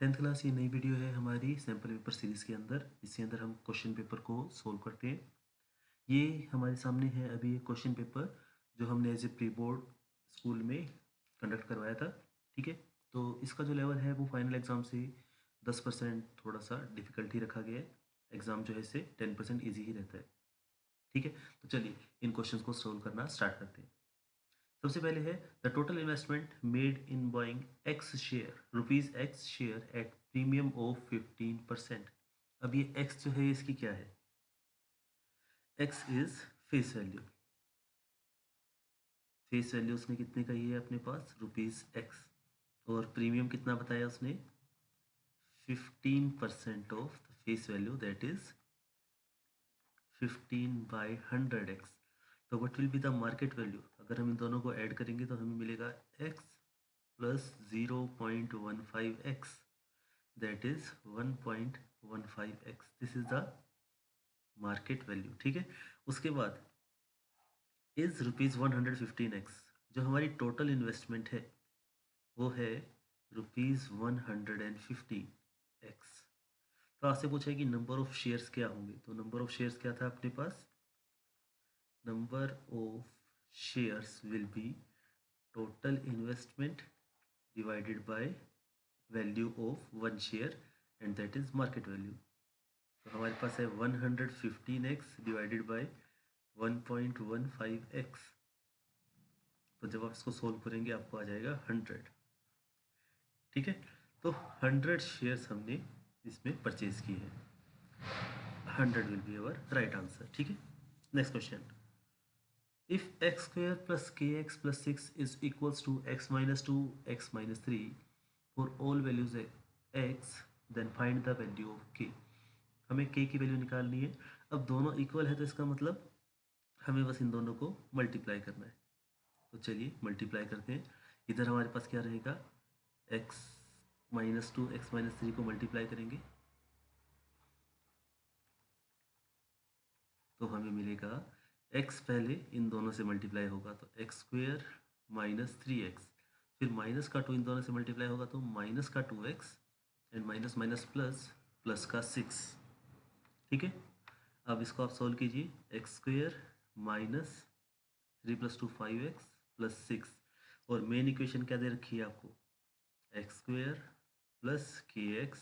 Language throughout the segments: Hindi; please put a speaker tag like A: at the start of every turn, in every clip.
A: टेंथ क्लास ये नई वीडियो है हमारी सैम्पल पेपर सीरीज़ के अंदर। इसके अंदर हम क्वेश्चन पेपर को सोल्व करते हैं। ये हमारे सामने है अभी एक क्वेश्चन पेपर जो हमने as a pre board school में कंडक्ट करवाया था। ठीक है, तो इसका जो लेवल है वो फाइनल एग्ज़ाम से 10% थोड़ा सा डिफ़िकल्टी रखा गया है। एग्ज़ाम जो है इससे 10% ईजी ही रहता है। ठीक है, तो चलिए इन क्वेश्चन को सोल्व करना स्टार्ट करते हैं। सबसे पहले है the total investment made in buying x share rupees x share at premium of 15%। अब ये एक्स जो है इसकी क्या है? X is face value. Face value उसने कितने का ही है अपने पास? Rupees x. और प्रीमियम कितना बताया उसने? 15% of the face value, that is 15/100x। तो what will be the market value? अगर हम इन दोनों को ऐड करेंगे तो हमें मिलेगा x plus 0.15x, that is 1.15x। This is the market value. ठीक है, उसके बाद इज रुपीज़ 115x। जो हमारी टोटल इन्वेस्टमेंट है वो है रुपीज़ 115x। तो आपसे पूछा है कि नंबर ऑफ शेयर्स क्या होंगे, तो नंबर ऑफ शेयर्स क्या था अपने पास? Number of shares will be total investment divided by value of one share and that is market value। तो हमारे पास है 115x डिवाइडेड बाय 1.15x। तो जब आप इसको सोल्व करेंगे आपको आ जाएगा 100। ठीक है, तो 100 शेयर्स हमने इसमें परचेज किए हैं। 100 will be our right answer. ठीक है, next question. If x square plus k x plus 6 is equals to x minus 2 x minus 3 for all values x, then find the value of k. हमें के की वैल्यू निकालनी है। अब दोनों इक्वल है तो इसका मतलब हमें बस इन दोनों को मल्टीप्लाई करना है। तो चलिए मल्टीप्लाई करते हैं। इधर हमारे पास क्या रहेगा? एक्स माइनस 2 एक्स माइनस 3 को मल्टीप्लाई करेंगे तो हमें मिलेगा x पहले इन दोनों से मल्टीप्लाई होगा तो एक्स स्क्वेयर माइनस 3x, फिर माइनस का 2 इन दोनों से मल्टीप्लाई होगा तो माइनस का 2x and minus minus plus plus का 6। ठीक है, अब इसको आप सॉल्व कीजिए। X square minus 3 plus 2 5x plus 6, और मेन इक्वेशन क्या दे रखी है आपको? X square plus k x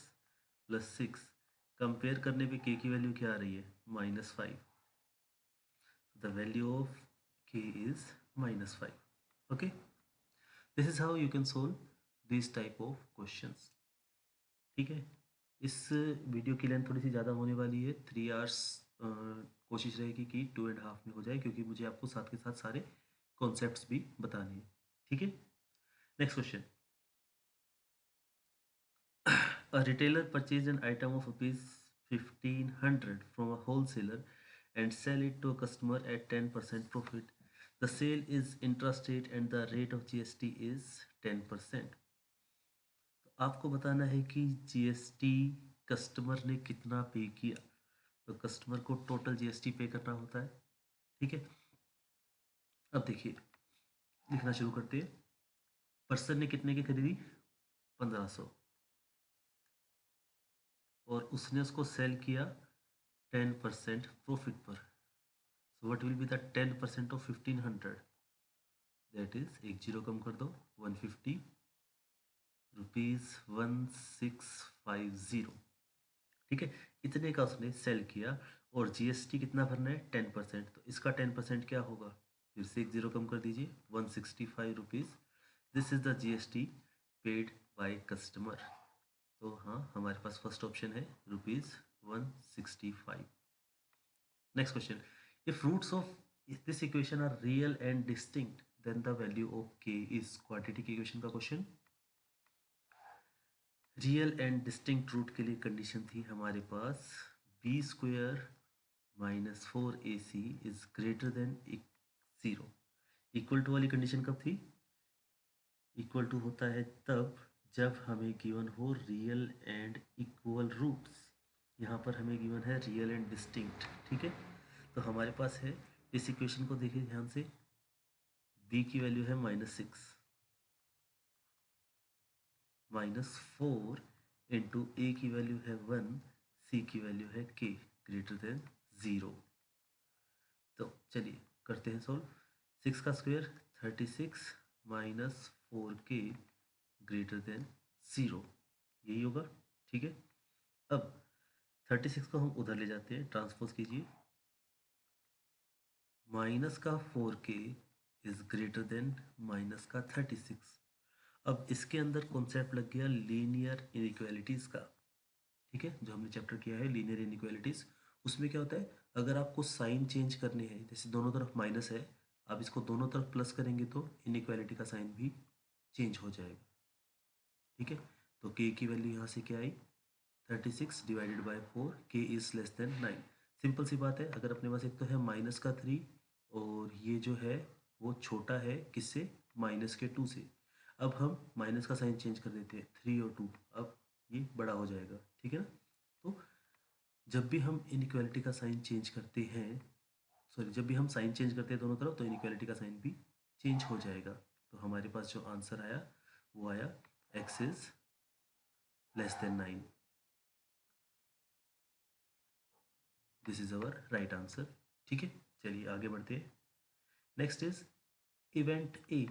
A: plus 6। Compare करने पे के की वैल्यू क्या आ रही है? -5। The value of k is -5. Okay, this is how you can solve these type of questions. ठीक है, इस वीडियो की लेंथ थोड़ी सी ज़्यादा होने वाली है, 3 आवर्स। कोशिश रहेगी कि 2.5 में हो जाए क्योंकि मुझे आपको साथ के साथ सारे कॉन्सेप्ट्स भी बताने हैं। ठीक है, next question. A retailer purchased an item of rupees 1500 from a wholesaler and sell it to a customer at 10% profit. The sale is intrastate and the rate of GST is 10%। तो आपको बताना है कि GST कस्टमर ने कितना पे किया। तो कस्टमर को टोटल GST पे करना होता है। ठीक है, अब देखिए लिखना शुरू करते हैं। पर्सन ने कितने की खरीदी? 1500, और उसने उसको सेल किया 10% प्रॉफिट पर। So what will be the 10% of 1500? That is एक जीरो कम कर दो, 150 रुपीज़ 1650। ठीक है, इतने का उसने सेल किया और जीएसटी कितना भरना है? 10%। तो इसका 10% क्या होगा? फिर से एक जीरो कम कर दीजिए, 165 rupees. This is the GST paid by customer. तो हाँ, हमारे पास फर्स्ट ऑप्शन है ₹165। Next question. If roots of this equation are real and distinct, then the value of k is quadratic equation का question. Real and distinct root के लिए कंडीशन थी हमारे पास b square minus 4ac is greater than 0। Equal to वाली कंडीशन कब थी? इक्वल टू होता है तब जब हमें गिवन हो रियल एंड इक्वल रूट्स। यहाँ पर हमें गिवन है रियल एंड डिस्टिंक्ट। ठीक है, तो हमारे पास है, इस इक्वेशन को देखिए ध्यान से। b की वैल्यू है -6, -4 इंटू ए की वैल्यू है 1, सी की वैल्यू है के ग्रेटर देन 0। तो चलिए करते हैं सॉल्व। 6 का square 36 minus 4k greater than 0, यही होगा। ठीक है, अब 36 को हम उधर ले जाते हैं, ट्रांसपोज कीजिए। माइनस का 4k is greater then minus का 36। अब इसके अंदर कॉन्सेप्ट लग गया लीनियर इनइक्वालिटीज का। ठीक है, जो हमने चैप्टर किया है लीनियर इनइक्वालिटीज, उसमें क्या होता है, अगर आपको साइन चेंज करने हैं, जैसे दोनों तरफ माइनस है, आप इसको दोनों तरफ प्लस करेंगे तो इनइक्वालिटी का साइन भी चेंज हो जाएगा। ठीक है, तो k की वैल्यू यहाँ से क्या आई, 36 divided by 4, k is less than 9। Simple सी बात है, अगर अपने पास एक तो है माइनस का 3 और ये जो है वो छोटा है किससे, माइनस के 2 से। अब हम माइनस का साइन चेंज कर देते हैं, 3 और 2, अब ये बड़ा हो जाएगा। ठीक है ना, तो जब भी हम इनइक्वालिटी का साइन चेंज करते हैं, सॉरी जब भी हम साइन चेंज करते हैं दोनों तरफ, तो इनइक्वालिटी का साइन भी चेंज हो जाएगा। तो हमारे पास जो आंसर आया वो आया x is less than 9। This is our right answer. ठीक है, चलिए आगे बढ़ते हैं। Next is event A,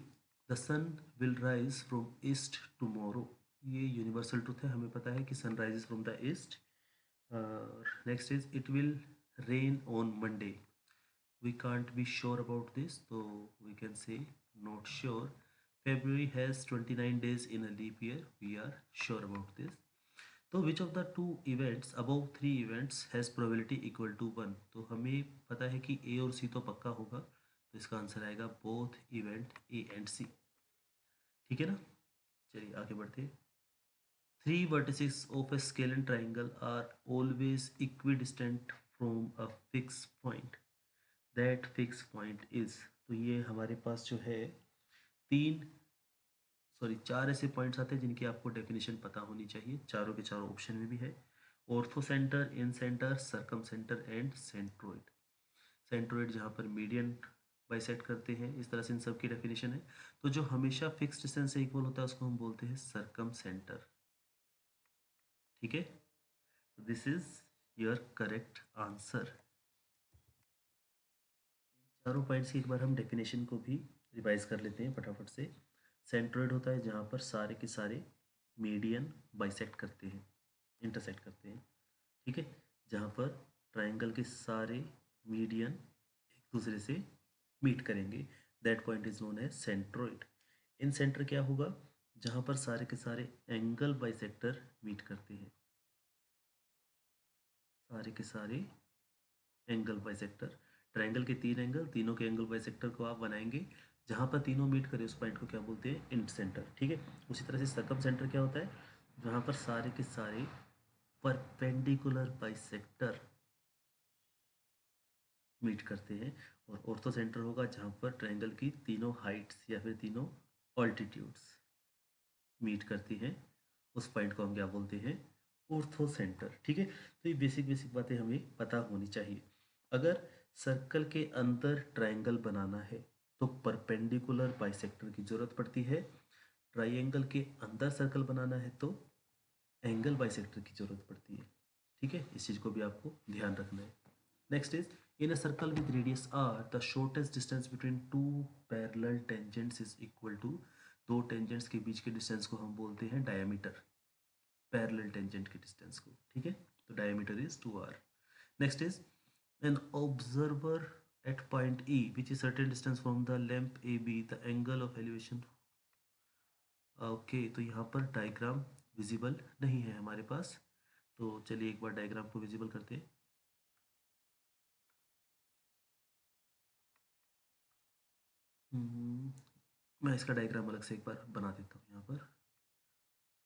A: the sun will rise from east tomorrow. ये यूनिवर्सल ट्रूथ है, हमें पता है कि sun rises from the east. Next is it will rain on Monday. We can't be sure about this, so we can say not sure. February has 29 days in a leap year, we are sure about this. तो which of the two events above three events has probability equal to 1? तो हमें पता है कि A और C तो पक्का होगा, तो इसका आंसर आएगा both event A and C। ठीक है ना, चलिए आगे बढ़ते हैं। Three vertices of a scalene triangle are always equidistant from a fixed point. That fix point is, तो ये हमारे पास जो है चार ऐसे पॉइंट्स आते हैं जिनकी आपको डेफिनेशन पता होनी चाहिए, चारों के चारों ऑप्शन में भी है। Orthocentre, incentre, circumcentre and centroid. Centroid जहाँ पर मीडियन बाइसेक्ट करते हैं, इस तरह से इन सब की डेफिनेशन है। तो जो हमेशा फिक्स डिस्टेंस से इक्वल होता है उसको हम बोलते हैं सरकम सेंटर। ठीक है, this is your correct answer. चारों पॉइंट्स की एक बार हम डेफिनेशन को भी रिवाइज कर लेते हैं फटाफट से। सेंट्रोइड होता है जहाँ पर सारे के सारे मीडियन बाइसेक्ट करते हैं, इंटरसेक्ट करते हैं। ठीक है, जहाँ पर ट्राइंगल के सारे मीडियन एक दूसरे से मीट करेंगे, that point is known as centroid. Incentre क्या होगा, जहाँ पर सारे के सारे एंगल बाइसेक्टर मीट करते हैं, सारे के सारे एंगल बाइसेक्टर। ट्रायंगल के तीन एंगल, तीनों के एंगल बाइसेक्टर को आप बनाएंगे, जहाँ पर तीनों मीट करें उस पॉइंट को क्या बोलते हैं, इंट सेंटर। ठीक है, उसी तरह से सर्कम सेंटर क्या होता है, जहाँ पर सारे के सारे परपेंडिकुलर बाइसेक्टर मीट करते हैं। और ऑर्थो सेंटर होगा जहाँ पर ट्रायंगल की तीनों हाइट्स या फिर तीनों ऑल्टीट्यूड्स मीट करती हैं, उस पॉइंट को हम क्या बोलते हैं, ऑर्थो सेंटर। ठीक है, तो ये बेसिक बेसिक बातें हमें पता होनी चाहिए। अगर सर्कल के अंदर ट्रायंगल बनाना है तो परपेंडिकुलर बाइसेक्टर की जरूरत पड़ती है, ट्राइंगल के अंदर सर्कल बनाना है तो एंगल बाइसेक्टर की जरूरत पड़ती है। ठीक है, इस चीज़ को भी आपको ध्यान रखना है। Next is in a circle with radius r the shortest distance between two parallel tangents is equal to, दो टेंजेंट्स के बीच के डिस्टेंस को हम बोलते हैं डायमीटर, पैरेलल टेंजेंट के डिस्टेंस को। ठीक है, तो diameter is 2r। Next is an observer at point E which is certain distance from the lamp AB the angle of elevation। Okay, तो यहाँ पर डायग्राम विजिबल नहीं है हमारे पास, तो चलिए एक बार डायग्राम को विजिबल करते हैं। मैं इसका डायग्राम अलग से एक बार बना देता हूँ। यहाँ पर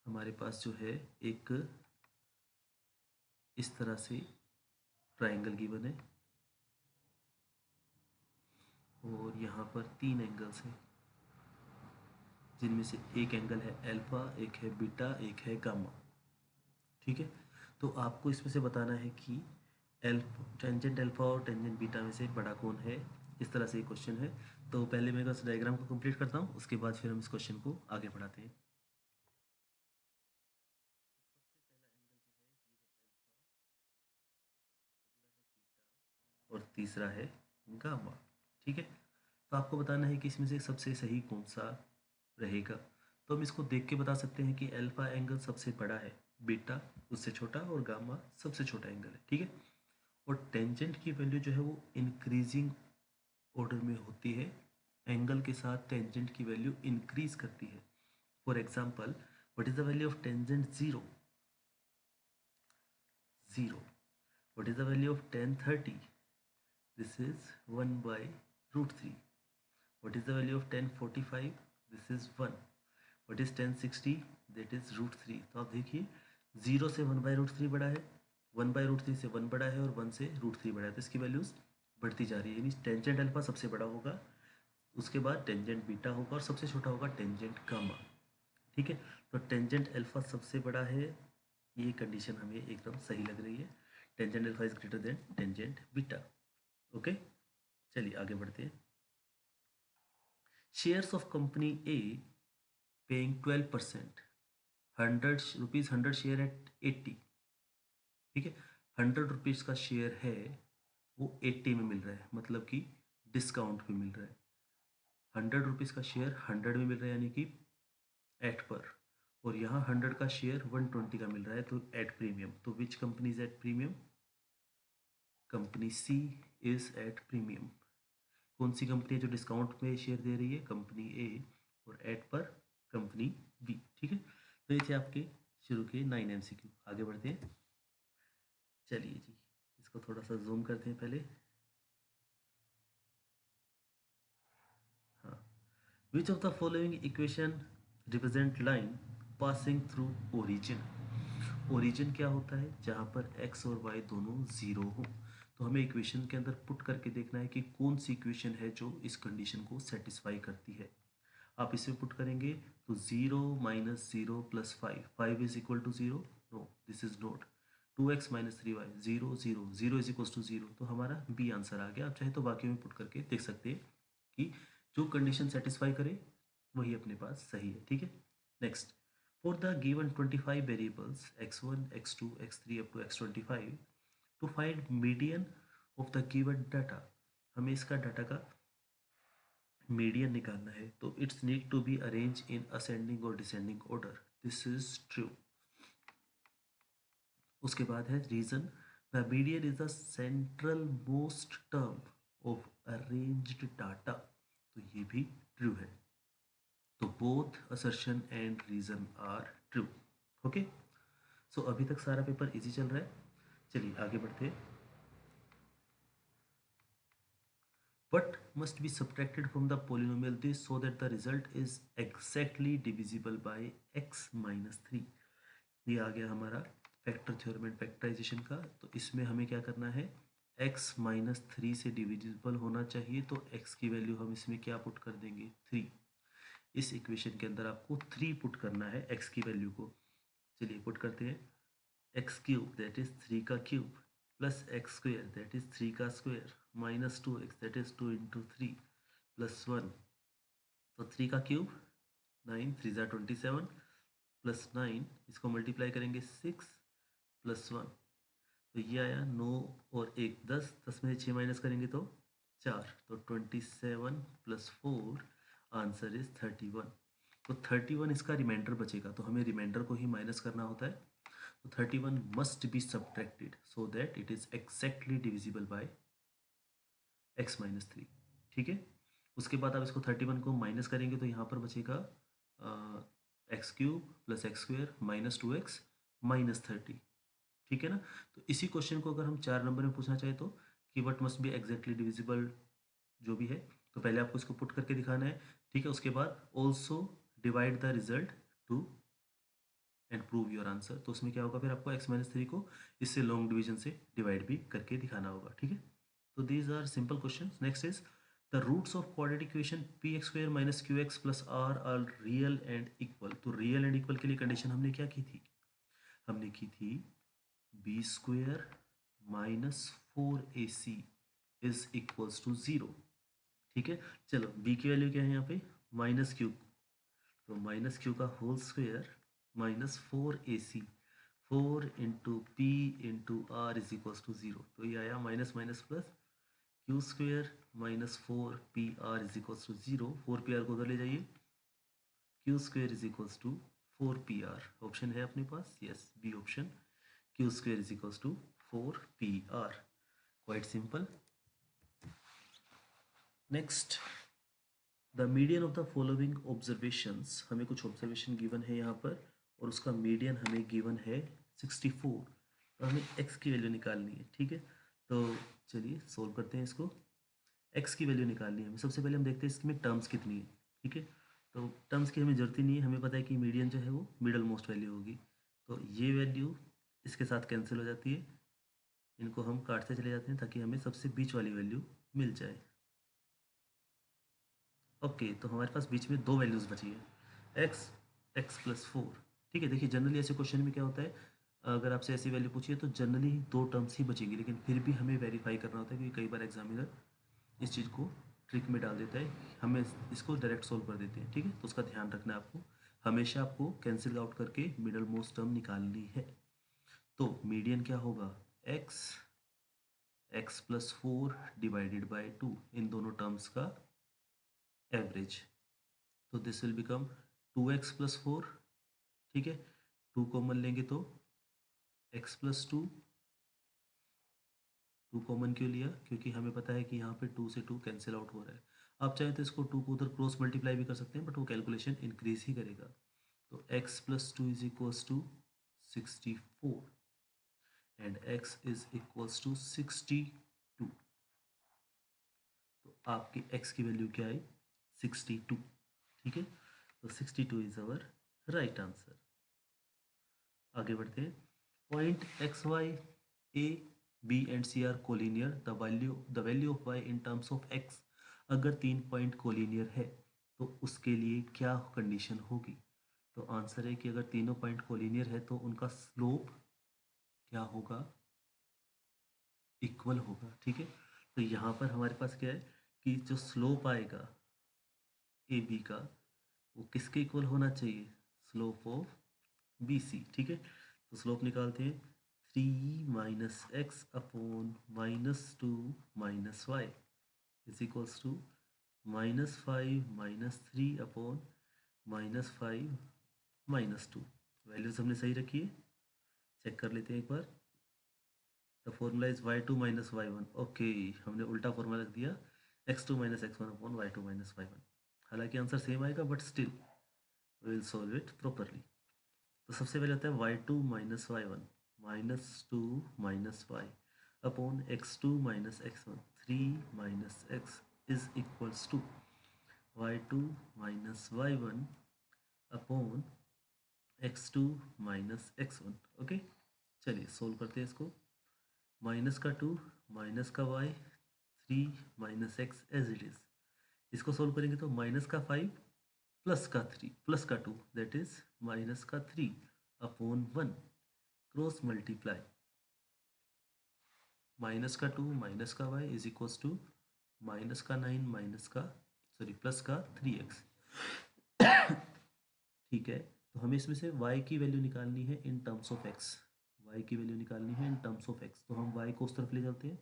A: हमारे पास जो है एक इस तरह से ट्राइंगल गिवन है और यहाँ पर तीन एंगल्स हैं, जिनमें से एक एंगल है अल्फा, एक है बीटा, एक है गामा। ठीक है, तो आपको इसमें से बताना है कि टेंजेंट अल्फा और टेंजेंट बीटा में से बड़ा कौन है। इस तरह से ये क्वेश्चन है। तो पहले मैं बस डायग्राम को कंप्लीट करता हूँ, उसके बाद फिर हम इस क्वेश्चन को आगे बढ़ाते हैं। और तीसरा है गामा। ठीक है, तो आपको बताना है कि इसमें से सबसे सही कौन सा रहेगा। तो हम इसको देख के बता सकते हैं कि अल्फा एंगल सबसे बड़ा है, बीटा उससे छोटा और गामा सबसे छोटा एंगल है। ठीक है, और टेंजेंट की वैल्यू जो है वो इंक्रीजिंग ऑर्डर में होती है, एंगल के साथ टेंजेंट की वैल्यू इंक्रीज करती है। For example, what is the value of tangent? Zero. Zero. What is the value of ten 30? This is 1/√3। What is the value of 1045? This is 1. What is 1060? That is √3। तो आप देखिए, 0 से 1/√3 बड़ा है, 1/√3 से 1 बड़ा है और 1 से √3 बड़ा है, तो इसकी वैल्यूज बढ़ती जा रही है। यानी टेंजेंट अल्फा सबसे बड़ा होगा, उसके बाद टेंजेंट बीटा होगा और सबसे छोटा होगा टेंजेंट गामा। ठीक है, तो टेंजेंट अल्फा सबसे बड़ा है, ये कंडीशन हमें एकदम सही लग रही है। Tangent alpha is greater then tangent beta. Okay, चलिए आगे बढ़ते हैं। Shares of company A paying 12%, 100 rupees, 100 share eight 80। ठीक है, 100 रुपीज़ का शेयर है वो 80 में मिल रहा है, मतलब कि डिस्काउंट पे मिल रहा है। 100 रुपीज़ का शेयर 100 में मिल रहा है, यानी कि एट पर, और यहाँ 100 का शेयर 120 का मिल रहा है, तो एट प्रीमियम। तो which company is at premium? Company C is at premium. कौन सी कंपनी है जो डिस्काउंट में शेयर दे रही है? कंपनी ए, और एट पर कंपनी बी। ठीक है, तो ये थे आपके शुरू के 9 MCQ। आगे बढ़ते हैं, चलिए जी, इसको थोड़ा सा जूम करते हैं पहले। हाँ, which of the following equation represent line passing through origin? Origin क्या होता है? जहाँ पर एक्स और वाई दोनों ज़ीरो हो। तो हमें इक्वेशन के अंदर पुट करके देखना है कि कौन सी इक्वेशन है जो इस कंडीशन को सेटिस्फाई करती है। आप इसमें पुट करेंगे तो 0 minus 0 plus 5 is equal to 0। No, this is not. 2x minus 3y, 0 0 0 is equal to 0। तो हमारा बी आंसर आ गया। आप चाहे तो बाकी में पुट करके देख सकते हैं कि जो कंडीशन सेटिस्फाई करे वही अपने पास सही है। ठीक है, next, for the given 25 variables x1 x2 x3 up to x25, to find median of the given data, हमें इसका डाटा का मीडियन निकालना है। तो it's need to be arrange in ascending और descending order, this is true. उसके बाद है reason, the median is the central most term of arranged data, तो ये भी ट्रू है। तो both assertion and reason are true. Okay, सो अभी तक सारा पेपर इजी चल रहा है। चलिए आगे बढ़ते हैं। What must be subtracted from the polynomial this so that the result is exactly divisible by x minus 3? ये आ गया हमारा फैक्टर थ्योरम एंड फैक्टराइजेशन का। तो इसमें हमें क्या करना है? x माइनस 3 से डिविजिबल होना चाहिए, तो x की वैल्यू हम इसमें क्या पुट कर देंगे? 3। इस इक्वेशन के अंदर आपको 3 पुट करना है x की वैल्यू को। चलिए पुट करते हैं। एक्स क्यूब दैट इज 3 का cube plus x square that is 3 का square minus 2x that is 2 into 3 plus 1। तो 3 का क्यूब 9, 3 ज़ा 27 प्लस 9, इसको मल्टीप्लाई करेंगे 6 प्लस 1, तो ये आया 9 और 1 10, 10 में से 6 माइनस करेंगे तो 4, तो 27 प्लस 4 आंसर इज 31। तो 31 इसका रिमाइंडर बचेगा, तो हमें रिमाइंडर को ही माइनस करना होता है। तो 31 must be subtracted so that it is exactly divisible by x minus 3। ठीक है, उसके बाद आप इसको 31 को माइनस करेंगे तो यहाँ पर बचेगा x cube plus x square minus 2x minus 30। ठीक है ना, तो इसी क्वेश्चन को अगर हम 4 नंबर में पूछना चाहे तो कि what must be exactly divisible जो भी है, तो पहले आपको इसको पुट करके दिखाना है। ठीक है, उसके बाद also divide the result two and prove your answer. तो उसमें क्या होगा, फिर आपको x माइनस 3 को इससे लॉन्ग डिवीजन से डिवाइड भी करके दिखाना होगा। ठीक है, तो these are simple question. Next is the roots of quadratic equation p x square minus q x plus are real and equal. तो रियल एंड इक्वल के लिए कंडीशन हमने क्या की थी? हमने की थी b square minus 4ac is equals to 0। ठीक है, चलो b की वैल्यू क्या है यहाँ पे? माइनस क्यू, तो माइनस क्यू का whole square minus 4ac, 4 into p into r is equals to 0। तो ये आया minus minus plus q square minus 4PR is equals to 0, 4PR को उधर ले जाइए, q square is equals to 4PR, option है अपने पास, yes b option, q square is equals to 4PR, quite simple. Next, the median of the following observations, हमें कुछ ऑब्जर्वेशन गिवन है यहाँ पर और उसका मीडियन हमें गिवन है 64, तो हमें x की वैल्यू निकालनी है, ठीक है। तो चलिए सोल्व करते हैं इसको। x की वैल्यू निकालनी है हमें, सबसे पहले हम देखते हैं इसमें टर्म्स कितनी है, ठीक है। तो टर्म्स की हमें ज़रूरत ही नहीं है, हमें पता है कि मीडियन जो है वो मिडल मोस्ट वैल्यू होगी, तो ये वैल्यू इसके साथ कैंसिल हो जाती है, इनको हम काटते चले जाते हैं ताकि हमें सबसे बीच वाली वैल्यू मिल जाए। ओके, तो हमारे पास बीच में दो वैल्यूज़ बची है, x प्लस 4, ठीक है। देखिए जनरली ऐसे क्वेश्चन में क्या होता है, अगर आपसे ऐसी वैल्यू पूछिए तो जनरली दो टर्म्स ही बचेंगी, लेकिन फिर भी हमें वेरीफाई करना होता है क्योंकि कई बार एग्जामिनर इस चीज़ को ट्रिक में डाल देता है, हमें इसको डायरेक्ट सोल्व कर देते हैं, ठीक है। तो उसका ध्यान रखना है आपको, हमेशा आपको कैंसिल आउट करके मिडल मोस्ट टर्म निकालनी है। तो मीडियन क्या होगा, x प्लस 4 डिवाइडेड बाई 2, इन दोनों टर्म्स का एवरेज, तो this will become 2x plus 4, ठीक है। 2 कॉमन लेंगे तो x प्लस 2, 2 कॉमन क्यों लिया, क्योंकि हमें पता है कि यहाँ पे 2 से 2 कैंसिल आउट हो रहा है। आप चाहें तो इसको 2 को उधर क्रॉस मल्टीप्लाई भी कर सकते हैं, बट वो कैलकुलेशन इंक्रीज ही करेगा। तो x plus 2 is equals to 64 and x is equals to 62, तो आपकी x की वैल्यू क्या आई, 62, ठीक है। तो 62 इज अवर राइट आंसर। आगे बढ़ते हैं, point x y A B and C are collinear, the value of y in terms of x, अगर 3 पॉइंट कोलिनियर है तो उसके लिए क्या कंडीशन होगी। तो आंसर है कि अगर तीनों पॉइंट कोलिनियर है तो उनका स्लोप क्या होगा, इक्वल होगा, ठीक है। तो यहाँ पर हमारे पास क्या है कि जो स्लोप आएगा ए बी का वो किसके इक्वल होना चाहिए, स्लोप ऑफ बी सी, ठीक है। तो स्लोप निकालते हैं, 3 minus x upon -2 minus y is equals to -5 -3 upon -5 -2। Values हमने सही रखी है, चेक कर लेते हैं एक बार। The formula is y2 minus y1, okay हमने उल्टा फॉर्मूला रख दिया, x2 minus x1 upon y2 minus y1, हालांकि आंसर सेम आएगा but still we will solve it properly. तो सबसे पहले होता है y2 minus y1, -2 minus y upon x2 minus x1, 3 minus x is equals to y2 minus y1 upon x2 minus x1, okay. चलिए सोल्व करते हैं इसको, माइनस का 2 माइनस का y, 3 minus x as it is, इसको सोल्व करेंगे तो माइनस का 5 प्लस का 3 प्लस का 2 दैट इज माइनस का 3 अपॉन 1, क्रॉस मल्टीप्लाई, माइनस का 2 माइनस का y is equals to minus का 9 माइनस का प्लस का 3x, ठीक है। तो हमें इसमें से y की वैल्यू निकालनी है इन टर्म्स ऑफ x, y की वैल्यू निकालनी है इन टर्म्स ऑफ x, तो हम y को उस तरफ ले जाते हैं,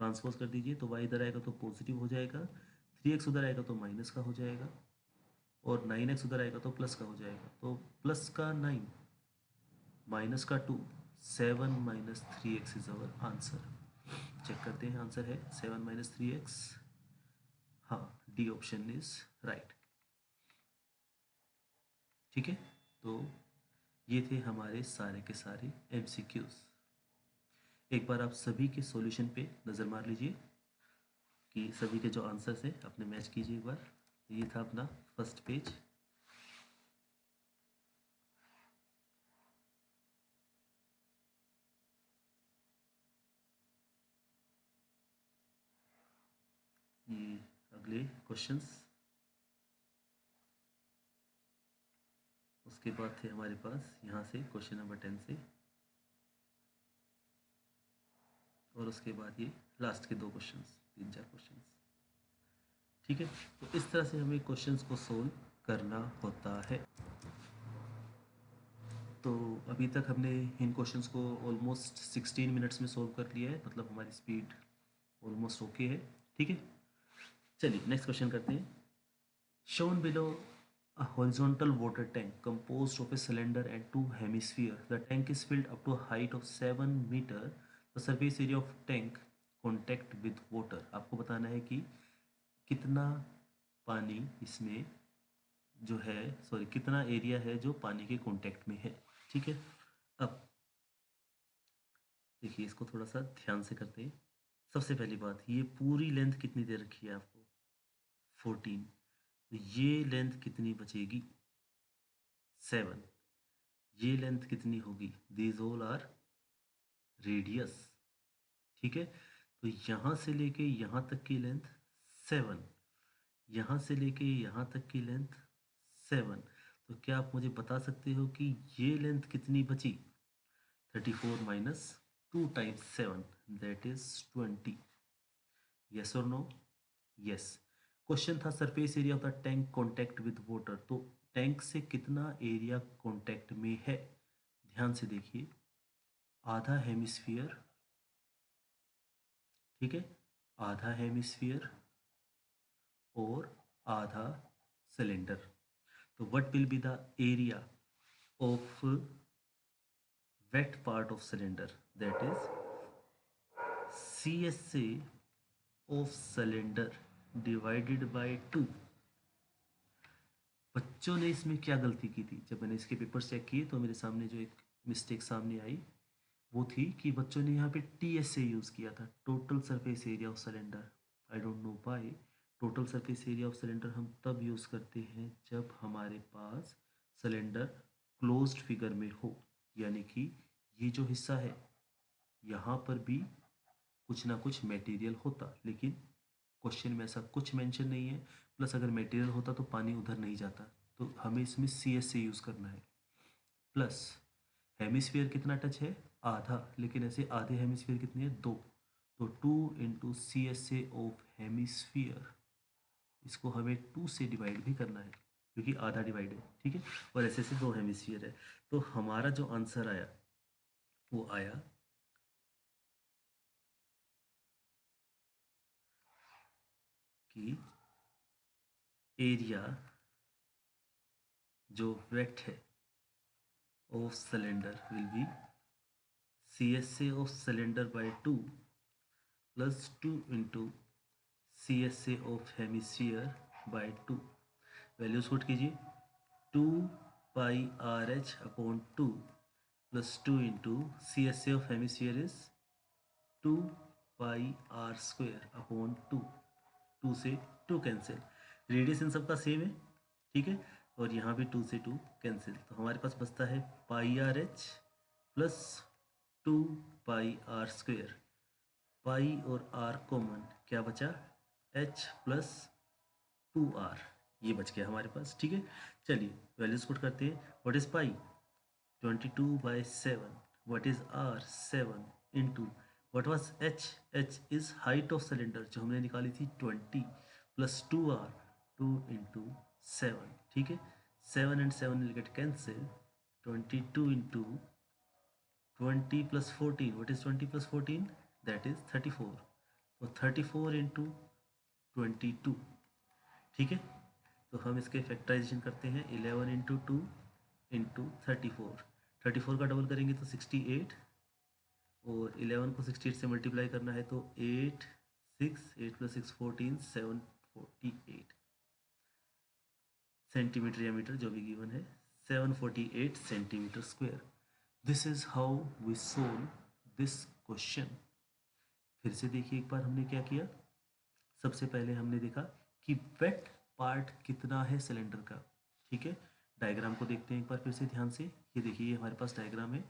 A: ट्रांसपोज कर दीजिए, तो y इधर आएगा तो पॉजिटिव हो जाएगा, 3x उधर आएगा तो माइनस का हो जाएगा, और 9x उधर आएगा तो प्लस का हो जाएगा, तो प्लस का 9 माइनस का 2, 7 minus 3x is our answer. Check करते हैं, आंसर है 7 माइनस 3x, हाँ डी ऑप्शन इज राइट, ठीक है। तो ये थे हमारे सारे के सारे MCQs। एक बार आप सभी के सॉल्यूशन पे नज़र मार लीजिए कि सभी के जो आंसर्स हैं अपने मैच कीजिए एक बार। तो ये था अपना फर्स्ट पेज, ये अगले क्वेश्चंस, उसके बाद थे हमारे पास यहाँ से क्वेश्चन नंबर 10 से, और उसके बाद ये लास्ट के दो क्वेश्चंस, 3-4 क्वेश्चंस, ठीक है। तो इस तरह से हमें क्वेश्चंस को सोल्व करना होता है। तो अभी तक हमने इन क्वेश्चंस को ऑलमोस्ट 16 मिनट्स में सोल्व कर लिया है, मतलब हमारी स्पीड ऑलमोस्ट ओके है, ठीक है। चलिए नेक्स्ट क्वेश्चन करते हैं। Shown below a horizontal water tank composed of a cylinder and two hemispheres. The tank is filled up to a height of 7 meter. The surface area of tank contact with water. आपको बताना है कि कितना पानी इसमें जो है, सॉरी कितना एरिया है जो पानी के कांटेक्ट में है, ठीक है। अब देखिए इसको थोड़ा सा ध्यान से करते हैं। सबसे पहली बात, ये पूरी लेंथ कितनी दे रखी है आपको, 14। तो ये लेंथ कितनी बचेगी, 7। ये लेंथ कितनी होगी, दीज ऑल आर रेडियस, ठीक है। तो यहाँ से लेके यहाँ तक की लेंथ 7, यहाँ से लेके यहाँ तक की लेंथ 7। तो क्या आप मुझे बता सकते हो कि ये लेंथ कितनी बची, 34 minus 2 times 7, that is 20। Yes और नो, यस। क्वेश्चन था surface area of the tank contact with water, तो टैंक से कितना एरिया कॉन्टैक्ट में है, ध्यान से देखिए। आधा हेमिस्फीयर, ठीक है, आधा हेमिस्फीयर और आधा सिलेंडर। तो what will be the area of wet part of cylinder, that is CSA of cylinder divided by 2। बच्चों ने इसमें क्या गलती की थी, जब मैंने इसके पेपर चेक किए तो मेरे सामने जो एक मिस्टेक सामने आई वो थी कि बच्चों ने यहाँ पे TSA यूज़ किया था, total surface area of cylinder. I don't know why. Total surface area of cylinder हम तब यूज़ करते हैं जब हमारे पास सिलेंडर क्लोज्ड फिगर में हो, यानी कि ये जो हिस्सा है यहाँ पर भी कुछ ना कुछ मटेरियल होता, लेकिन क्वेश्चन में ऐसा कुछ मेंशन नहीं है। प्लस अगर मटेरियल होता तो पानी उधर नहीं जाता, तो हमें इसमें CSA यूज़ करना है। प्लस हेमिस्फीयर कितना टच है, आधा, लेकिन ऐसे आधे हेमिस्फीयर कितने हैं, 2। तो 2 इंटू CSA ऑफ हेमिस्फीयर, इसको हमें 2 से डिवाइड भी करना है क्योंकि आधा डिवाइड है, ठीक है। और ऐसे ऐसे 2 हेमिस्फीयर है। तो हमारा जो आंसर आया वो आया कि एरिया जो वेट है of cylinder will be CSA of cylinder by 2 plus 2 into CSA of hemisphere by 2। Values put कीजिए, 2 πRh upon 2 plus 2 into CSA of hemisphere is 2 πr² upon 2। 2 से 2 कैंसिल, रेडियस इन सबका सेम है, ठीक है। और यहाँ भी 2 से 2 कैंसिल, तो हमारे पास बचता है πRh प्लस 2 πr²। पाई और आर कॉमन, क्या बचा, H प्लस 2R, ये बच गया हमारे पास, ठीक है। चलिए वैल्यूज पुट करते हैं। What is pi, 22/7। What is r, 7 into what was H, H is height of cylinder जो हमने निकाली थी 20 प्लस 2R, 2 इंटू 7, ठीक है। 7 and 7 will get cancel, 22 into 20 plus 14, what is 20 plus 14, that is 34। तो 34 इंटू 22, ठीक है। तो हम इसके फैक्टराइजेशन करते हैं, 11 इंटू 2 इंटू 34। 34 का डबल करेंगे तो 68, और 11 को 68 से मल्टीप्लाई करना है तो 8 6, 8 प्लस 6 14, 748 सेंटीमीटर या मीटर जो भी गिवन है, 748 centimetre square. This is how we solve this question. फिर से देखिए एक बार हमने क्या किया। सबसे पहले हमने देखा कि वेट पार्ट कितना है सिलेंडर का, ठीक है। डायग्राम को देखते हैं एक बार फिर से ध्यान से। ये देखिए ये हमारे पास डायग्राम है,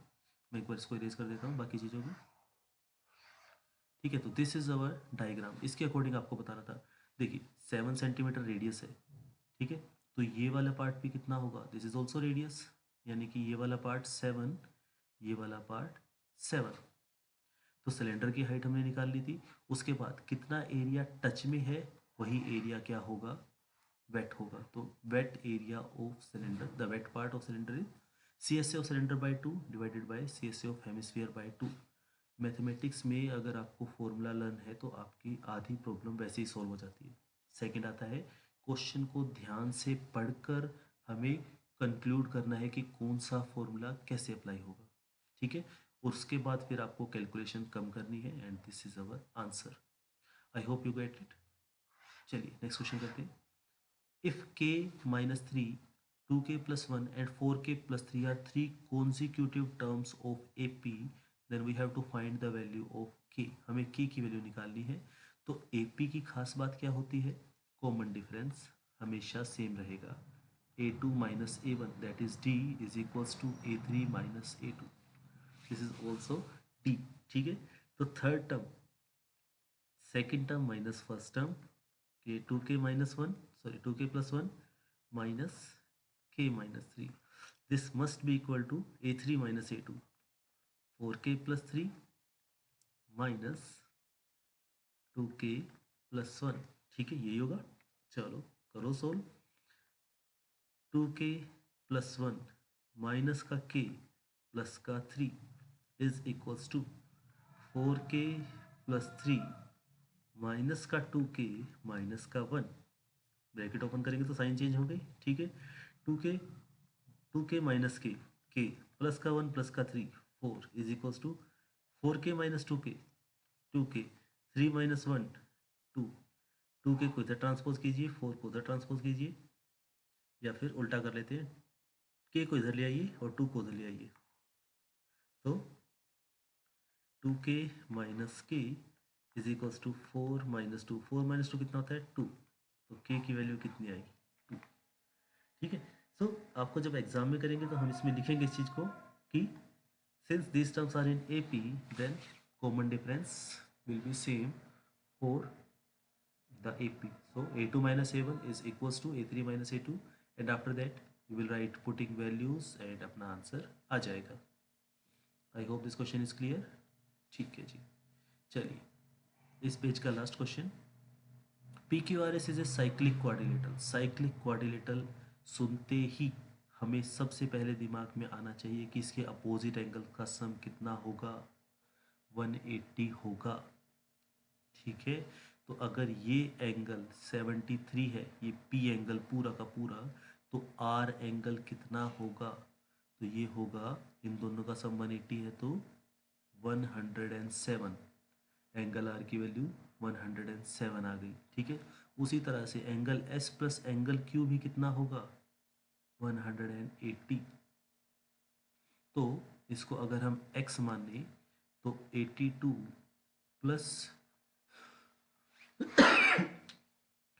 A: मैं एक बार इसको इरेज कर देता हूँ बाकी चीज़ों को, ठीक है। तो दिस इज अवर डायग्राम, इसके अकॉर्डिंग आपको बताना था। देखिए 7 सेंटीमीटर रेडियस है, ठीक है। तो ये वाला पार्ट भी कितना होगा, दिस इज ऑल्सो रेडियस, यानी कि ये वाला पार्ट 7, ये वाला पार्ट 7। तो सिलेंडर की हाइट हमने निकाल ली थी। उसके बाद कितना एरिया टच में है, वही एरिया क्या होगा, वेट होगा। तो wet area of cylinder, the wet part of cylinder is CSA of cylinder by 2 divided by CSA of hemisphere by 2। Mathematics में अगर आपको फॉर्मूला लर्न है तो आपकी आधी प्रॉब्लम वैसे ही सॉल्व हो जाती है। सेकंड आता है क्वेश्चन को ध्यान से पढ़कर हमें कंक्लूड करना है कि कौन सा फॉर्मूला कैसे अप्लाई होगा, ठीक है। और उसके बाद फिर आपको कैलकुलेशन कम करनी है and this is our answer. I hope you get it. चलिए नेक्स्ट क्वेश्चन करते हैं। If k minus 3, 2k plus 1 and 4k plus 3 are three consecutive terms of AP, then we have to find the value of k। हमें k की वैल्यू निकालनी है। तो AP की खास बात क्या होती है? कॉमन डिफरेंस हमेशा सेम रहेगा। A2 minus A1 that is D is equals to A3 minus A2। This is also D, ठीक है। तो third term second term minus first term के 2k minus 1, sorry 2k plus 1 minus k minus 3, this must be equal to a3 minus a2, 4k plus 3 minus 2k plus 1, ठीक है यही होगा। चलो करो सोल्व। 2k plus 1 माइनस का k प्लस का 3 is equals to 4k plus 3 minus का 2k माइनस का 1, ब्रैकेट ओपन करेंगे तो साइन चेंज हो गई, ठीक है। 2k माइनस के प्लस का 1 प्लस का 3 4 is equals to 4k minus 2k 3 minus 1 2, 2k को इधर ट्रांसपोज कीजिए, 4 को उधर ट्रांसपोज कीजिए, या फिर उल्टा कर लेते हैं, k को इधर ले आइए और 2 को उधर ले आइए। तो 2k minus k is equals to 4 minus 2, 4 minus 2 कितना होता है 2, तो k की वैल्यू कितनी आई 2, ठीक है। सो आपको जब एग्जाम में करेंगे तो हम इसमें लिखेंगे इस चीज़ को कि since this terms are in AP then common difference will be same for the AP। सो A2 minus A1 is equals to A3 minus A2 and after that you will write putting values and अपना आंसर आ जाएगा। आई hope this question is clear, ठीक है जी। चलिए इस पेज का last question. PQRS is a cyclic quadrilateral. Cyclic quadrilateral सुनते ही हमें सबसे पहले दिमाग में आना चाहिए कि इसके अपोजिट एंगल का सम कितना होगा 180 होगा, ठीक है। तो अगर ये एंगल 73 है, ये P एंगल पूरा का पूरा, तो R एंगल कितना होगा? तो ये होगा, इन दोनों का सम 180 है तो 107, एंगल आर की वैल्यू 107 आ गई, ठीक है। उसी तरह से angle S plus angle Q भी कितना होगा 180। तो इसको अगर हम x माने तो 82 प्लस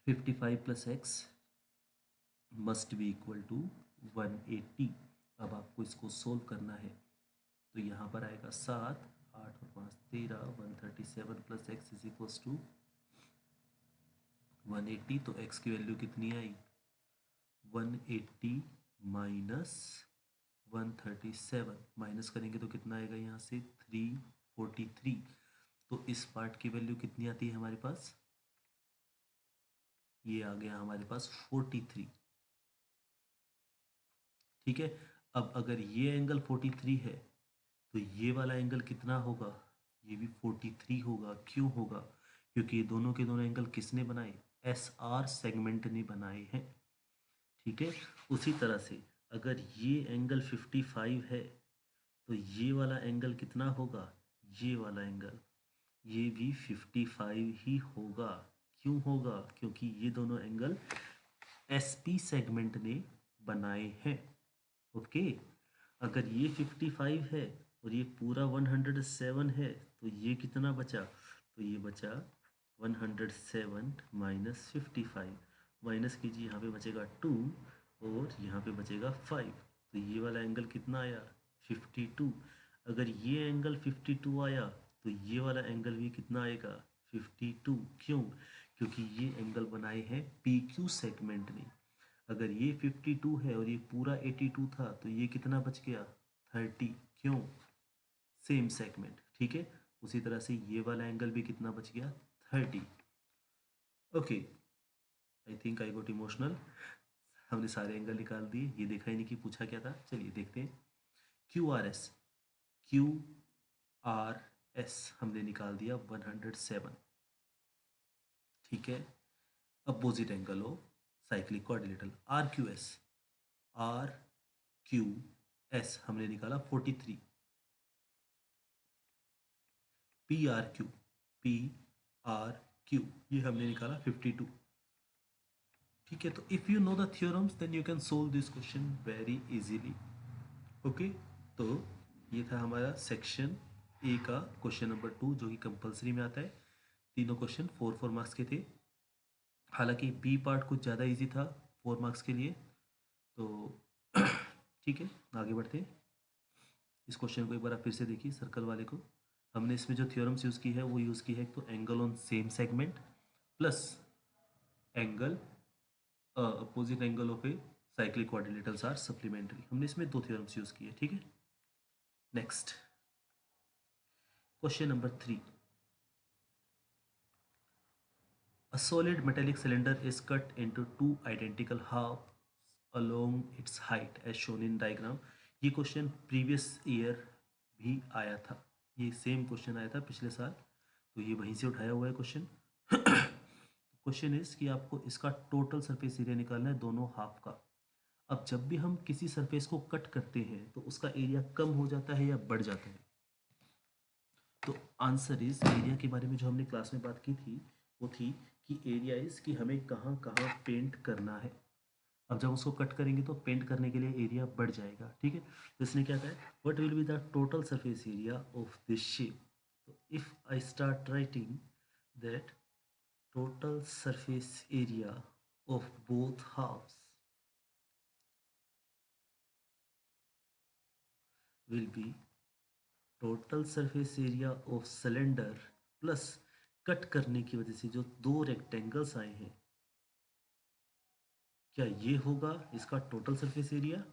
A: 55 प्लस x must be equal to 180। अब आपको इसको सोल्व करना है तो यहाँ पर आएगा 7 8 और 5 13, 137 plus x is equals to 180। तो x की वैल्यू कितनी आई 180 माइनस 137, माइनस करेंगे तो कितना आएगा यहाँ से 343। तो इस पार्ट की वैल्यू कितनी आती है हमारे पास, ये आ गया हमारे पास 43, ठीक है। अब अगर ये एंगल 43 है तो ये वाला एंगल कितना होगा, ये भी 43 होगा। क्यों होगा? क्योंकि ये दोनों के दोनों एंगल किसने बनाए, SR सेगमेंट ने बनाए हैं, ठीक है। उसी तरह से अगर ये एंगल 55 है तो ये वाला एंगल कितना होगा, ये वाला एंगल, ये भी 55 ही होगा। क्यों होगा? क्योंकि ये दोनों एंगल SP सेगमेंट ने बनाए हैं, ओके। अगर ये 55 है और ये पूरा 107 है तो ये कितना बचा, तो ये बचा 107 माइनस 55, माइनस कीजिए, यहाँ पे बचेगा 2 और यहाँ पे बचेगा 5। तो ये वाला एंगल कितना आया 52। अगर ये एंगल 52 आया तो ये वाला एंगल भी कितना आएगा 52। क्यों? क्योंकि ये एंगल बनाए हैं PQ सेगमेंट ने। अगर ये 52 है और ये पूरा 82 था तो ये कितना बच गया 30। क्यों? सेम सेगमेंट, ठीक है। उसी तरह से ये वाला एंगल भी कितना बच गया 30। Okay, I think I got emotional. हमने सारे एंगल निकाल दिए, ये देखा ही नहीं कि पूछा क्या था। चलिए देखते हैं। QRS, QRS एस हमने निकाल दिया 107। ठीक है, अपोजिट एंगल हो cyclic quadrilateral R Q S, R Q S हमने निकाला 43, P R Q, P R Q ये हमने निकाला 52। ठीक है, तो if you know the theorems then you can solve this question very easily. Okay, तो ये था हमारा सेक्शन ए का क्वेश्चन नंबर 2 जो कि कंपलसरी में आता है। तीनों क्वेश्चन 4 मार्क्स के थे। हालांकि बी पार्ट कुछ ज़्यादा इजी था 4 मार्क्स के लिए। तो ठीक है, आगे बढ़ते हैं। इस क्वेश्चन को एक बार आप फिर से देखिए, सर्कल वाले को। हमने इसमें जो थ्योरम्स यूज़ की है वो यूज़ की है, तो angle on same segment plus angle opposite angle of a cyclic quadrilaterals are supplementary. हमने इसमें 2 थ्योरम्स यूज़ किए। ठीक है, next question number 3। A solid metallic cylinder is cut into two identical halves along its height as shown in diagram। ये क्वेश्चन प्रीवियस ईयर भी आया था, ये सेम क्वेश्चन आया था पिछले साल, तो ये वहीं से उठाया हुआ है क्वेश्चन। क्वेश्चन इज कि आपको इसका टोटल सरफेस एरिया निकालना है दोनों हाफ का। अब जब भी हम किसी सरफेस को कट करते हैं तो उसका एरिया कम हो जाता है या बढ़ जाता है? तो आंसर इज, एरिया के बारे में जो हमने क्लास में बात की थी वो थी कि एरिया इज कि हमें कहाँ कहाँ पेंट करना है। अब जब उसको कट करेंगे तो पेंट करने के लिए एरिया बढ़ जाएगा। ठीक है, तो इसने क्या कहा है, what will be the total surface area of this shape. तो if I start writing that total surface area of both halfs will be total surface area of cylinder plus cut करने की वजह से जो 2 रेक्टेंगल्स आए हैं, क्या ये होगा इसका total surface area?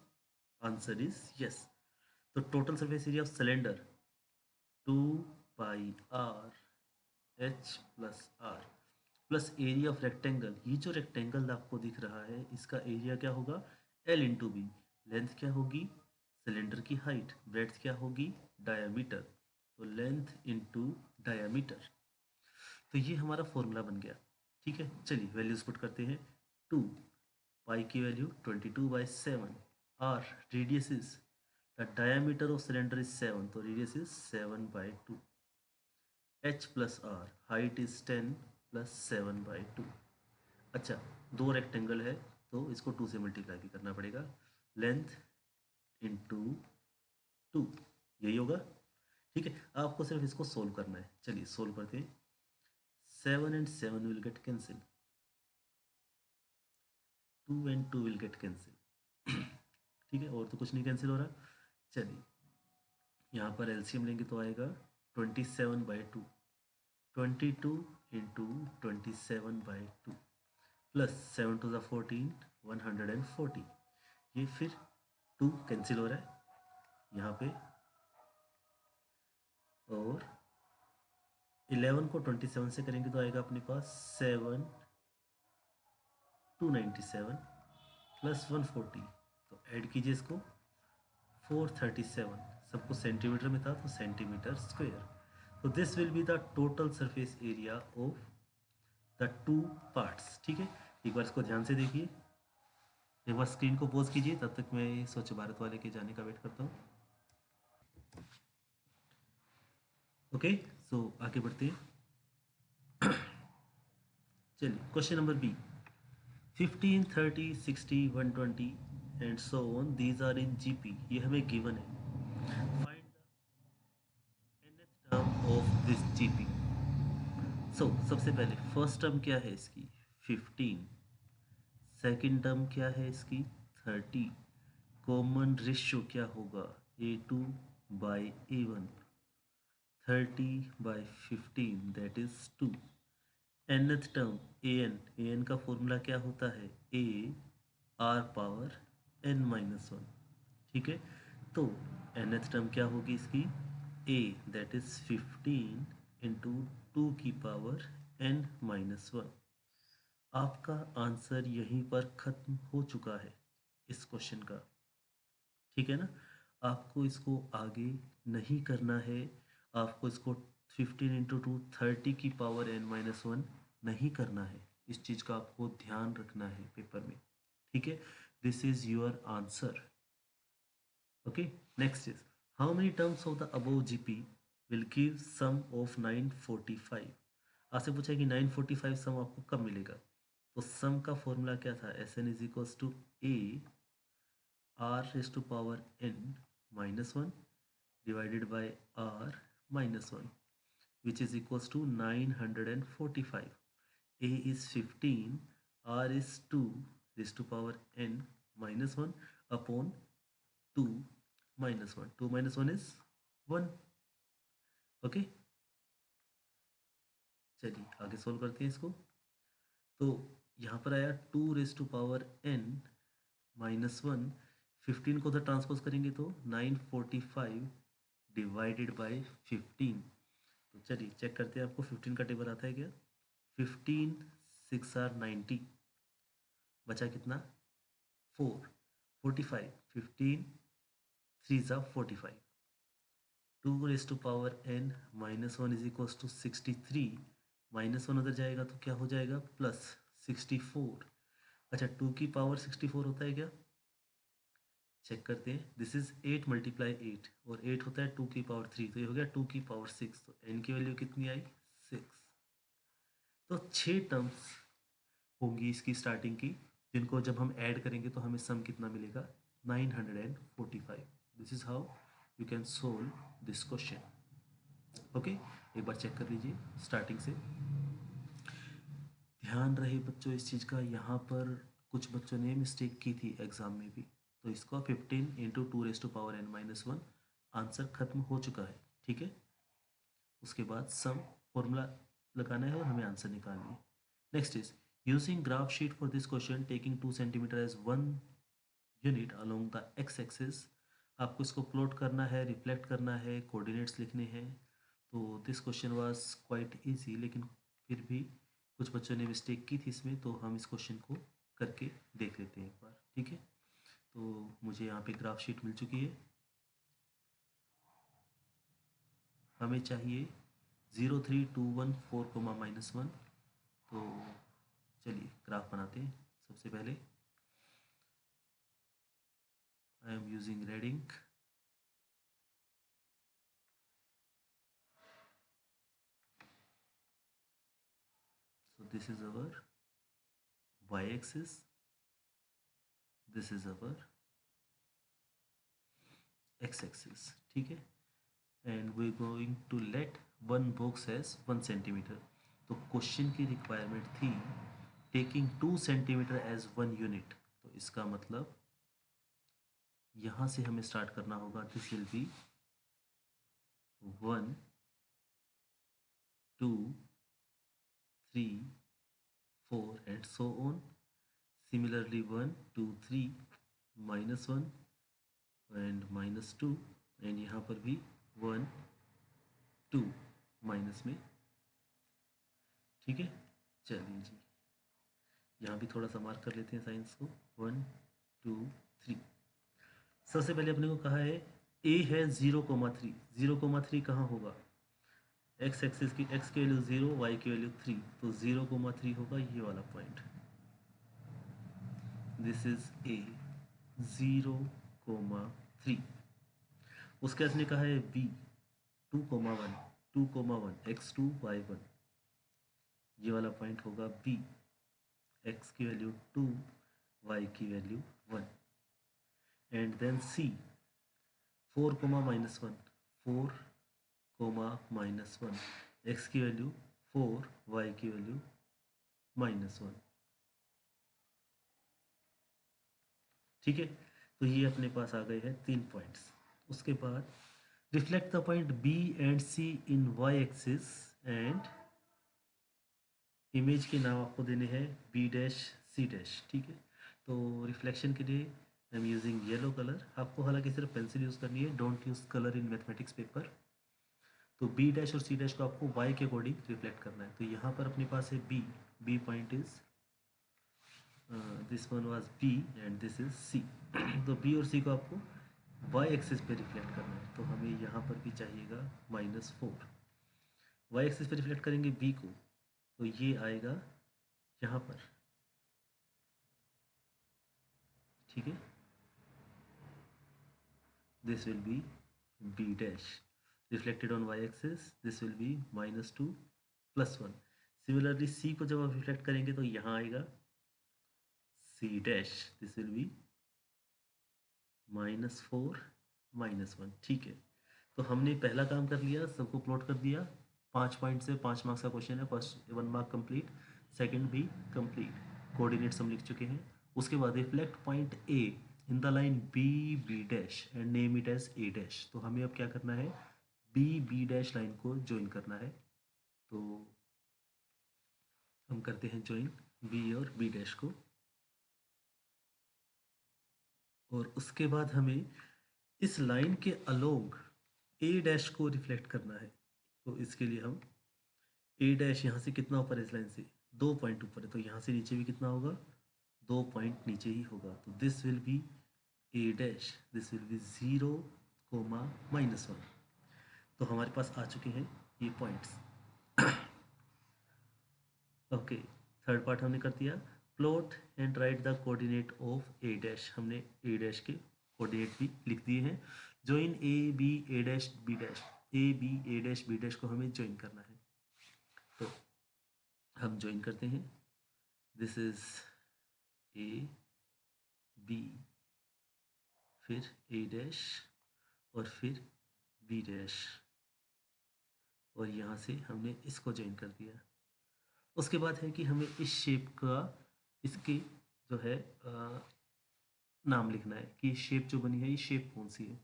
A: Answer is yes. तो total surface area of cylinder 2 pi r h plus r plus area of rectangle, ये जो रेक्टेंगल आपको दिख रहा है इसका एरिया क्या होगा, एल इंटू बी। लेंथ क्या होगी, सिलेंडर की हाइट, ब्रेड्थ क्या होगी, डायामीटर, तो लेंथ इंटू डायामीटर। तो ये हमारा फॉर्मूला बन गया। ठीक है, चलिए वैल्यूज पुट करते हैं। 2 पाई की value 22/7, r radius is, the diameter of cylinder is 7, तो radius is 7/2, h plus r height is 10 plus 7/2। अच्छा, 2 रेक्टेंगल है तो इसको 2 से मल्टीप्लाई भी करना पड़ेगा, लेंथ इंटू 2, यही होगा। ठीक है, आपको सिर्फ इसको सोल्व करना है। चलिए सोल्व करते हैं। 7 and 7 will get cancelled, 2 and 2 will get cancelled। ठीक है, और तो कुछ नहीं कैंसिल हो रहा। चलिए यहाँ पर एलसीएम लेंगे तो आएगा 27/2, 22 इंटू 27/2 प्लस 7 to the 14, 140। ये फिर 2 कैंसिल हो रहा है यहाँ पे, और 11 को 27 से करेंगे तो आएगा अपने पास 7 297 प्लस 140, तो ऐड कीजिए इसको 437, सबको सेंटीमीटर में था तो सेंटीमीटर स्क्वायर। तो this will be the total surface area of the 2 parts. ठीक है, एक बार इसको ध्यान से देखिए, एक बार स्क्रीन को पॉज कीजिए, तब तक मैं स्वच्छ भारत वाले के जाने का वेट करता हूँ। ओके, सो आगे बढ़ते हैं। चलिए question number b, 15, 30, 60, 120 and so on, these are in GP, ये हमें गिवन है। Find the nth term of this GP. So सबसे पहले फर्स्ट टर्म क्या है इसकी, 15, सेकेंड टर्म क्या है इसकी, 30, कॉमन रेशियो क्या होगा, A2/A1, 30/15 that is 2। nth term an का फॉर्मूला क्या होता है, a r⁻n-1। ठीक है, तो nth टर्म क्या होगी इसकी, a that is 15 into 2n-1। आपका आंसर यहीं पर खत्म हो चुका है इस क्वेश्चन का। ठीक है ना, आपको इसको आगे नहीं करना है, आपको इसको 15 इंटू टू 30 की पावर n-1 नहीं करना है। इस चीज़ का आपको ध्यान रखना है पेपर में, ठीक है। This is your answer. Okay, next is how many terms of the above GP will give sum of 945। आपसे पूछा है कि 945 सम आपको कब मिलेगा। तो सम का फॉर्मूला क्या था, S N is equals to A R raise to power n minus one divided by r minus one which is equals to 945. A is 15, R is 2 raised to power n minus 1 upon 2 minus 1. 2 minus 1 is 1. Okay? चलिए आगे सोल्व करते हैं इसको। तो यहाँ पर आया 2 raise to power n minus 1, 15 को उधर ट्रांसपोज करेंगे तो 945 डिवाइडेड बाई 15। तो चलिए चेक करते हैं आपको 15 का टेबल आता है क्या। 15 6 आर 90, बचा कितना 4, 45, 15 3 ज़ा 45, 2 raise to power n minus 1 is equals to 63, minus 1 उधर जाएगा तो क्या हो जाएगा प्लस 64। अच्छा 2 की पावर 64 होता है क्या, चेक करते हैं। दिस इज 8 मल्टीप्लाई 8 और 8 होता है 2 की पावर 3, तो ये हो गया 2 की पावर 6। तो n की वैल्यू कितनी आई 6। तो 6 टर्म्स होंगी इसकी स्टार्टिंग की, जिनको जब हम ऐड करेंगे तो हमें सम कितना मिलेगा 945। This is how you can solve this question. Okay, एक बार चेक कर लीजिए स्टार्टिंग से। ध्यान रहे बच्चों इस चीज़ का, यहाँ पर कुछ बच्चों ने मिस्टेक की थी एग्ज़ाम में भी। तो इसका 15 into 2 raise to power n minus 1 answer खत्म हो चुका है, ठीक है। उसके बाद सम फॉर्मूला लगाना है और हमें आंसर निकालनी है। Next is using graph sheet for this question taking 2 centimetre as 1 unit along the X axis. आपको इसको प्लॉट करना है, रिफ्लेक्ट करना है, कोऑर्डिनेट्स लिखने हैं। तो this question was quite easy, लेकिन फिर भी कुछ बच्चों ने मिस्टेक की थी इसमें, तो हम इस क्वेश्चन को करके देख लेते हैं एक बार, ठीक है। तो मुझे यहाँ पे ग्राफ शीट मिल चुकी है। हमें चाहिए 0 3 2 1 4 कोमा माइनस 1। तो चलिए ग्राफ बनाते हैं। सबसे पहले I am using red ink. So this is our y-axis, this is our x-axis, ठीक है। and we going to let one box as 1 centimetre. तो क्वेश्चन की रिक्वायरमेंट थी टेकिंग 2 सेंटीमीटर एज 1 यूनिट। तो इसका मतलब यहाँ से हमें स्टार्ट करना होगा। This will B 1 2 3 4 and so on. Similarly 1 2 3 minus 1 and minus 2 and यहाँ पर भी 1 2 माइनस में, ठीक है। चलिए जी यहाँ भी थोड़ा सा मार्क कर लेते हैं साइंस को। 1 2 3। सबसे पहले अपने को कहा है ए है 0,3। 0,3 कहाँ होगा, एक्स एक्सिस की, एक्स की वैल्यू 0 वाई की वैल्यू 3, तो 0,3 होगा ये वाला पॉइंट। This is a 0,3। उसके बाद ने कहा है बी 2,1 2,1 x2 y1, ये वाला पॉइंट होगा बी। x की वैल्यू 2 y की value 1। And then C 4, -1 4, -1, x की वैल्यू 4 y की वैल्यू -1, ठीक है। तो ये अपने पास आ गए हैं 3 पॉइंट्स। उसके बाद reflect the point B and C in Y axis and image के नाम आपको देने हैं बी डैश सी डैश, ठीक है। तो रिफ्लेक्शन के लिए आई एम यूजिंग येलो कलर। आपको हालांकि सिर्फ पेंसिल यूज़ करनी है, don't use colour in mathematics paper. तो बी डैश और सी डैश को आपको वाई के अकॉर्डिंग रिफ्लेक्ट करना है। तो यहाँ पर अपने पास है B, B point is this one was B and this is C. तो बी और सी को आपको वाई एक्सिस पे रिफ्लेक्ट करना है। तो हमें यहाँ पर भी चाहिएगा -4। वाई एक्सिस पे रिफ्लेक्ट करेंगे बी को, तो ये आएगा यहाँ पर, ठीक है। This will be B dash reflected on Y axis, this will be -2 +1। Similarly C को जब आप रिफ्लेक्ट करेंगे तो यहाँ आएगा C dash, this will be -4 -1, ठीक है। तो हमने पहला काम कर लिया, सबको प्लॉट कर दिया। 5 पॉइंट से 5 मार्क्स का क्वेश्चन है, फर्स्ट 1 मार्क कंप्लीट, सेकंड भी कंप्लीट, कोऑर्डिनेट्स हम लिख चुके हैं। उसके बाद reflect point A in the line B B dash and name it as A dash. तो हमें अब क्या करना है, बी बी डैश लाइन को ज्वाइन करना है। तो हम करते हैं ज्वाइन बी और बी डैश को, और उसके बाद हमें इस लाइन के अलोंग ए डैश को रिफ्लेक्ट करना है। तो इसके लिए हम ए डैश यहाँ से कितना ऊपर है, इस लाइन से 2 पॉइंट ऊपर है, तो यहाँ से नीचे भी कितना होगा, 2 पॉइंट नीचे ही होगा। तो this will B A dash, this will B 0, -1। तो हमारे पास आ चुके हैं ये पॉइंट्स। ओके, थर्ड पार्ट हमने कर दिया। Plot and write the coordinate of A dash, हमने ए डैश के कोऑर्डिनेट भी लिख दिए हैं। Join A B A dash B dash, A B A dash B dash को हमें ज्वाइन करना है। तो हम ज्वाइन करते हैं, दिस इज ए बी, फिर ए डैश और फिर बी डैश, और यहाँ से हमने इसको ज्वाइन कर दिया। उसके बाद है कि हमें इस शेप का, इसके जो है नाम लिखना है कि शेप जो बनी है ये शेप कौन सी है,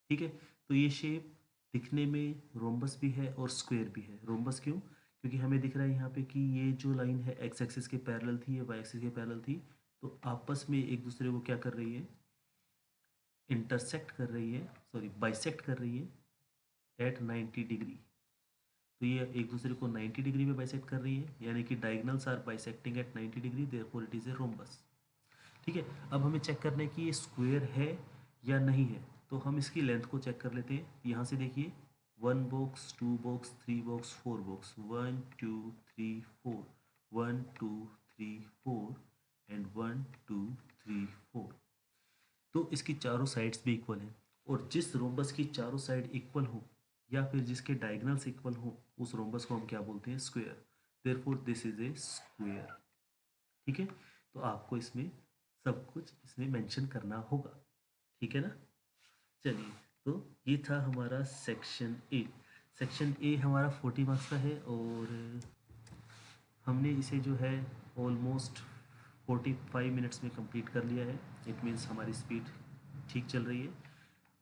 A: ठीक है। तो ये शेप दिखने में रोम्बस भी है और स्क्वायर भी है। रोम्बस क्यों, क्योंकि हमें दिख रहा है यहाँ पे कि ये जो लाइन है एक्स एक्सिस के पैरेलल थी, ये वाई एक्सिस के पैरेलल थी, तो आपस में एक दूसरे को क्या कर रही है, इंटरसेक्ट कर रही है, सॉरी बाइसेक्ट कर रही है एट 90 डिग्री। तो ये एक दूसरे को 90 डिग्री में बाइसेक्ट कर रही है, यानी कि diagonals are bisecting at 90 degree, therefore it is a rhombus, ठीक है। अब हमें चेक करना है कि ये स्क्वायर है या नहीं है। तो हम इसकी लेंथ को चेक कर लेते हैं। यहाँ से देखिए 1 box 2 box 3 box 4 box, 1 2 3 4, 1 2 3 4 and 1 2 3 4। तो इसकी चारों साइड्स भी इक्वल हैं, और जिस रोम्बस की चारों साइड इक्वल हो या फिर जिसके डायगनल्स इक्वल हो, उस रोम्बस को हम क्या बोलते हैं, square. Therefore this is a square, ठीक है। तो आपको इसमें सब कुछ इसमें मेंशन करना होगा, ठीक है ना। चलिए, तो ये था हमारा सेक्शन ए। सेक्शन ए हमारा 40 मार्क्स का है, और हमने इसे जो है ऑलमोस्ट 45 मिनट्स में कंप्लीट कर लिया है। इट मीन्स हमारी स्पीड ठीक चल रही है।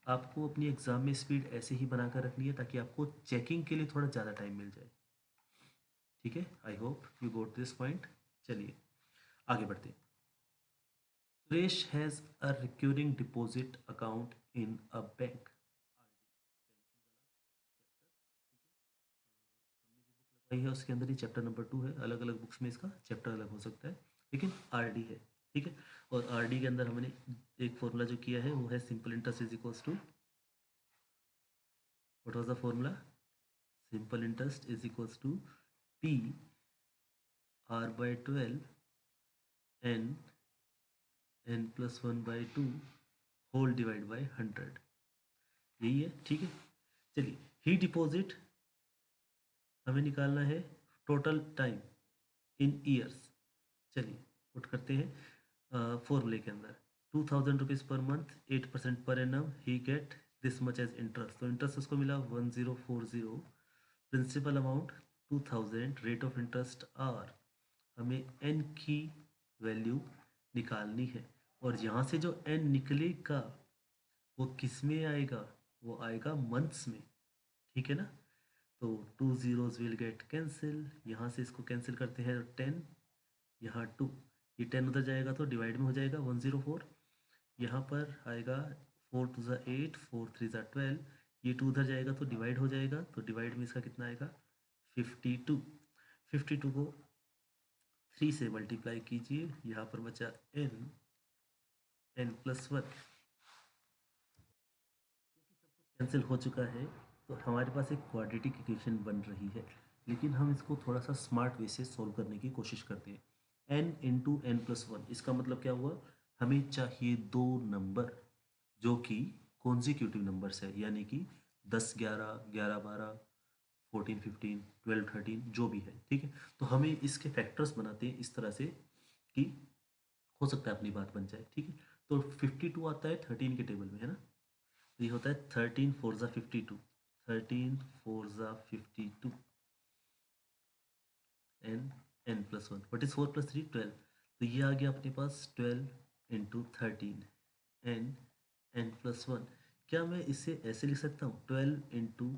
A: आपको अपनी एग्ज़ाम में स्पीड ऐसे ही बना कर रखनी है ताकि आपको चेकिंग के लिए थोड़ा ज़्यादा टाइम मिल जाए, ठीक है। I hope you got this point. चलिए आगे बढ़ते हैं। Suresh has a recurring deposit account in a bank. भाई है उसके अंदर ही चैप्टर नंबर 2 है, अलग अलग बुक्स में इसका चैप्टर अलग हो सकता है, लेकिन आरडी है, ठीक है। और आरडी के अंदर हमने एक फॉर्मूला जो किया है वो है simple interest is equals to, what was the formula, simple interest is equals to P R by 12 N plus 1/2 whole divide by 100, यही है, ठीक है। चलिए, ही डिपॉजिट हमें निकालना है टोटल टाइम इन ईयर्स। चलिए पुट करते हैं फॉर्मूले के अंदर, 2000 रुपीज़ पर month, 8% per annum, he get this much as interest. तो इंटरेस्ट उसको मिला 1040, principal amount 2000, rate of interest R, हमें एन की वैल्यू निकालनी है, और यहाँ से जो एन निकलेगा वो किस में आएगा, वो आएगा मंथ्स में, ठीक है ना। तो 2 zeros विल गेट कैंसिल, यहाँ से इसको कैंसिल करते हैं 10, यहाँ 2, ये 10 उधर जाएगा तो डिवाइड में हो जाएगा 104, यहाँ पर आएगा 4 2 ज़ा 8, 4 3 ज़ा 12, ये 2 उधर जाएगा तो डिवाइड हो जाएगा, तो डिवाइड में इसका कितना आएगा 52। 52 को 3 से मल्टीप्लाई कीजिए, यहाँ पर बचा n+1, कैंसिल हो चुका है तो हमारे पास एक क्वाड्रेटिक इक्वेशन बन रही है, लेकिन हम इसको थोड़ा सा स्मार्ट वे से सॉल्व करने की कोशिश करते हैं। n into N plus one, इसका मतलब क्या हुआ, हमें चाहिए दो नंबर जो कि कॉन्जिक्यूटिव नंबर्स है, यानी कि 10 11 11 12 14 15 12 13 जो भी है, ठीक है। तो हमें इसके फैक्टर्स बनाते हैं इस तरह से कि हो सकता है अपनी बात बन जाए, ठीक है। तो 52 आता है 13 के टेबल में, है ना। तो ये होता है 13 फोर ज़ा 52, 13 फोर ज़ा 52 N N plus one, what is 4 plus 3 12। तो ये आ गया अपने पास 12 into 13 N N plus one. क्या मैं इसे ऐसे लिख सकता हूँ, 12 into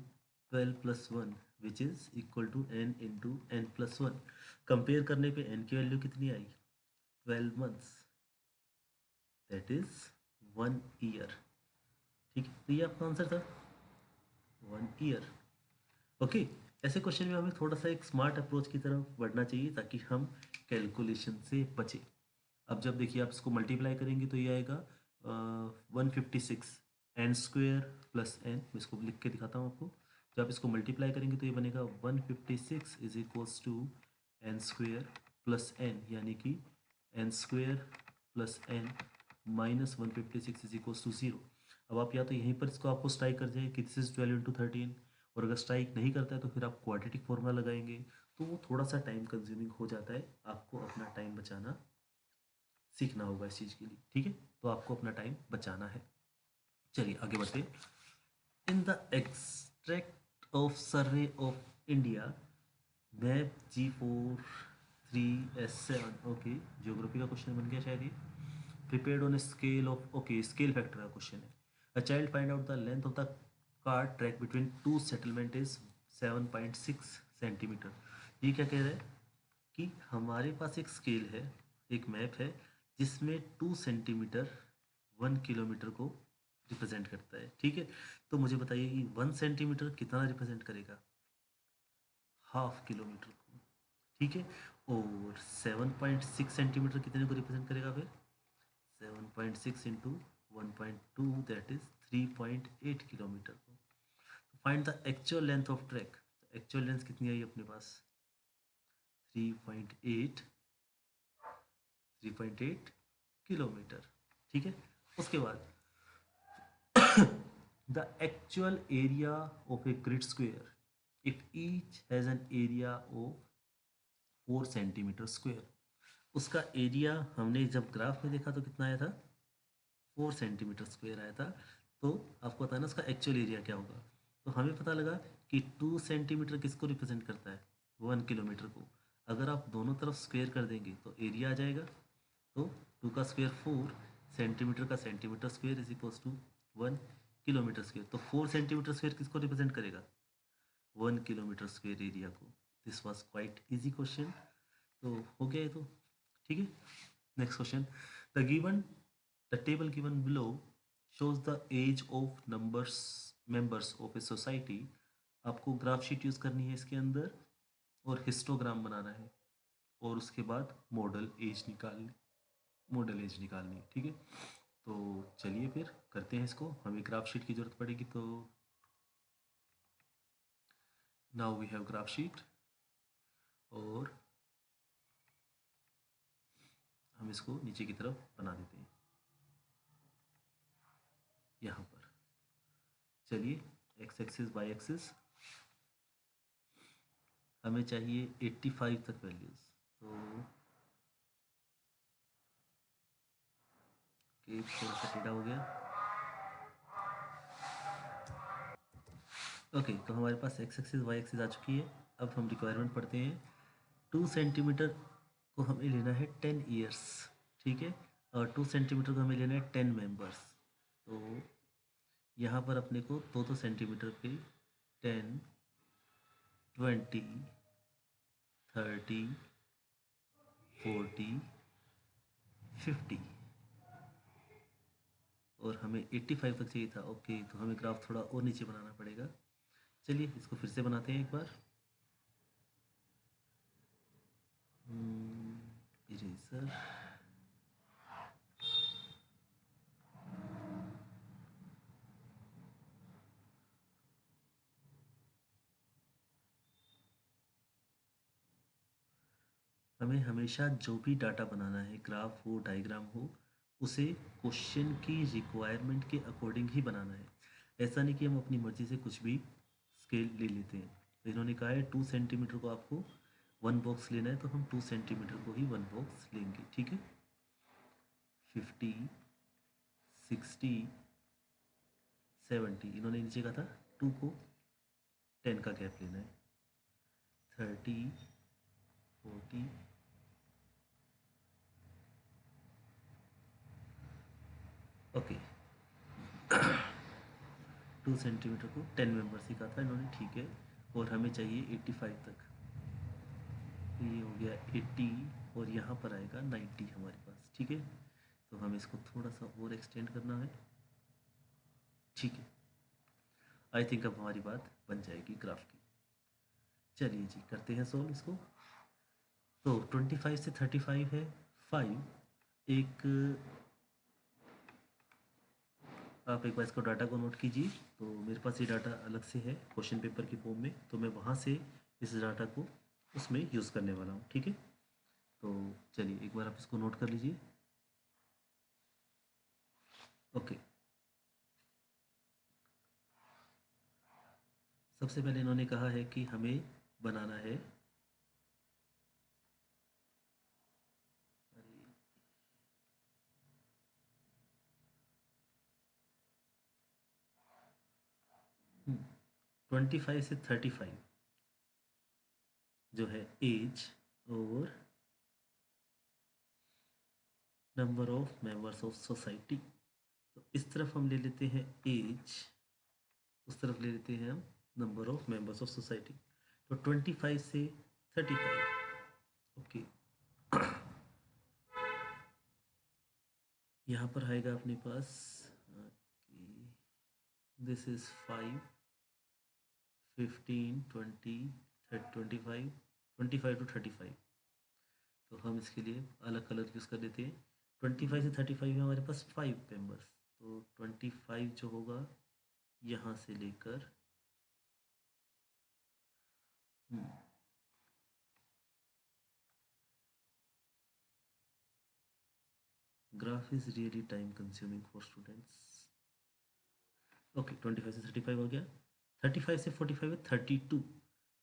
A: 12 plus one which is equal to N into N plus one. Compare करने पे एन की वैल्यू कितनी आई, 12 मंथ्स, दैट इज़ 1 ईयर, ठीक है। तो ये आपका आंसर था, 1 ईयर। ओके। ऐसे क्वेश्चन में हमें थोड़ा सा एक स्मार्ट अप्रोच की तरफ बढ़ना चाहिए ताकि हम कैलकुलेशन से बचें। अब जब देखिए आप इसको मल्टीप्लाई करेंगे तो ये आएगा 156 एन स्क्वेयर प्लस एन। मैं इसको लिख के दिखाता हूँ आपको। जब आप इसको मल्टीप्लाई करेंगे तो ये बनेगा 156 is equals to N square plus N, यानी कि N square plus N minus 156 is equals to 0। अब आप या तो यहीं पर इसको आपको स्ट्राइक कर जाए कि दिस इज 12 इंटू 13, और अगर स्ट्राइक नहीं करता है तो फिर आप क्वाड्रेटिक फॉर्मूला लगाएंगे, तो वो थोड़ा सा टाइम कंज्यूमिंग हो जाता है। आपको अपना टाइम बचाना सीखना होगा इस चीज़ के लिए, ठीक है। तो आपको अपना टाइम बचाना है। चलिए आगे बढ़ते। In the extract of survey of India map G43S7, okay, geography का क्वेश्चन बन गया शायद ये। Prepared on scale of, okay, scale factor का क्वेश्चन है। A child find out the length of the car track between two settlement is 7.6 centimetre. ये क्या कह रहा है कि हमारे पास एक स्केल है, एक मैप है, जिसमें 2 सेंटीमीटर 1 किलोमीटर को रिप्रेजेंट करता है, ठीक है। तो मुझे बताइए कि 1 सेंटीमीटर कितना रिप्रेजेंट करेगा, हाफ किलोमीटर को, ठीक है। और 7.6 सेंटीमीटर कितने को रिप्रेजेंट करेगा फिर, 7.6 इंटू 1.2 दैट इज 3.8 किलोमीटर को। Find the actual length of track. Actual length कितनी आई अपने पास, 3.8 3.8 किलोमीटर, ठीक है। उसके बाद the actual area of a grid square if each has an area of 4 centimetre square. उसका एरिया हमने जब ग्राफ में देखा तो कितना आया था, 4 सेंटीमीटर स्क्वेयर आया था। तो आपको पता है ना उसका एक्चुअल एरिया क्या होगा। तो हमें पता लगा कि 2 सेंटीमीटर किसको रिप्रेजेंट करता है, 1 किलोमीटर को। अगर आप दोनों तरफ स्क्वेयर कर देंगे तो एरिया आ जाएगा। तो 2 का स्क्वेयर 4, सेंटीमीटर का centimetre square is equals to 1 kilometre square. तो 4 सेंटीमीटर स्क्वेयर किसको रिप्रेजेंट करेगा, 1 किलोमीटर स्क्वेयर एरिया को। This was quite easy question. तो हो गया ये तो, ठीक है। Next question, the given the table given below shows the age of numbers members of a society। आपको ग्राफ शीट यूज़ करनी है इसके अंदर, और हिस्टोग्राम बनाना है, और उसके बाद मॉडल एज निकालनी है, ठीक है। तो चलिए फिर करते हैं इसको, हमें ग्राफ शीट की ज़रूरत पड़ेगी। तो now we have graph sheet, और हम इसको नीचे की तरफ बना देते हैं यहाँ पर। चलिए, एक्स एक्सिस वाई एक्सिस हमें चाहिए 85 तक वैल्यूज़। तो थोड़ा सा टेढ़ा हो गया। ओके, तो हमारे पास एक्स एक्सिस वाई एक्सिस आ चुकी है। अब हम रिक्वायरमेंट पढ़ते हैं। 2 सेंटीमीटर को हमें लेना है 10 ईयर्स, ठीक है। और 2 सेंटीमीटर को हमें लेना है 10 मेंबर्स। तो यहाँ पर अपने को 2 सेंटीमीटर पे 10 20 30 40 50, और हमें 85 तक चाहिए था। ओके, तो हमें ग्राफ थोड़ा और नीचे बनाना पड़ेगा। चलिए इसको फिर से बनाते हैं एक बार। इरेजर, हमें हमेशा जो भी डाटा बनाना है, ग्राफ हो डायग्राम हो, उसे क्वेश्चन की रिक्वायरमेंट के अकॉर्डिंग ही बनाना है। ऐसा नहीं कि हम अपनी मर्ज़ी से कुछ भी स्केल ले लेते हैं। तो इन्होंने कहा है 2 सेंटीमीटर को आपको 1 बॉक्स लेना है, तो हम 2 सेंटीमीटर को ही 1 बॉक्स लेंगे। ठीक है, 50, 60, 70, इन्होंने नीचे कहा था 2 को 10 का गैप लेना है, 30, 40, ओके 2 सेंटीमीटर को 10 मेंबर्स ही कहा था इन्होंने। ठीक है, और हमें चाहिए 85 तक, तो ये हो गया 80 और यहाँ पर आएगा 90 हमारे पास। ठीक है, तो हमें इसको थोड़ा सा और एक्सटेंड करना है। ठीक है, आई थिंक अब हमारी बात बन जाएगी ग्राफ की। चलिए जी, करते हैं सॉल्व इसको। तो 25 से 35 है 5। एक आप एक बार इसको डाटा को नोट कीजिए। तो मेरे पास ये डाटा अलग से है क्वेश्चन पेपर की फॉर्म में, तो मैं वहाँ से इस डाटा को उसमें यूज़ करने वाला हूँ। ठीक है, तो चलिए एक बार आप इसको नोट कर लीजिए। ओके, सबसे पहले इन्होंने कहा है कि हमें बनाना है 25 से 35 जो है एज और number of members of society. तो इस तरफ हम ले लेते हैं एज, उस तरफ ले लेते हैं हम number of members of society. तो 25 से 35, ओके यहाँ पर आएगा अपने पास दिस इज 5, 15, 20, 25, 25 to 35। तो हम इसके लिए अलग कलर यूज़ कर देते हैं। 25 से 35 में हमारे पास 5 मेंबर्स, तो 25 जो होगा यहाँ से लेकर graph is really time consuming for students. Okay, 25 से 35 हो गया। 35 से 45 है 32,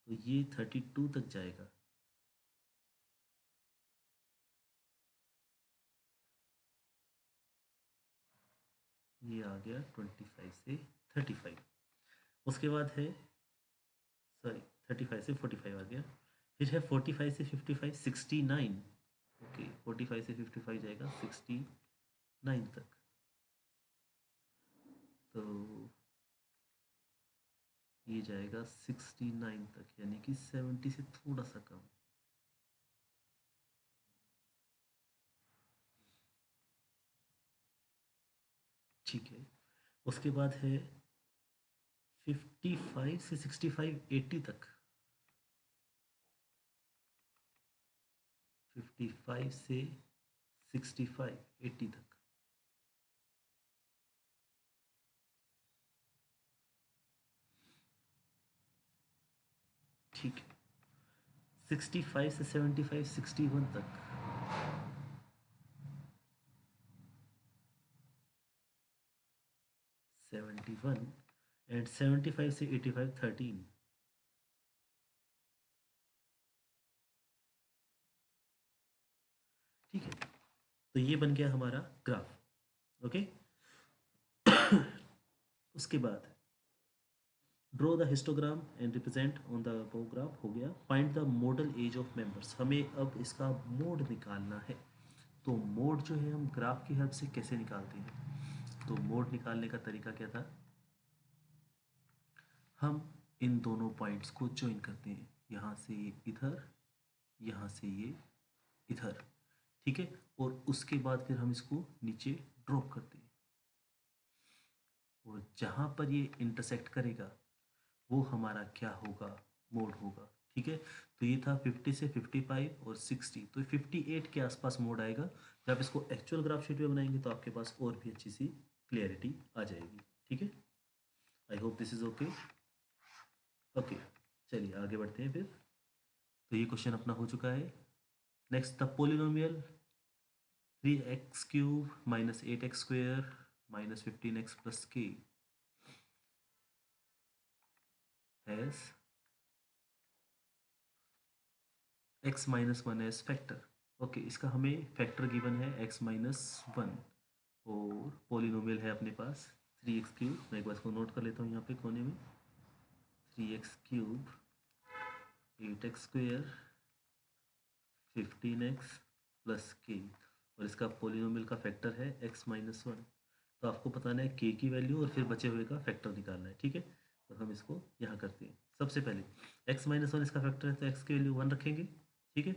A: तो ये 32 तक जाएगा। ये आ गया 25 से 35। उसके बाद है, सॉरी 35 से 45 आ गया। फिर है 45 से 55 69। ओके, 45 से 55 जाएगा 69 तक। तो ये जाएगा 69 तक, यानी कि 70 से थोड़ा सा कम। ठीक है, उसके बाद है 55 से 65 80 तक। 55 से 65 80 तक। ठीक है, 65 से 75 61 तक। 71 एंड 75 से 85 13। ठीक है, तो ये बन गया हमारा ग्राफ। ओके उसके बाद draw the histogram and represent on the graph हो गया। Find the modal age of members, हमें अब इसका मोड निकालना है। तो मोड जो है हम ग्राफ की हेल्प से कैसे निकालते हैं? तो मोड निकालने का तरीका क्या था? हम इन दोनों पॉइंट्स को ज्वाइन करते हैं, यहाँ से ये इधर, यहाँ से ये इधर। ठीक है, और उसके बाद फिर हम इसको नीचे ड्रॉप करते हैं, और जहाँ पर ये इंटरसेक्ट करेगा वो हमारा क्या होगा? मोड होगा। ठीक है, तो ये था 50 से 55 और 60, तो 58 के आसपास मोड आएगा। जब आप इसको एक्चुअल ग्राफ शीट में बनाएंगे तो आपके पास और भी अच्छी सी क्लियरिटी आ जाएगी। ठीक है, आई hope this is okay. Okay, चलिए आगे बढ़ते हैं फिर। तो ये क्वेश्चन अपना हो चुका है। Next the polynomial 3x³ minus 8x² minus 15x plus k has x minus 1 as factor. Okay इसका हमें फैक्टर गिवन है x minus 1 और पोलिनोमियल है अपने पास 3x³। मैं एक बार इसको नोट कर लेता हूँ यहाँ पे कोने में 3x³ 8x² 15x plus k और इसका पोलिनोमियल का फैक्टर है x minus 1। तो आपको बताना है k की वैल्यू और फिर बचे हुए का फैक्टर निकालना है। ठीक है तो हम इसको यहाँ करते हैं। सबसे पहले x minus 1 इसका फैक्टर है तो x की वैल्यू 1 रखेंगे। ठीक है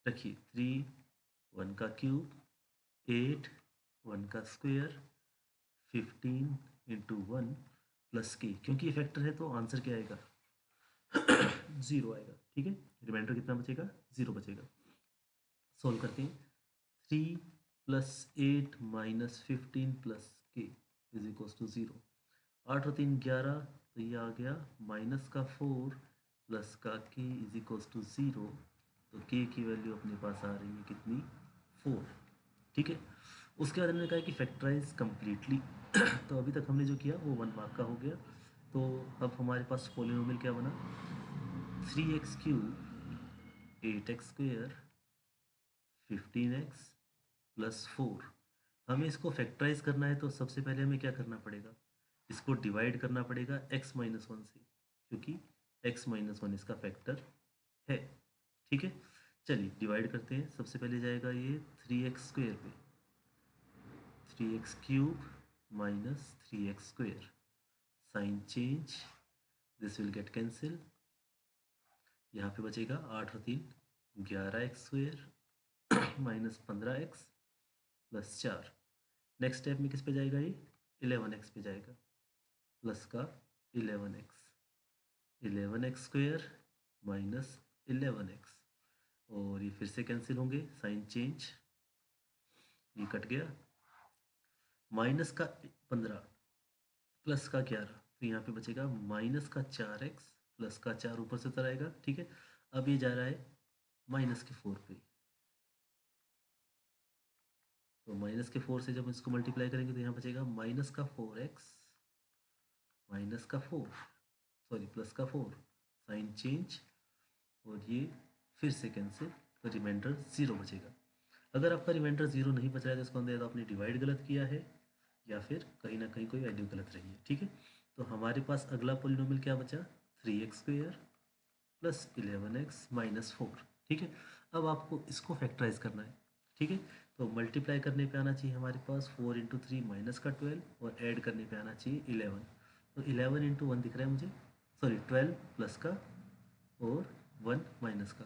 A: रखिए 3 1 का क्यूब 8 1 का स्क्वायर 15 इंटू 1 प्लस k क्योंकि ये फैक्टर है तो आंसर क्या आएगा 0 आएगा। ठीक है रिमाइंडर कितना बचेगा 0 बचेगा। सोल्व करते हैं 3 plus 8 minus 15 plus k is equals to 0। 8 और 3 11 तो ये आ गया माइनस का 4 प्लस का k इज इक्वल्स टू 0। तो k की वैल्यू अपने पास आ रही है कितनी 4। ठीक है उसके बाद हमने कहा कि फैक्टराइज कंप्लीटली तो अभी तक हमने जो किया वो 1 मार्क का हो गया। तो अब हमारे पास पोलिनोमियल क्या बना 3x³ 8x² 15x प्लस 4। हमें इसको फैक्टराइज करना है तो सबसे पहले हमें क्या करना पड़ेगा इसको डिवाइड करना पड़ेगा x minus 1 से क्योंकि x minus 1 इसका फैक्टर है। ठीक है चलिए डिवाइड करते हैं। सबसे पहले जाएगा ये 3x² पे 3x³ minus 3x² sign change this will get cancel. यहाँ पे बचेगा 8 और 3 11x² minus 15x plus 4। Next step में किस पे जाएगा ये 11x पे जाएगा प्लस का 11x² माइनस 11x और ये फिर से कैंसिल होंगे साइन चेंज ये कट गया माइनस का 15 प्लस का 11 तो यहाँ पे बचेगा माइनस का 4x प्लस का 4 ऊपर से उतर आएगा। ठीक है अब ये जा रहा है माइनस के 4 पे तो माइनस के 4 से जब इसको मल्टीप्लाई करेंगे तो यहाँ बचेगा माइनस का 4x माइनस का 4 सॉरी प्लस का 4 साइन चेंज और ये फिर से कैंसिल तो रिमाइंडर 0 बचेगा। अगर आपका रिमाइंडर 0 नहीं बच रहा है तो इसको अंदर तो आपने डिवाइड गलत किया है या फिर कहीं ना कहीं कोई वैल्यू गलत रही है। ठीक है तो हमारे पास अगला पोलिनोमियल क्या बचा 3x² प्लस 11x माइनस 4। ठीक है अब आपको इसको फैक्टराइज करना है। ठीक है तो मल्टीप्लाई करने पे आना चाहिए हमारे पास 4 इंटू 3 माइनस का 12 और ऐड करने पे आना चाहिए 11। तो 11 इंटू 1 दिख रहा है मुझे सॉरी 12 प्लस का और 1 माइनस का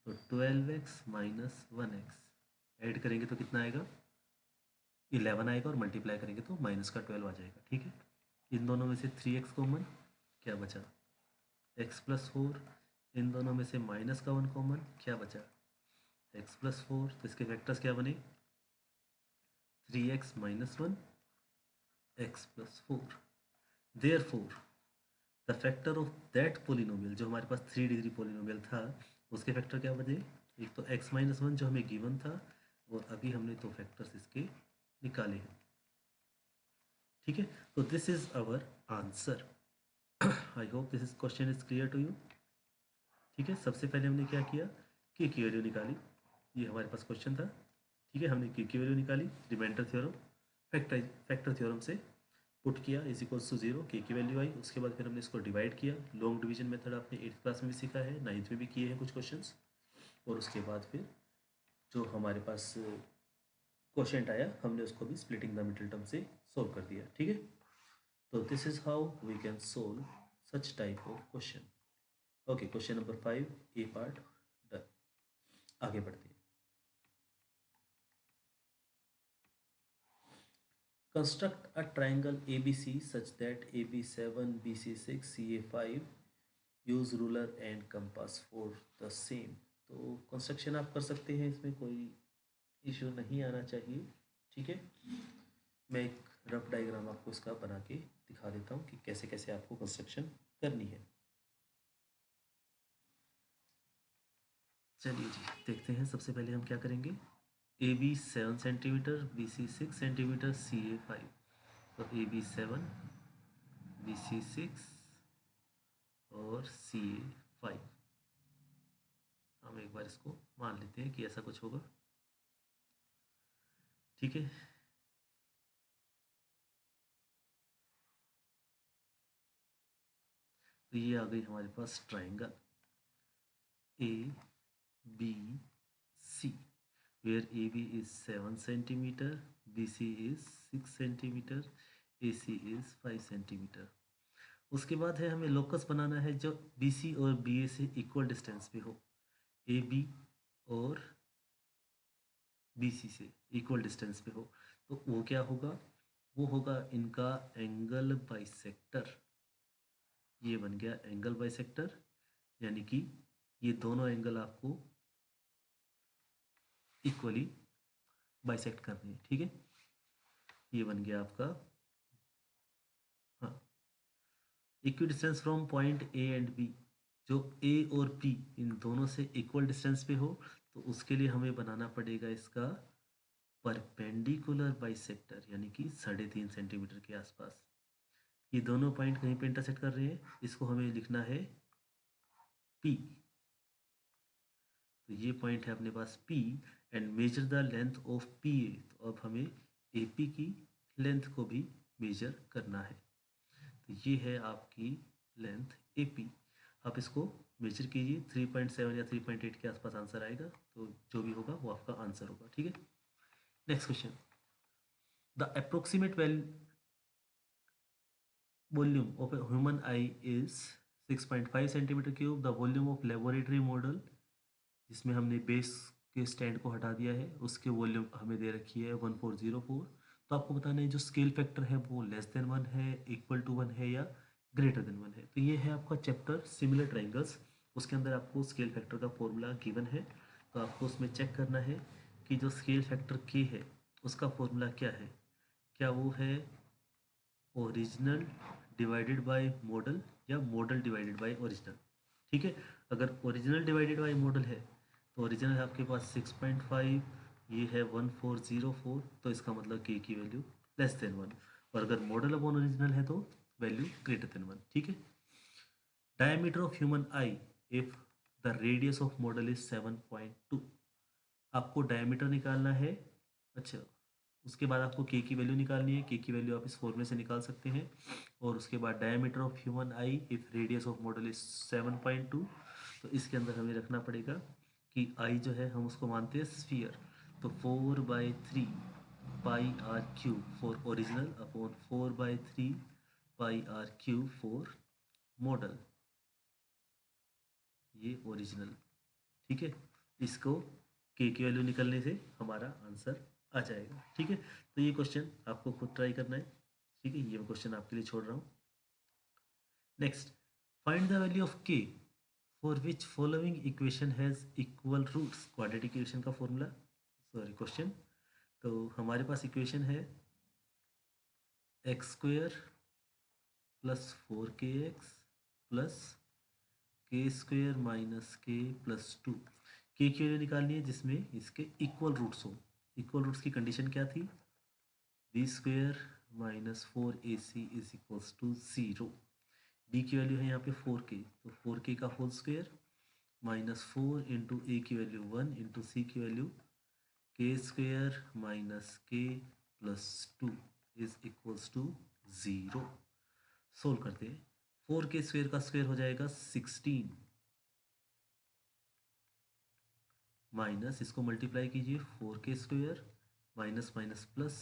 A: तो 12x माइनस 1x ऐड करेंगे तो कितना आएगा 11 आएगा और मल्टीप्लाई करेंगे तो माइनस का 12 आ जाएगा। ठीक है इन दोनों में से 3x कॉमन क्या बचा x प्लस 4 इन दोनों में से माइनस का 1 कॉमन क्या बचा x प्लस 4 तो इसके फैक्टर्स क्या बने 3x minus 1 x plus 4 therefore the factor of that polynomial जो हमारे पास 3 डिग्री पोलिनोमियल था उसके फैक्टर क्या बने एक तो x माइनस 1 जो हमें गिवन था और अभी हमने तो फैक्टर्स इसके निकाले हैं। ठीक है तो this is our answer. I hope this is question is clear to you. ठीक है सबसे पहले हमने क्या किया k की वैल्यू निकाली ये हमारे पास क्वेश्चन था। ठीक है हमने k की वैल्यू निकाली रिमाइंडर थ्योरम फैक्टर थ्योरम से पुट किया इज इक्वल्स टू 0 k की वैल्यू आई। उसके बाद फिर हमने इसको डिवाइड किया लॉन्ग डिवीजन मेथड आपने 8th क्लास में भी सीखा है 9th में भी किए हैं कुछ क्वेश्चंस। और उसके बाद फिर जो हमारे पास क्वेश्चन आया हमने उसको भी स्प्लिटिंग द मिडिल टर्म से सोल्व कर दिया। ठीक है तो this is how we can solve such type of question. Okay question number 5 A part done. आगे बढ़ते हैं। Construct a triangle ABC such that AB7 BC6 CA5 use ruler and compass for the same. तो कंस्ट्रक्शन आप कर सकते हैं इसमें कोई इशू नहीं आना चाहिए। ठीक है मैं एक रफ डायग्राम आपको इसका बना के दिखा देता हूँ कि कैसे कैसे आपको कंस्ट्रक्शन करनी है। चलिए जी देखते हैं। सबसे पहले हम क्या करेंगे, A B 7 centimetre, B C 6 centimetre, C A 5। तो ए बी 7, बी सी 6 और सी ए 5। हम एक बार इसको मान लेते हैं कि ऐसा कुछ होगा। ठीक है, तो ये आ गई हमारे पास triangle A B C, where AB is 7 centimeter, BC is 6 centimeter, AC is 5 centimeter। उसके बाद है हमें लोकस बनाना है जो BC और BA से इक्वल डिस्टेंस पे हो, AB और BC से इक्वल डिस्टेंस पे हो। तो वो क्या होगा, वो होगा इनका एंगल बाइसेक्टर। ये बन गया एंगल बाइसेक्टर, यानी कि ये दोनों एंगल आपको इक्वली बाइसेक्ट करने हैं। ठीक है, ये बन गया आपका, हाँ, equidistance from point A and B. जो ए और बी इन दोनों से इक्वल डिस्टेंस पे हो, तो उसके लिए हमें बनाना पड़ेगा इसका परपेंडिकुलर बाइसेक्टर, यानी कि 3.5 सेंटीमीटर के आसपास। ये दोनों पॉइंट कहीं पे इंटरसेक्ट कर रहे हैं, इसको हमें लिखना है पी। तो ये पॉइंट है अपने पास P, and measure the length of P A. तो अब हमें ए पी की लेंथ को भी मेजर करना है। तो ये है आपकी लेंथ ए पी। आप इसको मेजर कीजिए, 3.7 या 3.8 के आसपास आंसर आएगा। तो जो भी होगा वो आपका आंसर होगा। ठीक है, next question, the approximate volume of a human I is 6.5 centimetre cube. The volume of laboratory model, जिसमें हमने बेस के स्टैंड को हटा दिया है, उसके वॉल्यूम हमें दे रखी है 1404। तो आपको बताना है जो स्केल फैक्टर है वो लेस देन 1 है, इक्वल टू 1 है, या ग्रेटर देन 1 है। तो ये है आपका चैप्टर सिमिलर ट्राइंगल्स। उसके अंदर आपको स्केल फैक्टर का फॉर्मूला गिवन है। तो आपको उसमें चेक करना है कि जो स्केल फैक्टर के है उसका फॉर्मूला क्या है। क्या वो है ओरिजिनल डिवाइडेड बाय मॉडल, या मॉडल डिवाइडेड बाय ओरिजिनल। ठीक है, अगर ओरिजिनल डिवाइडेड बाय मॉडल है तो ओरिजिनल है आपके पास 6.5, ये है 1404। तो इसका मतलब के की वैल्यू लेस देन 1, और अगर मॉडल अपॉन ओरिजिनल है तो वैल्यू ग्रेटर देन 1। ठीक है, diameter of human I if the radius of model is 7.2। आपको डायमीटर निकालना है। अच्छा, उसके बाद आपको के की वैल्यू निकालनी है। के की वैल्यू आप इस फॉर्मूले से निकाल सकते हैं। और उसके बाद diameter of human I if radius of model is 7.2। तो इसके अंदर हमें रखना पड़ेगा कि आई जो है हम उसको मानते हैं स्फीयर। तो 4/3 pi r cube for original upon 4/3 pi r cube for model, ये ओरिजिनल। ठीक है, इसको के की वैल्यू निकलने से हमारा आंसर आ जाएगा। ठीक है, तो ये क्वेश्चन आपको खुद ट्राई करना है। ठीक है, ये मैं क्वेश्चन आपके लिए छोड़ रहा हूँ। Next, find the value of k for which following equation has equal roots. Quadratic equation का फॉर्मूला, सॉरी क्वेश्चन। तो हमारे पास इक्वेशन है x² plus 4kx plus k² minus k plus 2। K की वैल्यू निकालनी है जिसमें इसके इक्वल रूट्स हो। इक्वल रूट्स की कंडीशन क्या थी, b² minus 4ac is equals to 0। b की वैल्यू है यहाँ पे 4k, तो 4k का whole square minus 4 into A की वैल्यू 1 इंटू सी की value k² minus k plus 2 is equals to 0। Solve करते हैं। 4k² का स्क्वायर हो जाएगा 16, माइनस इसको मल्टीप्लाई कीजिए 4k² minus minus plus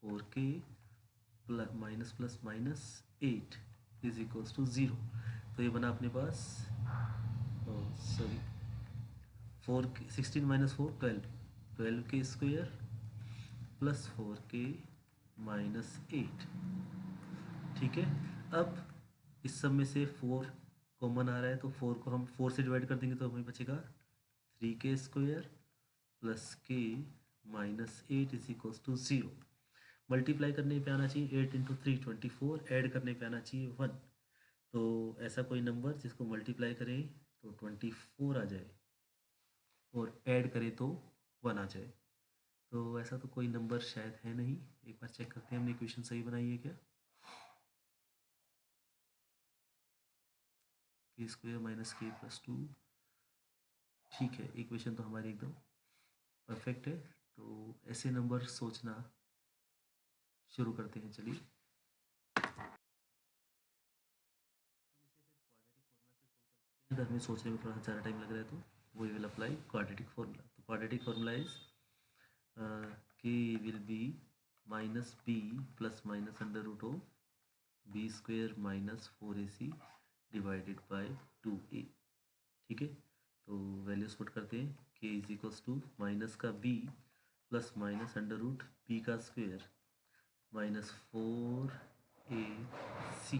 A: 4k plus minus plus minus 8 is equals to 0। तो ये बना अपने पास, sorry 16 minus 4 12k² plus 4k minus 8। ठीक है, अब इस सब में से 4 कॉमन आ रहा है, तो 4 को हम 4 से डिवाइड कर देंगे तो हमें बचेगा 3k² plus k minus 8 is equals to 0। Multiply करने पे आना चाहिए 8 इंटू 3 24, ऐड करने पे आना चाहिए 1। तो ऐसा कोई नंबर जिसको मल्टीप्लाई करें तो 24 आ जाए। और ऐड करें तो 1 आ जाए। तो ऐसा तो कोई नंबर शायद है नहीं। एक बार चेक करते हैं हमने इक्वेशन सही बनाई है क्या। के स्क्वायर माइनस के प्लस 2, ठीक है, इक्वेशन तो हमारी एकदम परफेक्ट है। तो ऐसे नंबर सोचना शुरू करते हैं, चलिए। अगर हमें सोचने में थोड़ा ज़्यादा टाइम लग रहा है तो we will apply quadratic formula. तो quadratic formula is k will be minus b plus minus under root of b square minus 4ac divided by 2a। ठीक है, तो वैल्यूज पुट करते हैं। K is equals to minus का b plus minus under root b का square minus 4ac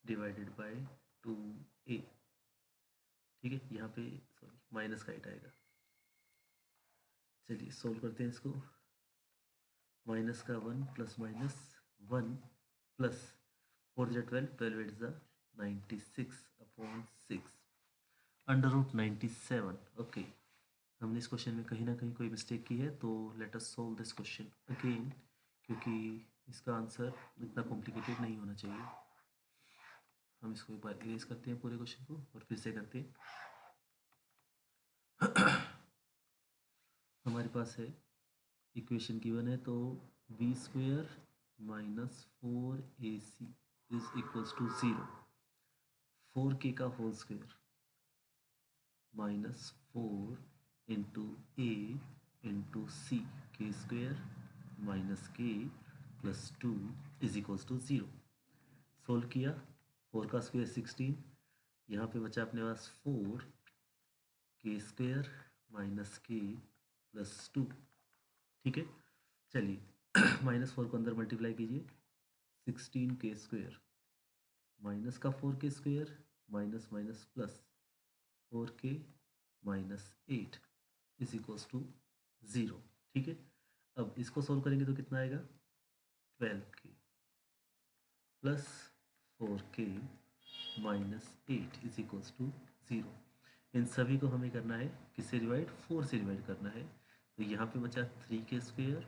A: divided by 2a। ठीक है, यहाँ पे सॉरी माइनस का 8 आएगा। चलिए सोल्व करते हैं इसको। माइनस का 1 प्लस माइनस 1 प्लस 4 ज़ा 12, 12 8 ज़ा 96/6 अंडर रूट 97। ओके, हमने इस क्वेश्चन में कहीं ना कहीं कोई मिस्टेक की है, तो let us solve this question again, क्योंकि इसका आंसर इतना कॉम्प्लिकेटेड नहीं होना चाहिए। हम इसको एक बार इरेज करते हैं पूरे क्वेश्चन को और फिर से करते हैं। हमारे पास है इक्वेशन गिवन है, तो B square minus 4ac is equals to 0। 4k का whole square minus 4 into A into C, K square minus K plus 2 is equals to 0। Solve किया, 4 का स्क्वेयर 16, यहाँ पे बचा अपने पास 4 K square minus K plus 2। ठीक है, चलिए -4 को अंदर मल्टीप्लाई कीजिए, 16 के स्क्वेयर माइनस का 4 K square minus minus plus 4k minus 8 is equals to 0। ठीक है, अब इसको सोल्व करेंगे तो कितना आएगा, 12k plus 4k minus 8 is equals to 0। इन सभी को हमें करना है किससे डिवाइड, 4 से डिवाइड करना है। तो यहाँ पे बचा 3k स्क्वेयर,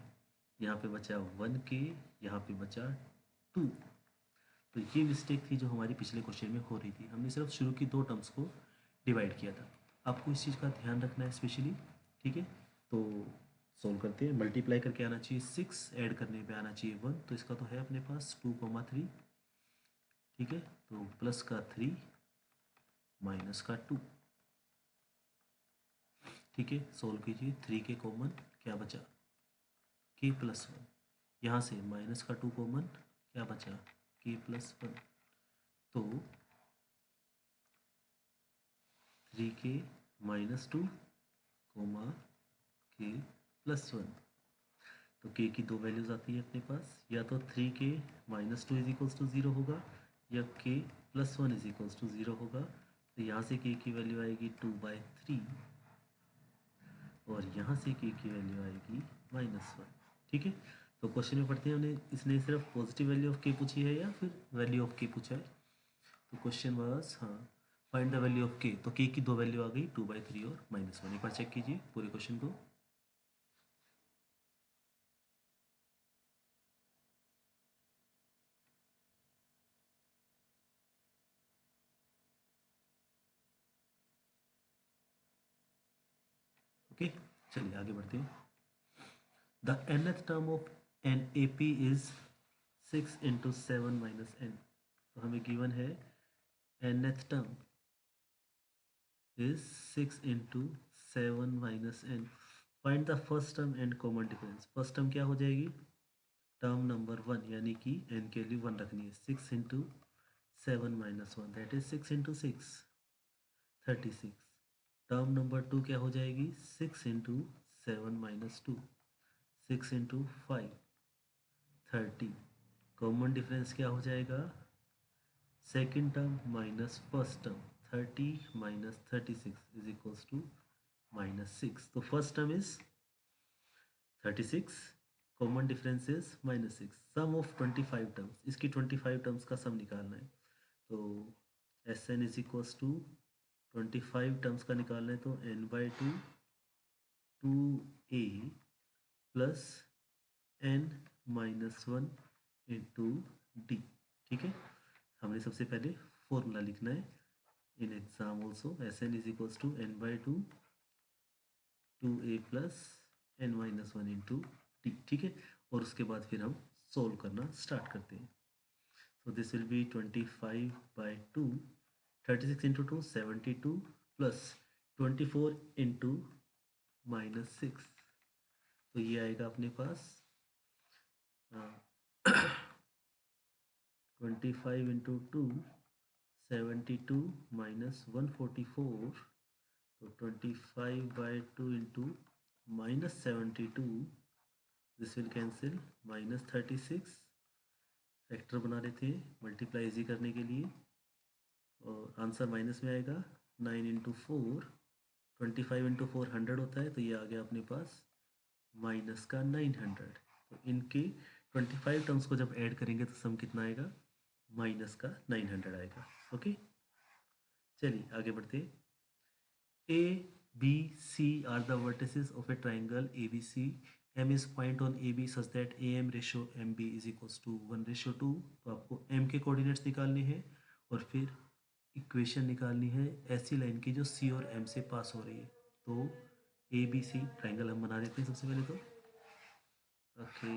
A: यहाँ पे बचा 1k, यहाँ पे बचा 2। तो ये मिस्टेक थी जो हमारी पिछले क्वेश्चन में हो रही थी। हमने सिर्फ शुरू की 2 टर्म्स को डिवाइड किया था। आपको इस चीज़ का ध्यान रखना है स्पेशली। ठीक है, तो सोल्व करते हैं। मल्टीप्लाई करके आना चाहिए 6, ऐड करने पे आना चाहिए 1। तो इसका तो है अपने पास 2,3। ठीक है, तो प्लस का 3 माइनस का 2। ठीक है, सोल्व कीजिए। 3 के कॉमन क्या बचा, के प्लस 1। यहाँ से माइनस का 2 कॉमन क्या बचा, के प्लस 1। तो 3k माइनस 2 कोमा के प्लस 1। तो k की 2 वैल्यूज आती है अपने पास, या तो 3k minus 2 is equals to 0 होगा, या k plus 1 is equals to 0 होगा। तो यहाँ से k की वैल्यू आएगी 2/3 और यहाँ से k की वैल्यू आएगी -1। ठीक है, तो क्वेश्चन में पढ़ते हैं हमने, इसने सिर्फ पॉजिटिव वैल्यू ऑफ k पूछी है या फिर वैल्यू ऑफ k पूछा है। तो क्वेश्चन वाज, हाँ, find the value of k। तो k की 2 वैल्यू आ गई, 2/3 और -1। एक बार चेक कीजिए पूरे क्वेश्चन को। ओके, चलिए आगे बढ़ते हैं। The nth term of an A P is 6 into 7 minus n। तो हमें गिवन है nth term is 6 into 7 minus n। Find the first term and common difference. First term क्या हो जाएगी, टर्म नंबर 1, यानी कि n के लिए 1 रखनी है। 6 into 7 minus 1 that is 6 into 6 36। Term number 2 क्या हो जाएगी, 6 into 7 minus 2 6 into 5 30। Common difference क्या हो जाएगा, second term minus first term, 30 minus 36 is equals to -6। तो first term is 36, common difference is -6। Sum of 25 terms, इसकी 25 टर्म्स का सम निकालना है। तो S N is equals to 25 terms का निकालना है तो n/2 2a plus n-1 into D. ठीक है, हमने सबसे पहले फॉर्मूला लिखना है in exam also, Sn is equals to n/2 2a plus n-1 into D. ठीक है, और उसके बाद फिर हम सोल्व करना स्टार्ट करते हैं। So this will be 25/2, 36 into 2 72 plus 24 into -6, तो ये आएगा अपने पास 25 into 2 72 minus 144, तो 25/2 into -72, this will cancel, -36 factor बना रहे थे मल्टीप्लाई इजी करने के लिए, और आंसर माइनस में आएगा। 9 इंटू 4, 25 इंटू 4 100 होता है, तो ये आ गया अपने पास माइनस का 900। तो इनके 25 टर्म्स को जब ऐड करेंगे तो सम कितना आएगा, माइनस का 900 आएगा। ओके, चलिए आगे बढ़ते। A B C are the vertices of a triangle A B C, M is point on AB such that AM ratio MB is equals to 1/2। तो आपको M के कोऑर्डिनेट्स निकालने हैं और फिर इक्वेशन निकालनी है ऐसी लाइन की जो C और M से पास हो रही है। तो ABC ट्राइंगल हम बना देते हैं सबसे पहले तो। ओके,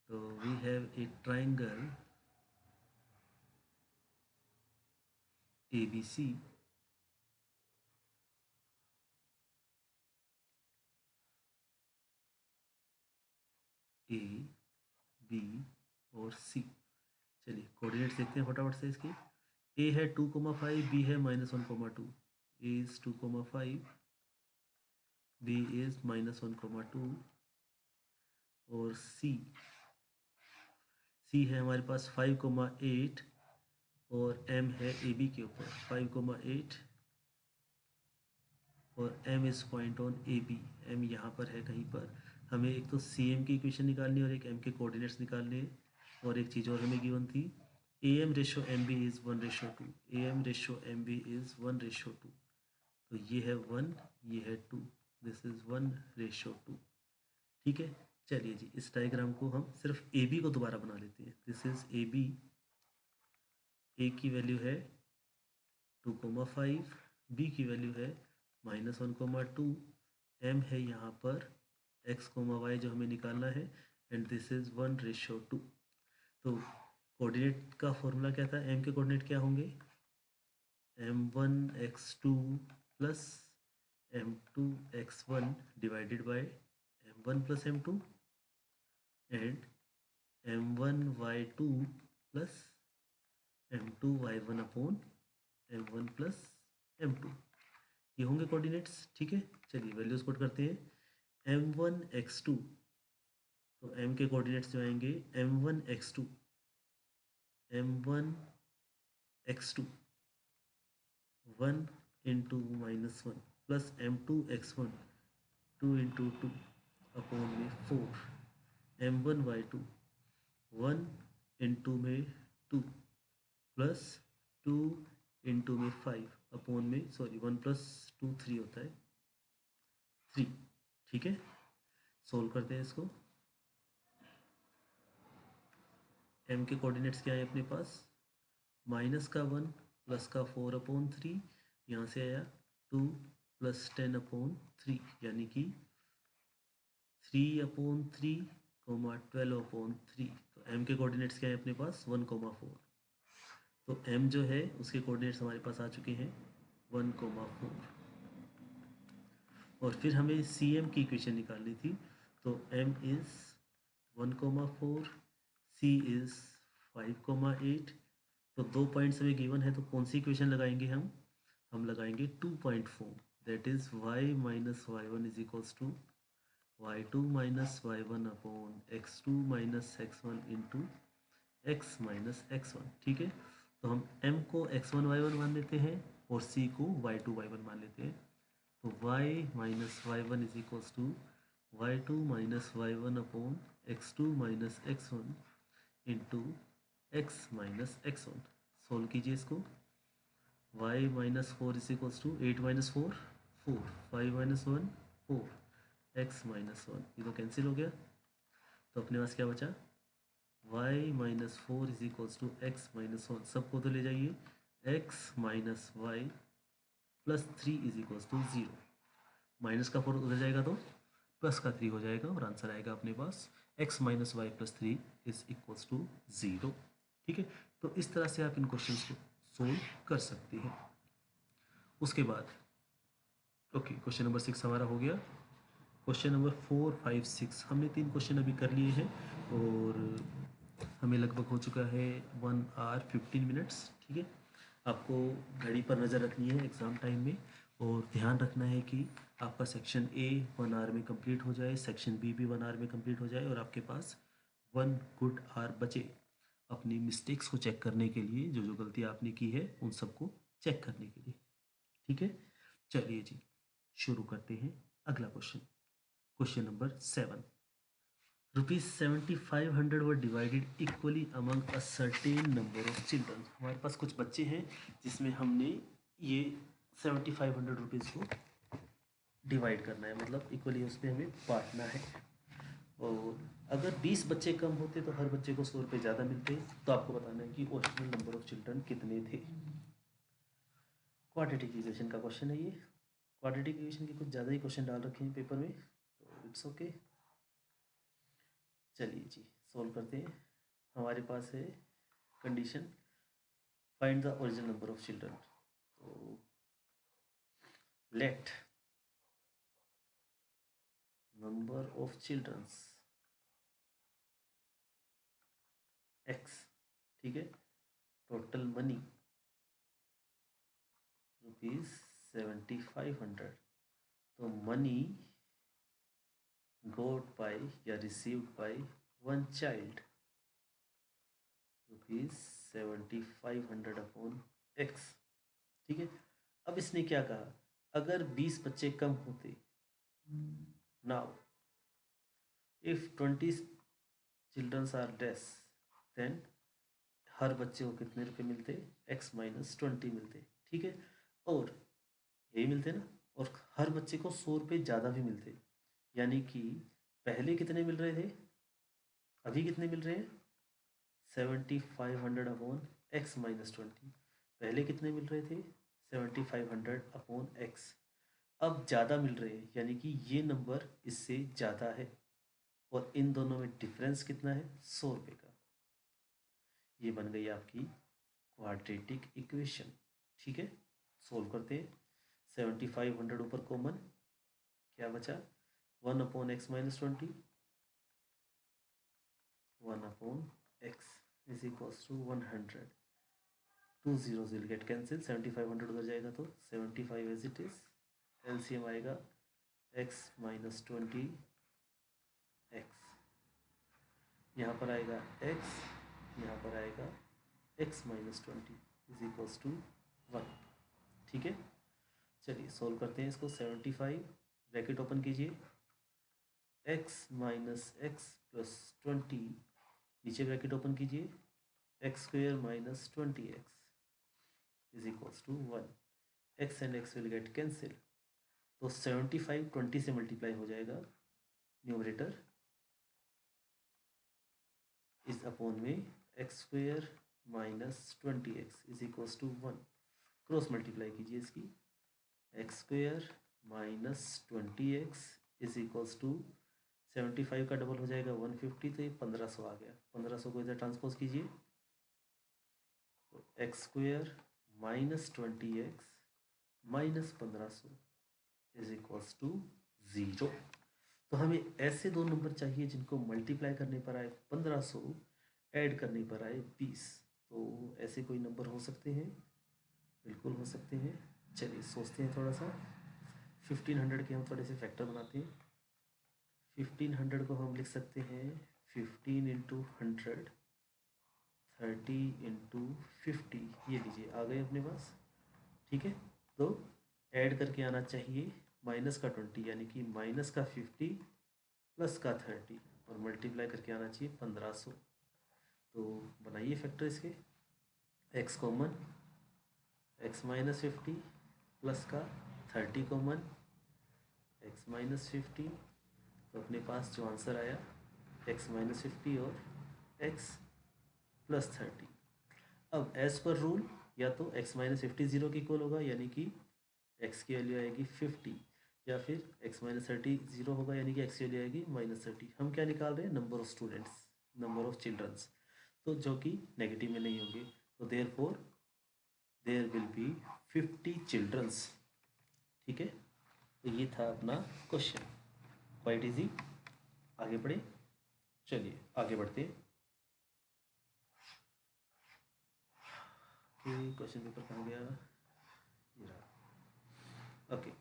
A: तो we have a triangle ABC A B और C। चलिए कोऑर्डिनेट्स देखते हैं फटाफट से इसके। A है 2,5, B है -1,2, A इज 2,5, B इज -1,2, और C है हमारे पास 5,8, और M है AB के ऊपर 5,8, और M is point on AB, M यहाँ पर है कहीं पर। हमें एक तो CM की इक्वेशन निकालनी है और एक M के कोऑर्डिनेट्स निकालने हैं, और एक चीज़ और हमें गिवन थी, AM ratio MB is 1/2, AM ratio MB is 1/2। तो ये है 1, ये है 2, दिस इज़ 1/2। ठीक है, चलिए जी इस डायग्राम को हम सिर्फ AB को दोबारा बना लेते हैं। दिस इज़ AB, A की वैल्यू है 2,5, B की वैल्यू है -1,2, M है यहाँ पर x, y जो हमें निकालना है, एंड दिस इज़ 1/2। तो कोऑर्डिनेट का फॉर्मूला क्या था, M के कोऑर्डिनेट क्या होंगे, m1x2 plus m2x1 divided by m1 plus m2, and m1y2 plus m2y1 upon m1 plus m2, ये होंगे कोऑर्डिनेट्स। ठीक है, चलिए वैल्यूज पुट करते हैं। m1x2, तो m के कोऑर्डिनेट्स जो आएंगे m1x2 1 into -1 plus m2x1 2 into 2 upon में 4, m1y2 1 इंटू में 2 प्लस 2 इंटू में 5 अपॉन में 1 प्लस 2 3 होता है 3। ठीक है, सोल्व करते हैं इसको। m के कोऑर्डिनेट्स क्या है अपने पास, -1 प्लस का 4/3, यहाँ से आया 2 प्लस 10/3, यानी कि 3/3, 12/3। तो m के कोऑर्डिनेट्स क्या है अपने पास 1,4, तो m जो है उसके कोऑर्डिनेट्स हमारे पास आ चुके हैं 1,4, और फिर हमें CM की इक्वेशन निकालनी थी। तो m इज़ 1,4, C इज़ 5,8। तो 2 पॉइंट्स हमें गिवन है, तो कौन सी इक्वेशन लगाएंगे हम लगाएंगे 2.4, that is y minus y1 is equals to y2 minus y1 upon x2 minus x1 into x minus x1। ठीक है, तो हम m को x1 y1 मान लेते हैं और c को y2 y1 मान लेते हैं। तो y minus y1 is equals to y2 minus y1 upon x2 minus x1 into x minus x1। Solve कीजिए इसको। y minus 4 is equals to 8 minus 4 4 5 minus 1 4 x minus 1 ये तो कैंसिल हो गया। तो अपने पास क्या बचा y minus 4 is equals to x minus 1 सबको तो ले जाइए x minus Y plus 3 is equals to 0 minus का 4 उधर जाएगा तो प्लस का 3 हो जाएगा और आंसर आएगा अपने पास x minus Y plus 3 is equals to 0। ठीक है, तो इस तरह से आप इन क्वेश्चंस को सोल्व कर सकते हैं। उसके बाद ओके क्वेश्चन नंबर 6 हमारा हो गया। क्वेश्चन नंबर 4 5 6 हमने 3 क्वेश्चन अभी कर लिए हैं और हमें लगभग हो चुका है 1 आवर 15 मिनट्स। ठीक है, आपको घड़ी पर नज़र रखनी है एग्ज़ाम टाइम में और ध्यान रखना है कि आपका सेक्शन ए 1 आवर में कंप्लीट हो जाए, सेक्शन बी भी 1 आवर में कंप्लीट हो जाए और आपके पास 1 गुड आवर बचे अपनी मिस्टेक्स को चेक करने के लिए, जो जो गलती आपने की है उन सबको चेक करने के लिए। ठीक है, चलिए जी शुरू करते हैं अगला question. Question number 7 rupees 7500 were divided equally among a certain number of children. हमारे पास कुछ बच्चे हैं जिसमें हमने ये 7500 रुपीज़ को डिवाइड करना है, मतलब इक्वली उसमें हमें बांटना है। और अगर 20 बच्चे कम होते तो हर बच्चे को 100 रुपये ज़्यादा मिलते। तो आपको बताना है कि ओरिजिनल नंबर ऑफ चिल्ड्रन कितने थे। क्वाड्रेटिक इक्वेशन का क्वेश्चन है ये। क्वाड्रेटिक इक्वेशन के कुछ ज़्यादा ही क्वेश्चन डाल रखे हैं पेपर में, तो इट्स ओके। चलिए जी सॉल्व करते हैं। हमारे पास है condition find the original number of children. तो let number of childrens x, ठीक है, टोटल मनी रुपीज 7500। तो मनी गोट बाय या received by one child rupees 7500 upon x. ठीक है, अब इसने क्या कहा, अगर 20 बच्चे कम होते, now if 20 childrens are less than हर बच्चे को कितने रुपए मिलते, x माइनस 20 मिलते। ठीक है, और यही मिलते ना, और हर बच्चे को 100 रुपये ज़्यादा भी मिलते। यानी कि पहले कितने मिल रहे थे, अभी कितने मिल रहे हैं 7500 अपॉन एक्स माइनस 20। पहले कितने मिल रहे थे 7500 अपॉन एक्स, अब ज़्यादा मिल रहे हैं यानी कि ये नंबर इससे ज़्यादा है और इन दोनों में डिफरेंस कितना है 100 रुपये का। ये बन गई आपकी क्वाड्रेटिक इक्वेशन। ठीक है, सोल्व करते हैं। 7500 ऊपर कॉमन, क्या बचा 1 upon X minus 20, 1 upon X is equals to 100। 2 zeros will get cancelled, 7500 उधर जाएगा तो 75 एज इट इज। एलसीएम आएगा x माइनस 20 एक्स, यहाँ पर आएगा x, यहाँ पर आएगा x minus 20 is equals to 1। ठीक है, चलिए सोल्व करते हैं इसको। 75 ब्रैकेट ओपन कीजिए, x माइनस एक्स प्लस 20 नीचे ब्रैकेट ओपन कीजिए, x square minus 20x is equals to 1। x and x will get cancel, तो 75 20 से मल्टीप्लाई हो जाएगा, न्यूमरेटर इस अपॉन में x square minus 20x is equals to 1। Cross multiply कीजिए इसकी, x square minus 20x is equals to 75 का डबल हो जाएगा 150, तो ये 1500 आ गया। 1500 को इधर ट्रांसपोज कीजिए, तो x square minus 20x minus 1500 is equals to 0। तो हमें ऐसे दो नंबर चाहिए जिनको मल्टीप्लाई करने पर आए 1500, ऐड करने पर आए 20। तो ऐसे कोई नंबर हो सकते हैं, बिल्कुल हो सकते हैं। चलिए सोचते हैं थोड़ा सा। 1500 के हम थोड़े से फैक्टर बनाते हैं। 1500 को हम लिख सकते हैं 15 इंटू 100, 30 इंटू 50, ये लीजिए आ गए अपने पास। ठीक है, तो ऐड करके आना चाहिए माइनस का 20 यानी कि माइनस का 50 प्लस का 30 और मल्टीप्लाई करके आना चाहिए 1500। तो बनाइए फैक्टर इसके, x common, x minus 50 plus का 30 कॉमन, एक्स माइनस 50, तो अपने पास जो आंसर आया एक्स माइनस 50 और एक्स प्लस 30। अब एज पर रूल या तो एक्स माइनस 50 ज़ीरो की इक्वल होगा यानी कि एक्स की वैल्यू आएगी 50, या फिर एक्स माइनस 30 ज़ीरो होगा यानी कि एक्स की वैल्यू आएगी -30। हम क्या निकाल रहे हैं, number of students, number of childrens, तो जो कि नेगेटिव में नहीं होंगे, तो therefore there will be 50 childrens. ठीक है, तो ये था अपना क्वेश्चन, क्वाइट इजी। आगे बढ़े, चलिए आगे बढ़ते हैं कि क्वेश्चन पेपर कहाँ गया, ये रहा। Okay,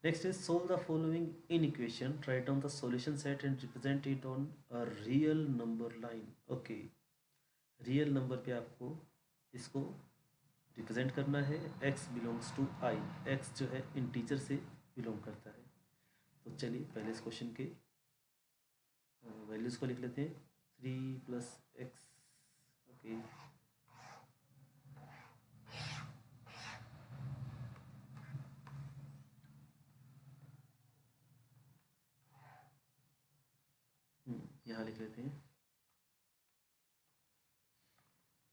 A: next is solve the following in equation, write down the solution set and represent it on a real number line। okay, real number पे आपको इसको रिप्रेजेंट करना है, x belongs to i, x जो है इंटीजर से बिलोंग करता है। तो चलिए पहले इस क्वेश्चन के वैल्यूज़ को लिख लेते हैं, 3 प्लस एक्स। ओके, यहाँ लिख लेते हैं।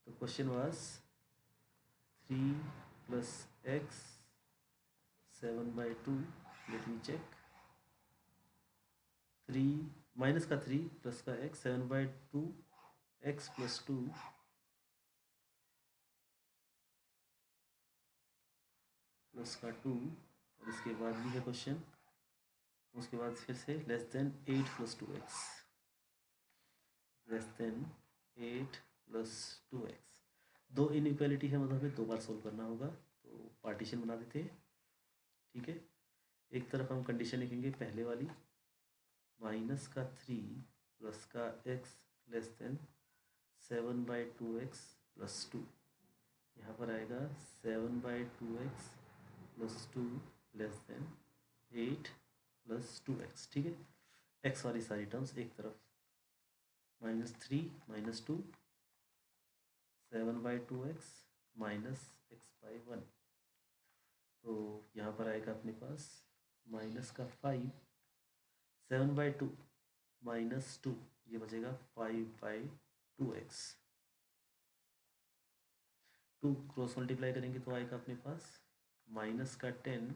A: तो question was 3 plus x 7/2, let me check, 3 minus का 3 प्लस का एक्स 7/2 एक्स प्लस 2 प्लस का 2, और इसके बाद भी है क्वेश्चन, उसके बाद फिर से less than 8 plus 2x, less than 8 plus 2x। दो इनइक्वालिटी है, मतलब हमें दो बार सोल्व करना होगा, तो पार्टीशन बना देते हैं। ठीक है, एक तरफ हम कंडीशन लिखेंगे पहले वाली, माइनस का 3 प्लस का x less than 7/2x plus 2, यहाँ पर आएगा 7/2x plus 2 less than 8 plus 2x। ठीक है, एक्स वाली सारी टर्म्स एक तरफ, -3 -2 7/2x माइनस x/1, तो यहाँ पर आएगा अपने पास माइनस का 5 7/2 -2, ये बचेगा 5/2x। 2 क्रॉस मल्टीप्लाई करेंगे तो आएगा अपने पास माइनस का 10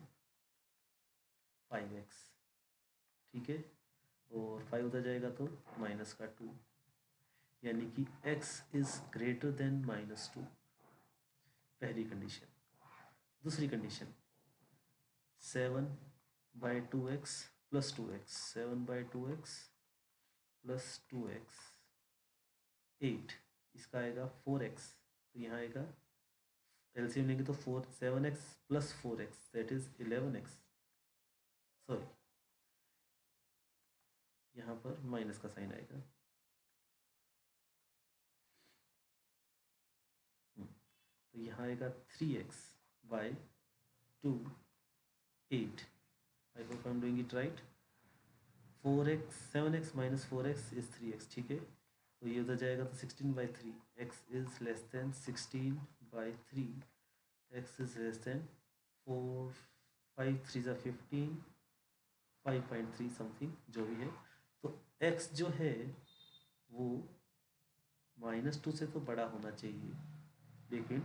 A: 5x। ठीक है, और 5 उधर जाएगा तो माइनस का 2, यानी कि x इज़ ग्रेटर देन -2, पहली कंडीशन। दूसरी condition 7/2x plus 2x, 7/2x plus 2x 8, इसका आएगा 4x, तो यहाँ आएगा एलसीएम लेंगे तो 7x plus 4x that is 11x, sorry यहाँ पर माइनस का साइन आएगा। तो यहाँ आएगा 3x/2 8, I hope I am doing it right. 7x minus 4x is 3x। ठीक है, तो ये उधर जाएगा तो 16/3, x is less then 16/3, x is less then 4, 5 3 ज़ा 15, 5.3 समथिंग जो भी है। तो x जो है वो -2 से तो बड़ा होना चाहिए, लेकिन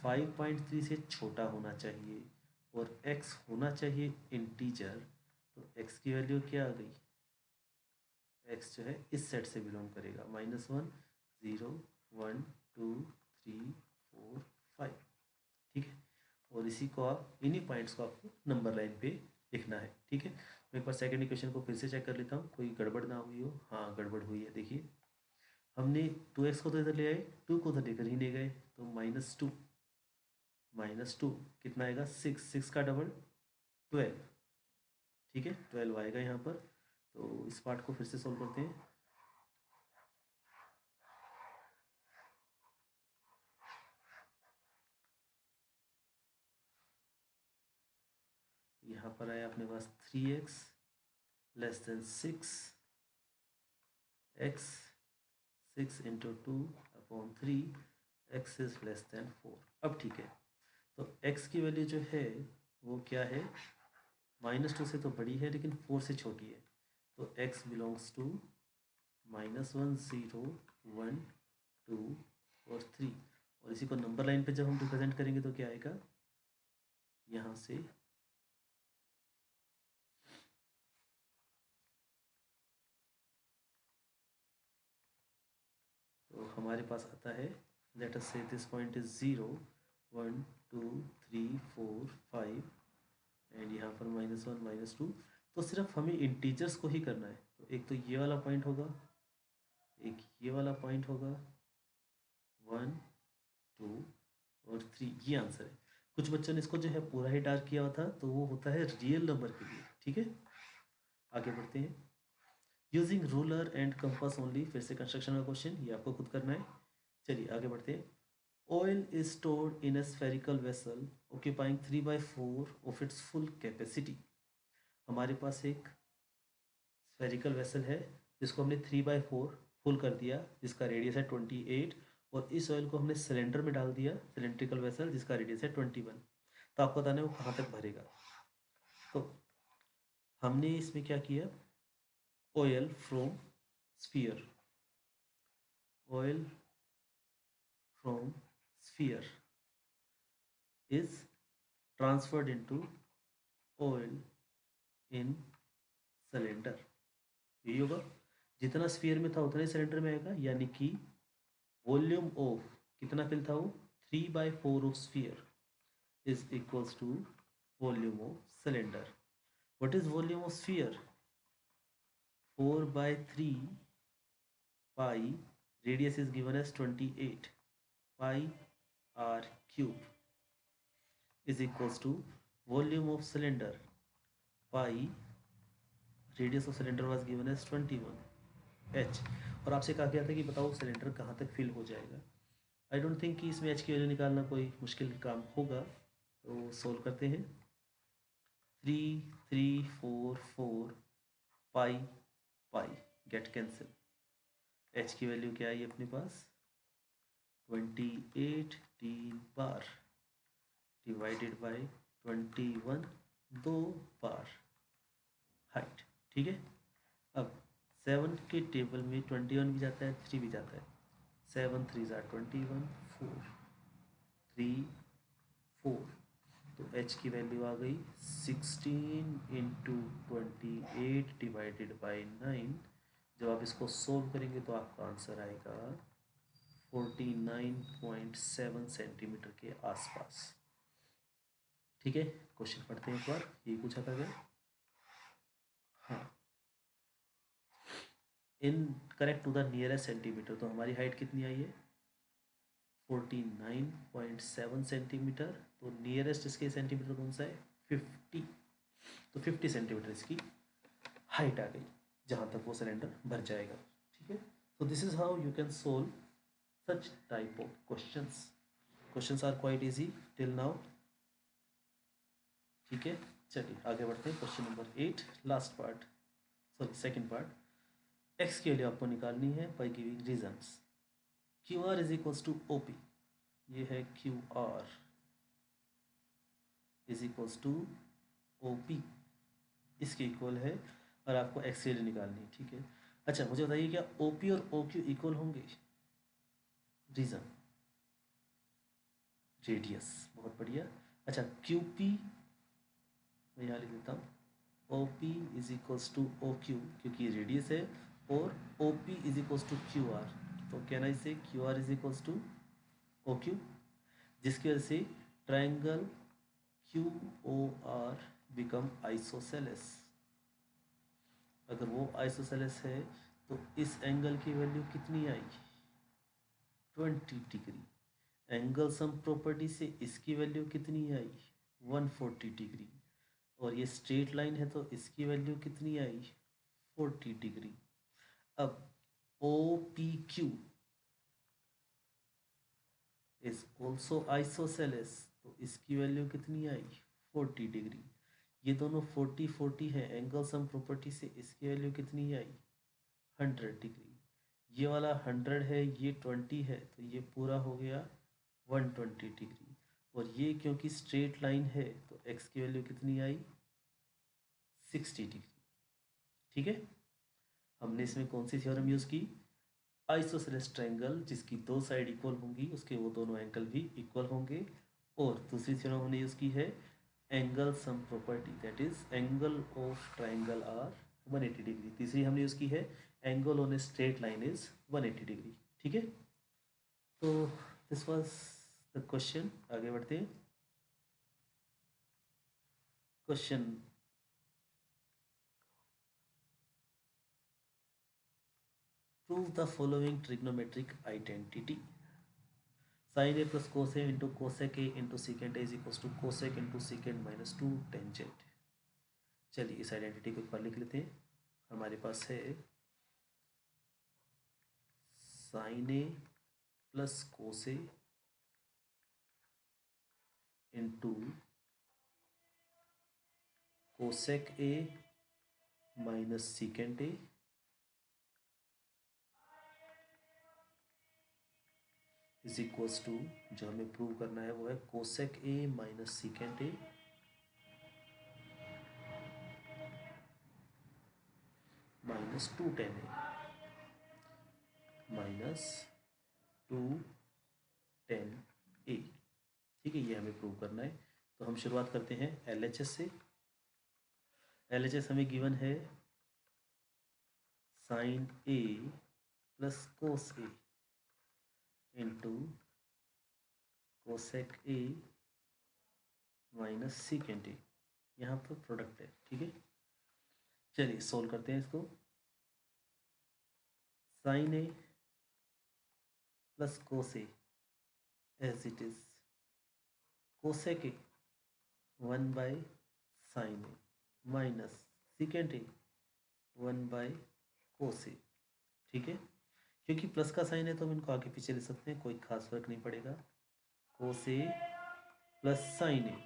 A: 5.3 से छोटा होना चाहिए, और x होना चाहिए इंटीजर। तो x की वैल्यू क्या आ गई, x जो है इस सेट से बिलोंग करेगा, -1 0 1 2 3 4 5। ठीक है, और इसी को आप, इन्हीं पॉइंट्स को आपको नंबर लाइन पे लिखना है। ठीक है, मैं एक बार सेकेंड इक्वेशन को फिर से चेक कर लेता हूँ, कोई गड़बड़ ना हुई हो। हाँ गड़बड़ हुई है, देखिए हमने 2x को तो इधर ले आए, 2 को तो लेकर ही नहीं गए, तो -2 कितना आएगा 6, 6 का डबल 12। ठीक है, 12 आएगा यहाँ पर। तो इस पार्ट को फिर से सॉल्व करते हैं। यहाँ पर आया अपने पास 3x less than 6, x 6 × 2/3, x is less then 4। अब ठीक है, तो x की वैल्यू जो है वो क्या है, -2 से तो बड़ी है लेकिन 4 से छोटी है, तो x बिलोंग्स टू -1 0 1 2 और 3। और इसी को नंबर लाइन पे जब हम रिप्रेजेंट करेंगे तो क्या आएगा, यहाँ से तो हमारे पास आता है, लेट अस से दिस पॉइंट इज 0 1 2 3 4 5 एंड यहाँ पर -1 -2। तो सिर्फ हमें इंटीजर्स को ही करना है, तो एक तो ये वाला पॉइंट होगा, एक ये वाला पॉइंट होगा, 1 2 और 3, ये आंसर है। कुछ बच्चों ने इसको जो है पूरा ही डार्क किया हुआ था, तो वो होता है रियल नंबर के लिए। ठीक है, आगे बढ़ते हैं। Using ruler and compass only, फिर से कंस्ट्रक्शन का क्वेश्चन, ये आपको खुद करना है। चलिए आगे बढ़ते हैं। Oil is stored in a spherical vessel occupying 3/4 of its full capacity. हमारे पास एक स्फेरिकल वेसल है जिसको हमने 3/4 फुल कर दिया, जिसका रेडियस है 28, और इस ऑयल को हमने सिलेंडर में डाल दिया, सिलेंड्रिकल वेसल जिसका रेडियस है 21। तो आपको बताना है वो कहाँ तक भरेगा। तो हमने इसमें क्या किया, oil from sphere, oil from sphere is transferred into oil in cylinder। यही होगा, जितना स्फीयर में था उतना ही सिलेंडर में आएगा, यानी कि वॉल्यूम ऑफ कितना फिल था वो, 3/4 of sphere is equals to volume of cylinder. What is volume of sphere, 4/3 pi, radius is given as 28 pi r cube is equals to volume of cylinder pi, radius of cylinder was given as 21 h। और आपसे कहा गया था कि बताओ सिलेंडर कहाँ तक फिल हो जाएगा। आई डोंट थिंक कि इसमें h की वैल्यू निकालना कोई मुश्किल काम होगा, तो सोल्व करते हैं। 3 3 4 4 पाई पाई गेट कैंसिल, h की वैल्यू क्या आई अपने पास, 28 3 बार डिवाइडेड बाई 21 2 बार हाइट। ठीक है, अब 7 के टेबल में 21 भी जाता है, 3 भी जाता है, 7 3 ज़ा 21 4 3 4, तो h की वैल्यू आ गई 16 इंटू 28 डिवाइडेड बाई 9। जब आप इसको सोल्व करेंगे तो आपका आंसर आएगा 49.7 सेंटीमीटर के आसपास। ठीक है, क्वेश्चन पढ़ते हैं एक बार, ये पूछा था क्या, हाँ, in correct to the nearest centimetre, तो हमारी हाइट कितनी आई है 49.7 सेंटीमीटर, तो नियरेस्ट इसके सेंटीमीटर कौन सा है 50, तो 50 सेंटीमीटर इसकी हाइट आ गई जहाँ तक वो सिलेंडर भर जाएगा। ठीक है, so this is how you can solve such type of questions। questions are quite easy till now। ठीक है, चलिए आगे बढ़ते हैं। Question number 8, last part, sorry second part. X की वैल्यू आपको निकालनी है by giving reasons. Q R is equals to O P, ये है Q R is equals to O P, इसके इक्वल है, और आपको एक्स की वैल्यू निकालनी है। ठीक है, अच्छा मुझे बताइए क्या ओ पी और ओ क्यू इक्वल होंगे, रीजन रेडियस, बहुत बढ़िया। अच्छा क्यू पी मैं यहाँ लिख देता हूँ, O P is equals to O Q, क्योंकि रेडियस है, और O P is equals to Q R, तो can I say Q R is equals to O Q, जिसकी वजह से triangle Q O R become isosceles. अगर वो आइसोसेलेस है तो इस एंगल की वैल्यू कितनी आई 20 डिग्री, एंगल सम प्रॉपर्टी से इसकी वैल्यू कितनी आई 140 डिग्री, और ये स्ट्रेट लाइन है तो इसकी वैल्यू कितनी आई 40 डिग्री। अब O P Q is also isosceles, तो इसकी वैल्यू कितनी आई 40 डिग्री। ये दोनों 40 40 है, एंगल सम प्रॉपर्टी से इसकी वैल्यू कितनी आई 100 डिग्री। ये वाला 100 है, ये 20 है, तो ये पूरा हो गया 120 डिग्री। और ये क्योंकि स्ट्रेट लाइन है तो x की वैल्यू कितनी आई 60 डिग्री। ठीक है, हमने इसमें कौन सी थ्योरम यूज़ की, आइसोसेलेस ट्रायंगल जिसकी दो साइड इक्वल होंगी उसके वो दोनों एंगल भी इक्वल होंगे। और दूसरी थ्योरम हमने यूज़ की है angle sum property, that is angle of triangle are 180 degree. तीसरी हमने यूज़ की है angle on a straight line is 180 degree. ठीक है, तो दिस वाज द क्वेश्चन। आगे बढ़ते हैं। Question prove the following trigonometric identity. Sin a plus cos a into cosec a into secant a is equals to cosec into secant minus 2 tangent। चलिए इस आइडेंटिटी को एक बार लिख लेते हैं। हमारे पास है sin a plus cos a into cosec a minus secant a is equals to, जो हमें प्रूव करना है वो है cosec A minus secant A minus 2 tan A minus 2 tan A. ठीक है, ये हमें प्रूव करना है। तो हम शुरुआत करते हैं LHS से। LHS हमें गिवन है sine A plus cos A into cosec A minus secant A, यहाँ पर प्रोडक्ट है। ठीक है, चलिए सोल्व करते हैं इसको। Sine A plus cos A as it is cosec A 1/sin A minus secant A 1/cos A. ठीक है, क्योंकि प्लस का साइन है तो हम इनको आगे पीछे ले सकते हैं, कोई खास फर्क नहीं पड़ेगा। कोस ए प्लस साइन ए,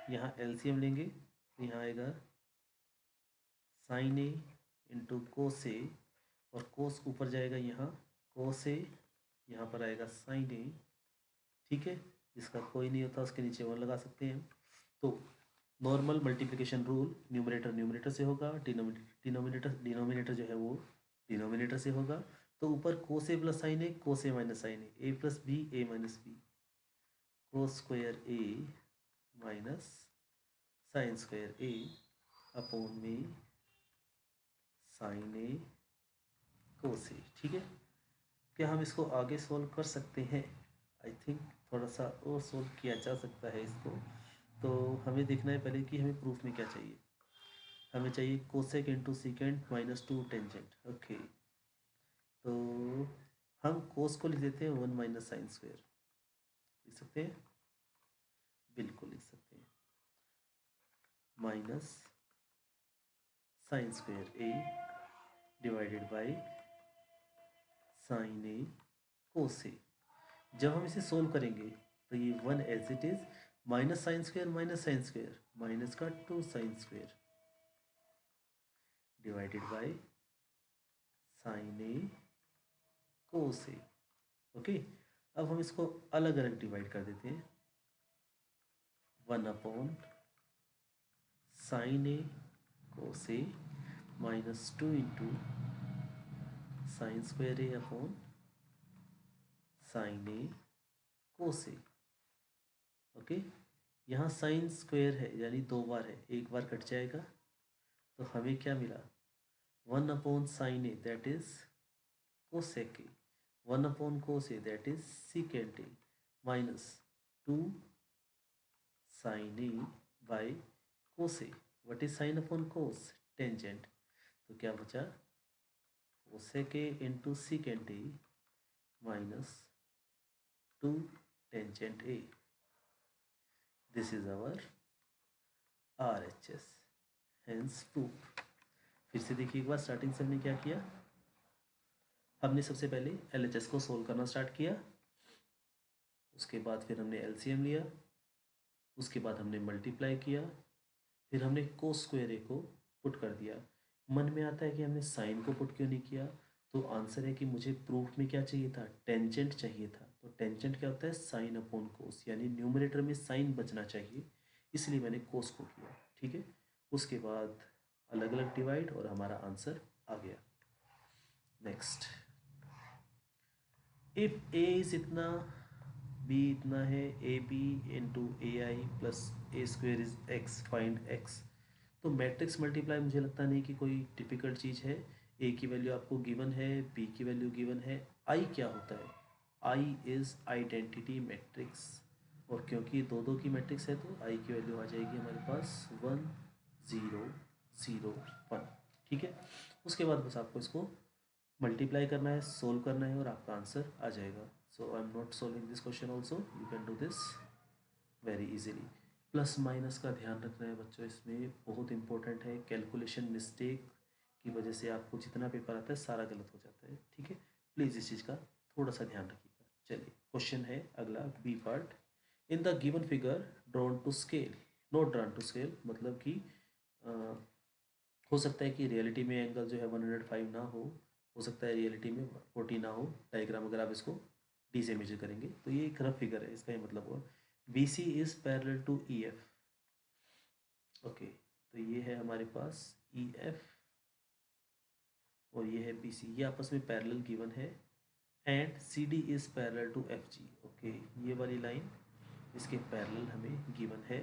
A: यहाँ एलसीएम लेंगे तो यहाँ आएगा साइन ए इंटू कोस ए, और कोस ऊपर जाएगा यहाँ कोस ए, यहाँ पर आएगा साइन ए। ठीक है, जिसका कोई नहीं होता उसके नीचे 1 लगा सकते हैं। तो normal multiplication rule, numerator numerator से होगा, डिनोमिनेटर जो है वो डिनोमिनेटर से होगा। तो ऊपर कोस ए plus sign A, cos A minus sign A plus B A minus B, cos square A minus sine square A upon में साइन ए कोस ए। ठीक है, क्या हम इसको आगे सोल्व कर सकते हैं? आई थिंक थोड़ा सा और सोल्व किया जा सकता है इसको। तो हमें देखना है पहले कि हमें प्रूफ में क्या चाहिए। हमें चाहिए cosec into secant minus 2 tangent. Okay, तो हम कोस को लिख देते हैं 1 माइनस साइन स्क्वायर। लिख सकते हैं, बिल्कुल लिख सकते हैं, minus sine square A divided by sine A cos A. जब हम इसे सोल्व करेंगे तो ये 1 as it is minus sine square minus का 2 sine square divided by sine A cos A. Okay, अब हम इसको अलग अलग डिवाइड कर देते हैं। 1 upon sine A cos A minus 2 into sine square A upon sine A cos A. Okay, यहाँ साइन स्क्वायर है यानी 2 बार है, एक बार कट जाएगा। तो हमें क्या मिला, 1 upon sine A that is cosec A, 1 upon cos A that is secant A, minus 2 sine A by cos A. What is sine upon cos, tangent. तो क्या बचा, cosec A into secant A minus 2 tangent A. This is our RHS, hence proof. फिर से देखिए एक बार, स्टार्टिंग से हमने क्या किया, हमने सबसे पहले LHS को सोल्व करना स्टार्ट किया, उसके बाद फिर हमने LCM लिया, उसके बाद हमने मल्टीप्लाई किया, फिर हमने कोस स्क्वायर ए को पुट कर दिया। मन में आता है कि हमने साइन को पुट क्यों नहीं किया, तो आंसर है कि मुझे प्रूफ में क्या चाहिए था, टेंजेंट चाहिए था। तो टेंजेंट क्या होता है, साइन अपॉन कोस, यानी न्यूमरेटर में साइन बचना चाहिए, इसलिए मैंने कोस को किया। ठीक है, उसके बाद अलग अलग डिवाइड और हमारा आंसर आ गया। नेक्स्ट, इफ ए इज इतना, बी इतना है, A B into A I plus A square is x, find x. तो मैट्रिक्स मल्टीप्लाई मुझे लगता नहीं कि कोई टिपिकल चीज़ है। ए की वैल्यू आपको गिवन है, बी की वैल्यू गिवन है। आई क्या होता है, आई इज़ आइडेंटिटी मैट्रिक्स, और क्योंकि दो दो की मैट्रिक्स है तो आई की वैल्यू आ जाएगी हमारे पास 1 0 0 1। ठीक है, उसके बाद बस आपको इसको मल्टीप्लाई करना है, सोल्व करना है और आपका आंसर आ जाएगा। So I am not solving this question also, you can do this very easily. Plus minus का ध्यान रखना है बच्चों, इसमें बहुत इंपॉर्टेंट है। कैलकुलेशन मिस्टेक की वजह से आपको जितना पेपर आता है सारा गलत हो जाता है। ठीक है, प्लीज़ इस चीज़ का थोड़ा सा ध्यान रखिएगा। चलिए, क्वेश्चन है अगला, B part. In the given figure drawn to scale, not drawn to scale, मतलब कि हो सकता है कि रियलिटी में एंगल जो है 105 ना हो सकता है रियलिटी में 40 ना हो। डायग्राम अगर आप इसको डी से मेजर करेंगे तो ये एक रफ फिगर है, इसका ये मतलब हुआ B C is parallel to E F. Okay, तो ये है हमारे पास ई एफ और ये है बी सी, ये आपस में पैरेलल गिवन है। And C D is parallel to F G. Okay, ये वाली लाइन इसके पैरेलल हमें गिवन है।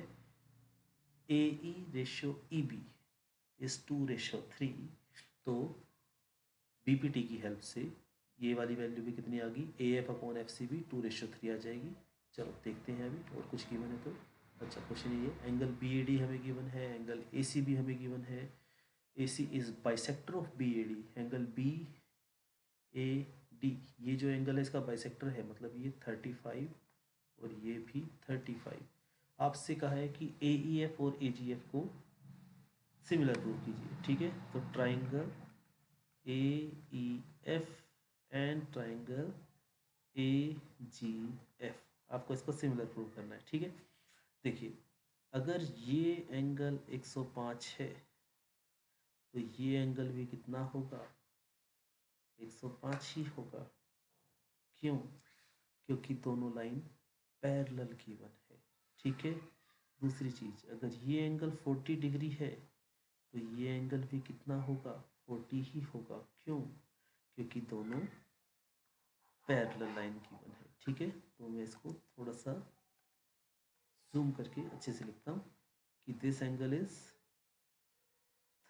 A: A E ratio E B is 2:3। तो बीपीटी की हेल्प से ये वाली वैल्यू भी कितनी आ गई, A F upon F C भी 2:3 आ जाएगी। चलो देखते हैं अभी और कुछ गिवन है तो। अच्छा, क्वेश्चन ये एंगल बी ए डी हमें गिवन है, एंगल ए सी भी हमें गिवन है। A C is bisector of B A D, angle B A D, ये जो एंगल है इसका बाइसेक्टर है, मतलब ये 35 और ये भी 35। आपसे कहा है कि ए ई एफ और ए जी एफ को सिमिलर प्रूव कीजिए। ठीक है, तो triangle A E F and triangle A G F, आपको इसको सिमिलर प्रूव करना है। ठीक है, देखिए अगर ये एंगल 105 है तो ये एंगल भी कितना होगा, 105 ही होगा। क्यों, क्योंकि दोनों लाइन पैरेलल गिवन है। ठीक है, दूसरी चीज़, अगर ये एंगल 40 डिग्री है तो ये एंगल भी कितना होगा, 40 ही होगा। क्यों, क्योंकि दोनों पैरेलल लाइन गिवन है। ठीक है, तो मैं इसको थोड़ा सा जूम करके अच्छे से लिखता हूँ कि this angle is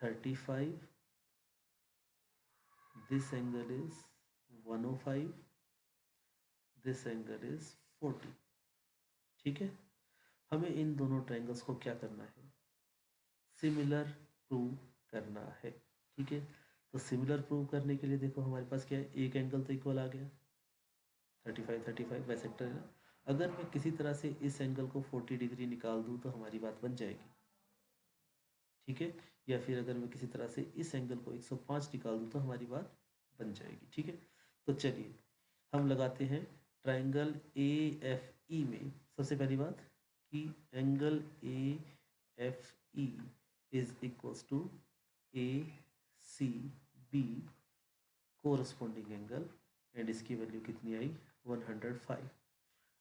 A: 35, this angle is 105, this angle is 40। ठीक है, हमें इन दोनों ट्रायंगल्स को क्या करना है, सिमिलर प्रूव करना है। ठीक है, तो सिमिलर प्रूव करने के लिए देखो हमारे पास क्या है, एक एंगल तो इक्वल आ गया 35 35 बाइसेक्टर है ना। अगर मैं किसी तरह से इस एंगल को 40 डिग्री निकाल दूं तो हमारी बात बन जाएगी। ठीक है, या फिर अगर मैं किसी तरह से इस एंगल को 105 निकाल दूं तो हमारी बात बन जाएगी। ठीक है, तो चलिए हम लगाते हैं ट्राइंगल ए एफ ई में। सबसे पहली बात कि angle A F E is equals to A C B corresponding angle, and इसकी वैल्यू कितनी आई, 105।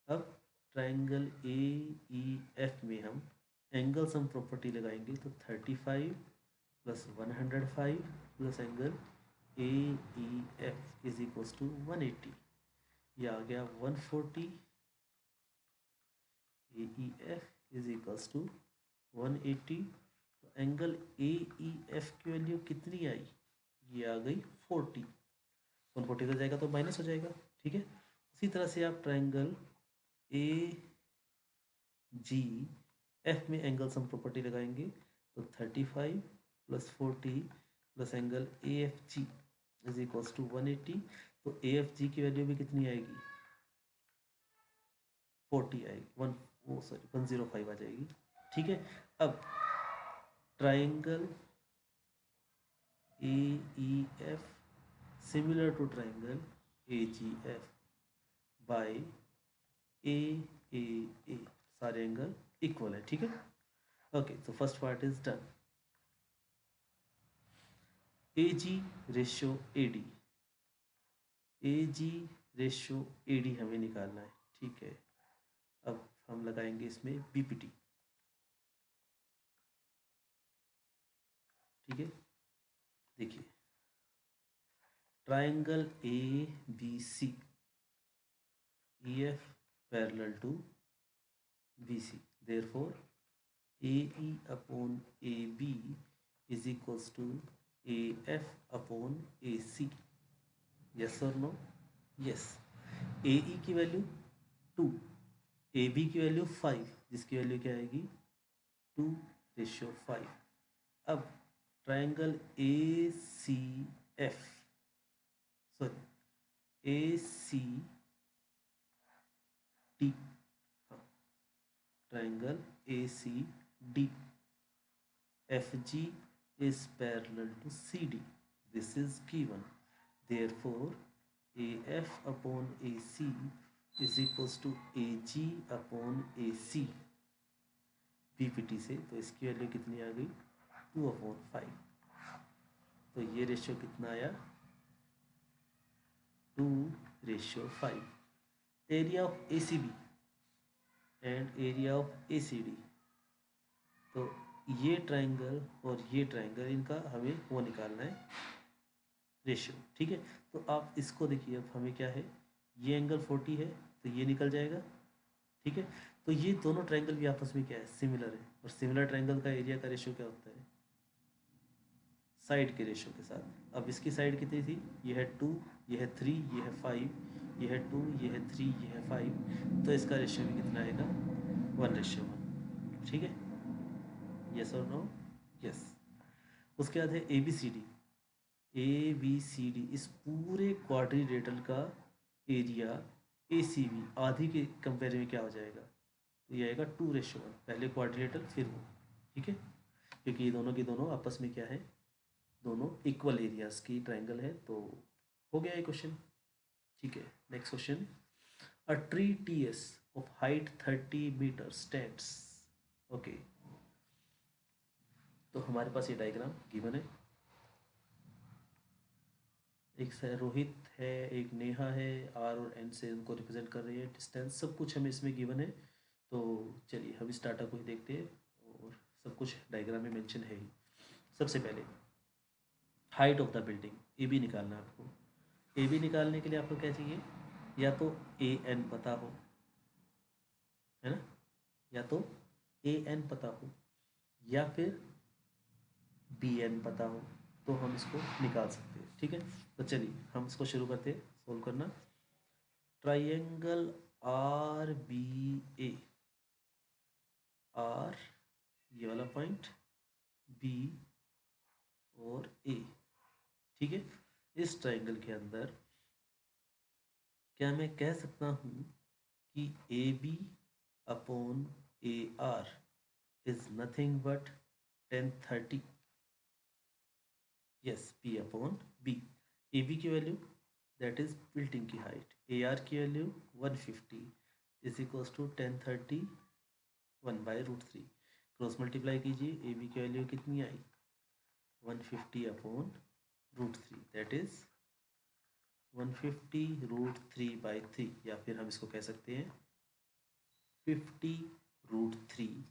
A: अब ट्राइंगल ए ई एफ में हम एंगल सम प्रॉपर्टी लगाएंगे, तो 35 plus 105 plus angle A E F is equals to 180, ये आ गया 140। A E F is equals to 180, तो एंगल ए ई एफ की वैल्यू कितनी आई, ये आ गई 40। 140 इधर जाएगा तो माइनस हो जाएगा। ठीक है, उसी तरह से आप ट्राइंगल ए जी एफ में एंगल सम प्रॉपर्टी लगाएंगे, तो 35 plus 40 plus angle A F G is equals to 180, तो ए एफ जी की वैल्यू भी कितनी आएगी, 40 आएगी, 105 आ जाएगी। ठीक है, अब triangle A E F similar to triangle A G F by A A, सारे एंगल इक्वल है। ठीक है, ओके, तो first part is done. A G ratio A D, A G ratio AD हमें निकालना है, ठीक है। अब हम लगाएंगे इसमें BPT, ठीक है। देखिए triangle ABC EF parallel to BC, therefore AE upon AB is equals to AF upon AC। Yes और नो? यस। AE की वैल्यू 2, AB की वैल्यू 5, जिसकी वैल्यू क्या आएगी 2:5। अब ट्राइंगल ACF, सॉरी ACD, हाँ, triangle ACD, FG is parallel to CD. This is given. Therefore, AF upon AC is equals to AG upon AC PPT से। तो इसकी वैल्यू कितनी आ गई 2/5। तो ये रेशियो कितना आया 2:5। Area of ACB and area of ACD, तो ये ट्राइंगल और ये ट्राइंगल, इनका हमें वो निकालना है रेशियो, ठीक है। तो आप इसको देखिए, अब हमें क्या है, ये एंगल 40 है तो ये निकल जाएगा, ठीक है। तो ये दोनों ट्राइंगल भी आपस में क्या है, सिमिलर है। और सिमिलर ट्राइंगल का एरिया का रेशियो क्या होता है, साइड के रेशियो के साथ। अब इसकी साइड कितनी थी, ये है 2, ये है 3, ये है 5, ये है 2, ये है 3, ये है 5, तो इसका रेशियो भी कितना आएगा 1:1, ठीक है। यस और नो? यस। उसके बाद है ABCD इस पूरे क्वाड्रिलेटरल का एरिया ACB आधी के कंपेयर में क्या हो जाएगा, तो ये आएगा 2:1, पहले क्वाड्रिलेटरल फिर वो, ठीक है। क्योंकि ये दोनों के दोनों आपस में क्या है, दोनों इक्वल एरियाज की ट्राइंगल है। तो हो गया ये क्वेश्चन, ठीक है। Next question, a tree TS of height 30 metre stands. Okay, तो हमारे पास ये डायग्राम गिवन है। एक रोहित है, एक नेहा है, R और N से उनको रिप्रेजेंट कर रही है, डिस्टेंस सब कुछ हमें इसमें गिवन है। तो चलिए हम इस डाटा को ही देखते हैं, और सब कुछ डायग्राम में मेंशन है ही। सबसे पहले height of the building AB निकालना है आपको। AB निकालने के लिए आपको क्या चाहिए, या तो AN पता हो, है ना, या तो AN पता हो, या फिर BN पता हो, तो हम इसको निकाल सकते हैं, ठीक है। तो चलिए हम इसको शुरू करते हैं सोल्व करना। ट्राइंगल RBA, R ये वाला पॉइंट, B और A, ठीक है। इस ट्राइंगल के अंदर क्या मैं कह सकता हूँ कि AB upon AR is nothing but 1030। Yes, P upon B। AB की वैल्यू दैट इज बिल्डिंग की हाइट, AR की value 150 is equals to 1030 1/√3। Cross multiply कीजिए, AB की वैल्यू कितनी आई 150 अपॉन √3, दैट इज 150√3/3, या फिर हम इसको कह सकते हैं 50√3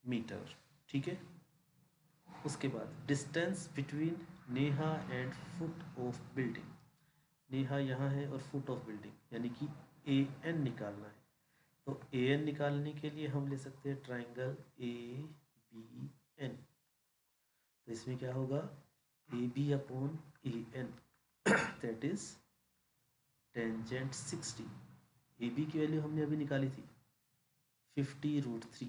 A: मीटर, ठीक है। उसके बाद distance between Neha and foot of building, Neha यहाँ है और फुट ऑफ बिल्डिंग यानी कि AN निकालना है। तो AN निकालने के लिए हम ले सकते हैं ट्राइंगल ABN। तो इसमें क्या होगा, AB upon AN that is tangent 60। AB की वैल्यू हमने अभी निकाली थी 50√3,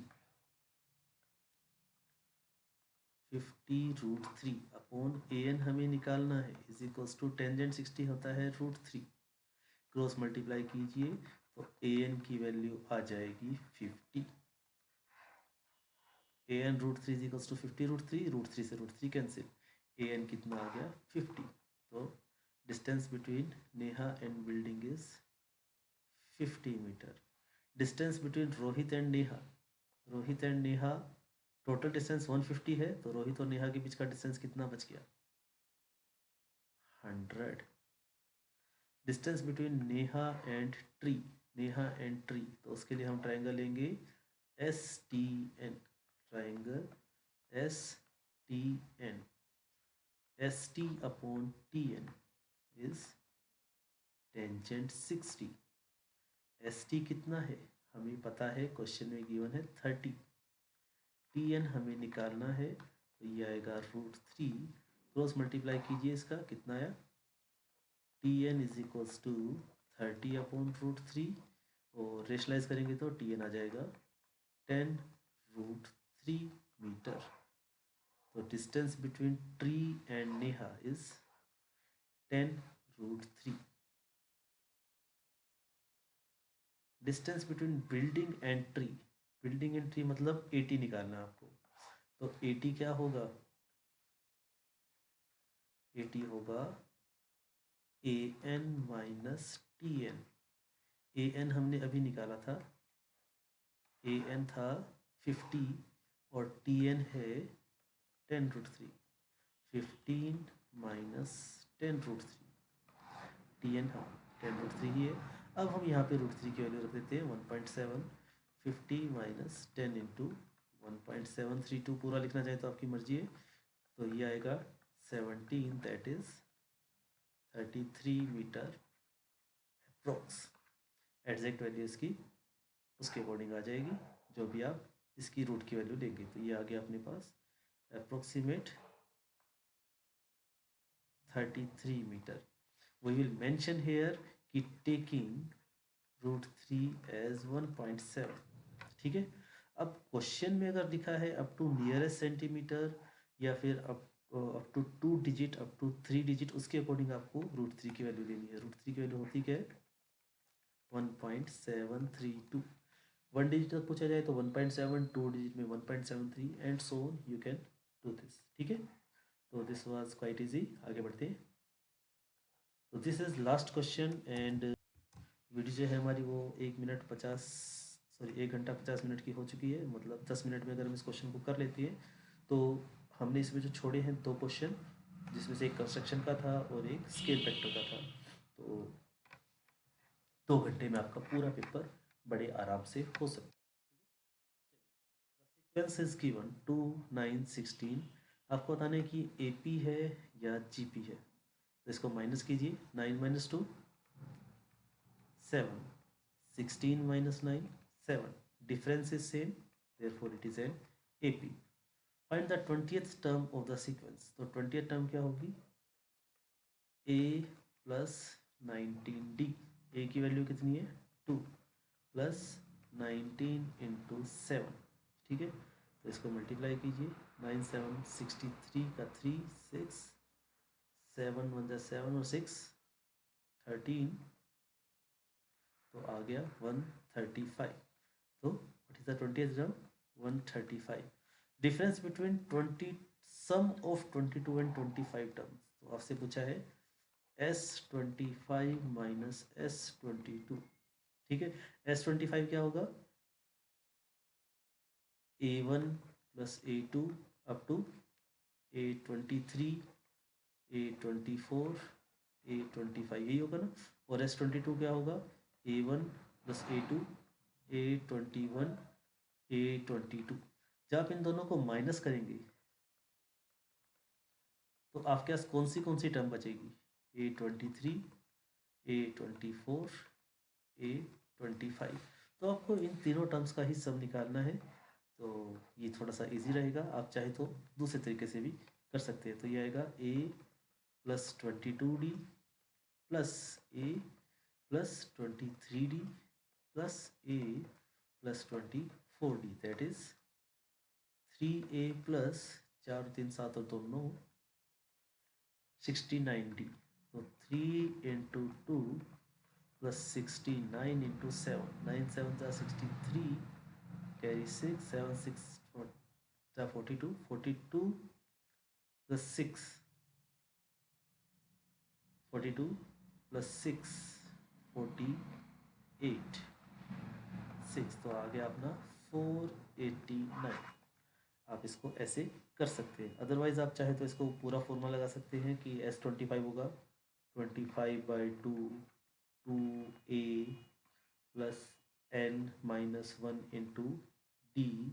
A: 50√3 अपॉन AN हमें निकालना है इज इक्वल्स टू टेंजेंट 60 होता है √3। क्रॉस मल्टीप्लाई कीजिए तो AN की वैल्यू आ जाएगी 50। AN √3 इज इक्वल्स टू 50√3, √3 से √3 कैंसिल, AN कितना आ गया 50। तो distance between Neha and building is 50 metre. Distance between Rohit and Neha, Rohit and Neha total distance 150 है, तो रोहित और नेहा के बीच का डिस्टेंस कितना बच गया 100। Distance between Neha and tree, Neha and tree, तो उसके लिए हम ट्राइंगल लेंगे S T N, triangle S T N, S T upon T N is tangent 60। S T कितना है हमें पता है, क्वेश्चन में गिवन है 30। टी एन हमें निकालना है, तो ये आएगा √3, क्रॉस मल्टीप्लाई कीजिए, इसका कितना आया, T N is equals to 30 upon √3, और रेशलाइज करेंगे तो टी एन आ जाएगा 10√3 मीटर। तो distance between tree and Neha is 10√3। Distance between building and tree, building and tree मतलब 80 निकालना है आपको, तो 80 क्या होगा, 80 होगा A N minus T N. A N हमने अभी निकाला था, ए एन था 50 और टी एन है 10√3, 15 माइनस 10√3, टी एन हाँ 10√3 ही है। अब हम यहाँ पे √3 की वैल्यू रख देते हैं 1.7, 50 माइनस 10 इंटू 1.732, पूरा लिखना चाहे तो आपकी मर्जी है, तो ये आएगा 17, that is 33 metre approx. Exact value इसकी उसके अकॉर्डिंग आ जाएगी, जो भी आप इसकी रूट की वैल्यू लेंगे, तो ये आ गया अपने पास approximate 33 metre. We will mention here कि टेकिंग √3 एज 1.7, ठीक है। अब क्वेश्चन में अगर लिखा है अप टू नियरेस्ट सेंटीमीटर या फिर up to 2 digit, up to 3 digit, उसके अकॉर्डिंग आपको √3 की वैल्यू लेनी है। √3 की वैल्यू होती क्या है, 1.732। 1 डिजिट तक पूछा जाए तो 1.7, 2 डिजिट में 1.73 and so you can do this, ठीक है। तो दिस वाज क्वाइट इजी, आगे बढ़ते हैं। तो this is last question and video जो है हमारी वो 1 घंटा 50 मिनट की हो चुकी है, मतलब 10 मिनट में अगर हम इस क्वेश्चन को कर लेती है, तो हमने इसमें जो छोड़े हैं 2 क्वेश्चन, जिसमें से एक कंस्ट्रक्शन का था और एक स्केल फैक्टर का था, तो 2 घंटे में आपका पूरा पेपर बड़े आराम से हो सकता है। सीक्वेंस इज गिवन 2, 9, 16, आपको बताना है कि AP है या GP है, तो इसको माइनस कीजिए, 9 minus 2 7, 16 minus 9 7, difference is same, therefore it is an AP. Find the 20th term of the sequence, तो 20th term क्या होगी, A plus 19D, A की वैल्यू कितनी है 2 प्लस 19 इंटू 7, ठीक है। तो इसको मल्टीप्लाई कीजिए, 9 7 63 का 3 6 7 1 जा 7 और 6 13, तो आ गया 135। तो what is the 20th term, 135। Difference between 20 sum of 22 and 25 terms, तो आपसे पूछा है S25 माइनस S22, ठीक है। S25 क्या होगा, A1 plus A2 up to A23 A24 A25, यही होगा ना। और S22 क्या होगा, A1 plus A2 A21 A22। जब आप इन दोनों को माइनस करेंगे तो आपके पास कौन सी टर्म बचेगी, A23 A24 A25। तो आपको इन तीनों टर्म्स का ही सम निकालना है, तो ये थोड़ा सा इजी रहेगा, आप चाहे तो दूसरे तरीके से भी कर सकते हैं। तो ये आएगा A plus 22D plus A plus 23D plus A plus 24D, that is 3A plus 4 3 7 और 2 9 69D। तो 3 इंटू 2 प्लस 69 इंटू 7, 9 7 जा 63, कैरी 6 7 6 जा 42, 42 प्लस 6 42 प्लस 6 48 6, तो आ गया अपना 489। आप इसको ऐसे कर सकते हैं, अदरवाइज आप चाहे तो इसको पूरा फॉर्मूला लगा सकते हैं कि S25 होगा 25/2 2a plus n-1 into D.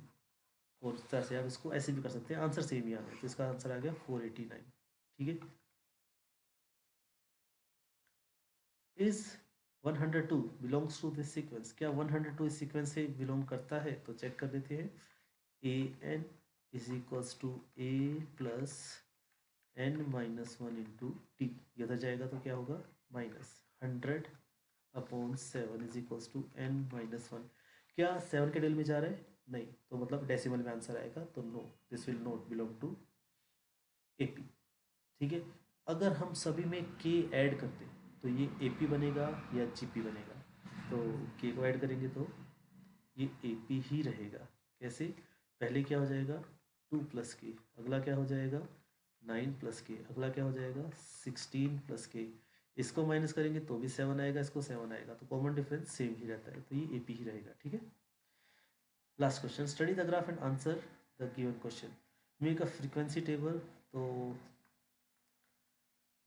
A: और इस तरह से आप इसको ऐसे भी कर सकते हैं, आंसर सेम ही आ गया, तो इसका आंसर आ गया 489। ठीक है। Is 102 belongs to this sequence, क्या 102 इस सीक्वेंस से बिलोंग करता है? तो चेक कर लेते हैं। A N is equals to A plus n-1 into T, ये उधर जाएगा तो क्या होगा -100/7 इज इक्वल्स टू n-1। क्या 7 के डेल में जा रहा है? नहीं, तो मतलब डेसिमल में आंसर आएगा, तो no, this will not belong to AP. ठीक है। अगर हम सभी में के ऐड करते तो ये एपी बनेगा या जीपी बनेगा? तो के को ऐड करेंगे तो ये एपी ही रहेगा। कैसे? पहले क्या हो जाएगा 2 प्लस के, अगला क्या हो जाएगा 9 प्लस के, अगला क्या हो जाएगा 16 प्लस के। इसको माइनस करेंगे तो भी 7 आएगा, इसको 7 आएगा, तो कॉमन डिफरेंस सेम ही रहता है, तो ये एपी ही रहेगा। ठीक है। Last question, study the graph and answer the given question. Make a frequency table. तो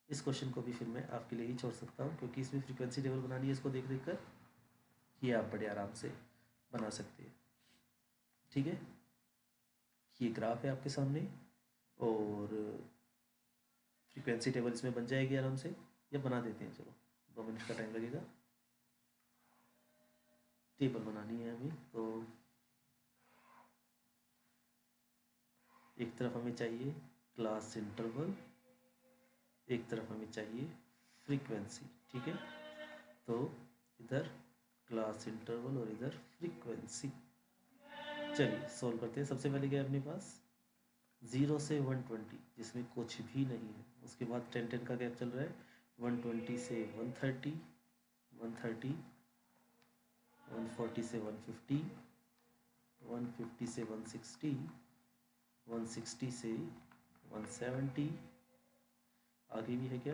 A: इस क्वेश्चन को भी फिर मैं आपके लिए ही छोड़ सकता हूँ, क्योंकि इसमें फ्रीक्वेंसी टेबल बनानी है, इसको देख देख कर ये आप बड़े आराम से बना सकते हैं। ठीक है। ये ग्राफ है आपके सामने और फ्रीक्वेंसी टेबल इसमें बन जाएगी आराम से, या बना देते हैं, चलो 2 मिनट का टाइम लगेगा। टेबल बनानी है हमें, तो एक तरफ हमें चाहिए क्लास इंटरवल, एक तरफ हमें चाहिए फ्रीक्वेंसी। ठीक है। तो इधर क्लास इंटरवल और इधर फ्रीक्वेंसी। चलिए सॉल्व करते हैं। सबसे पहले क्या है अपने पास 0 से 120 जिसमें कुछ भी नहीं है, उसके बाद 10-10 का गैप चल रहा है, 120 से 130, 130, 140 से 150, 150 से 160, 160 से 170, आगे भी है क्या?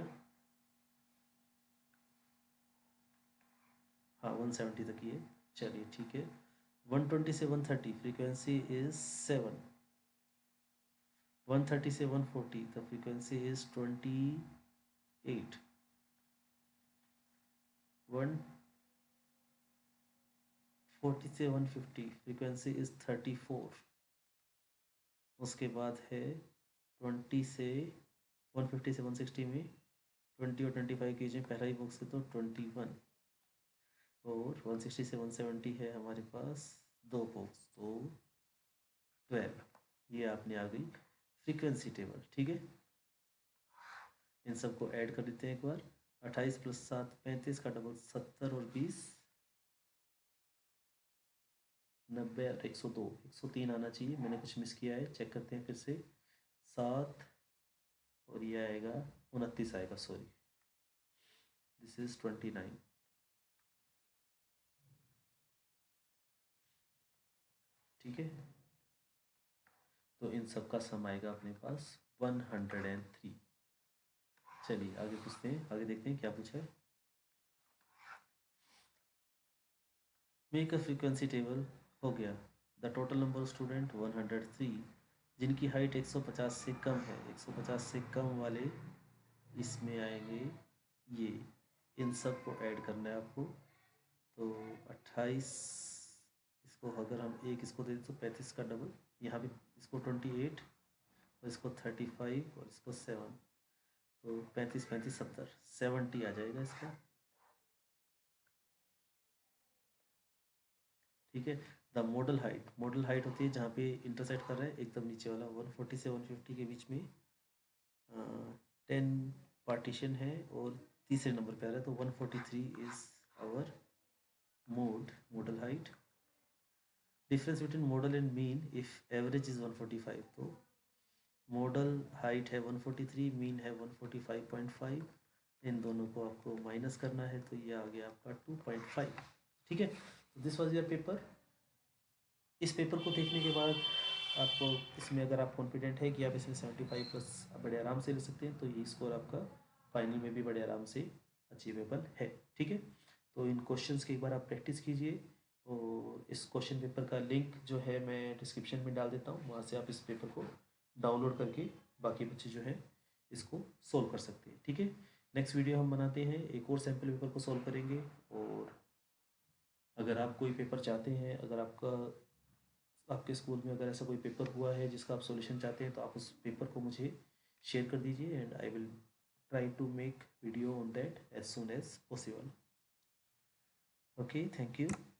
A: हाँ 170 तक ही है। चलिए ठीक है। 120 से 130 फ्रीक्वेंसी इज 7, 130 से 140 द फ्रीक्वेंसी इज 28, 140 से 150 फ्रीक्वेंसी इज 34। उसके बाद है 20 से 150 से 160 में 20 और 25 कीजिए, पहला ही बॉक्स है तो 21, और 160 से 170 है हमारे पास 2 बॉक्स तो 12। ये आपने आ गई फ्रीक्वेंसी टेबल। ठीक है। इन सबको ऐड कर देते हैं एक बार। 28 + 7 35 का डबल 70 और 20 90 और 102 103 आना चाहिए, मैंने कुछ मिस किया है, चेक करते हैं फिर से। 7 और ये आएगा 29 आएगा, सॉरी, दिस इज 29। ठीक है। तो इन सब का सम आएगा अपने पास 103। चलिए आगे पूछते हैं, आगे देखते हैं क्या पूछा है। Make a frequency table. हो गया। The total number of student 103 जिनकी हाइट 150 से कम है, 150 से कम वाले इसमें आएंगे। ये इन सब को ऐड करना है आपको। तो 28, इसको अगर हम एक इसको दे दें तो 35 का डबल, यहाँ भी इसको 28 और इसको 35 और इसको 7, तो 35 35 70 70 आ जाएगा इसका। ठीक है। द मॉडल हाइट होती है जहाँ पे इंटरसेक्ट कर रहा है एकदम नीचे वाला, 140 से 150 के बीच में 10 पार्टीशन है और तीसरे नंबर पे आ रहा है, तो 143 is our model height. Difference between model and mean if average is 145, तो मॉडल हाइट है 143, मीन है 145.5, इन दोनों को आपको माइनस करना है, तो ये आ गया आपका 2.5। ठीक है। तो दिस वाज योर पेपर। इस पेपर को देखने के बाद आपको इसमें अगर आप कॉन्फिडेंट है कि आप इसमें 75+ बड़े आराम से ले सकते हैं, तो ये स्कोर आपका फाइनल में भी बड़े आराम से अचीवेबल है। ठीक है। तो इन क्वेश्चंस की एक बार आप प्रैक्टिस कीजिए, और इस क्वेश्चन पेपर का लिंक जो है मैं डिस्क्रिप्शन में डाल देता हूँ, वहाँ से आप इस पेपर को डाउनलोड करके बाकी बच्चे जो हैं इसको सोल्व कर सकते हैं। ठीक है। नेक्स्ट वीडियो हम बनाते हैं, एक और सैम्पल पेपर को सॉल्व करेंगे। और अगर आप कोई पेपर चाहते हैं, अगर आपके स्कूल में अगर ऐसा कोई पेपर हुआ है जिसका आप सॉल्यूशन चाहते हैं, तो आप उस पेपर को मुझे शेयर कर दीजिए and I will try to make video on that as soon as possible. Okay, thank you.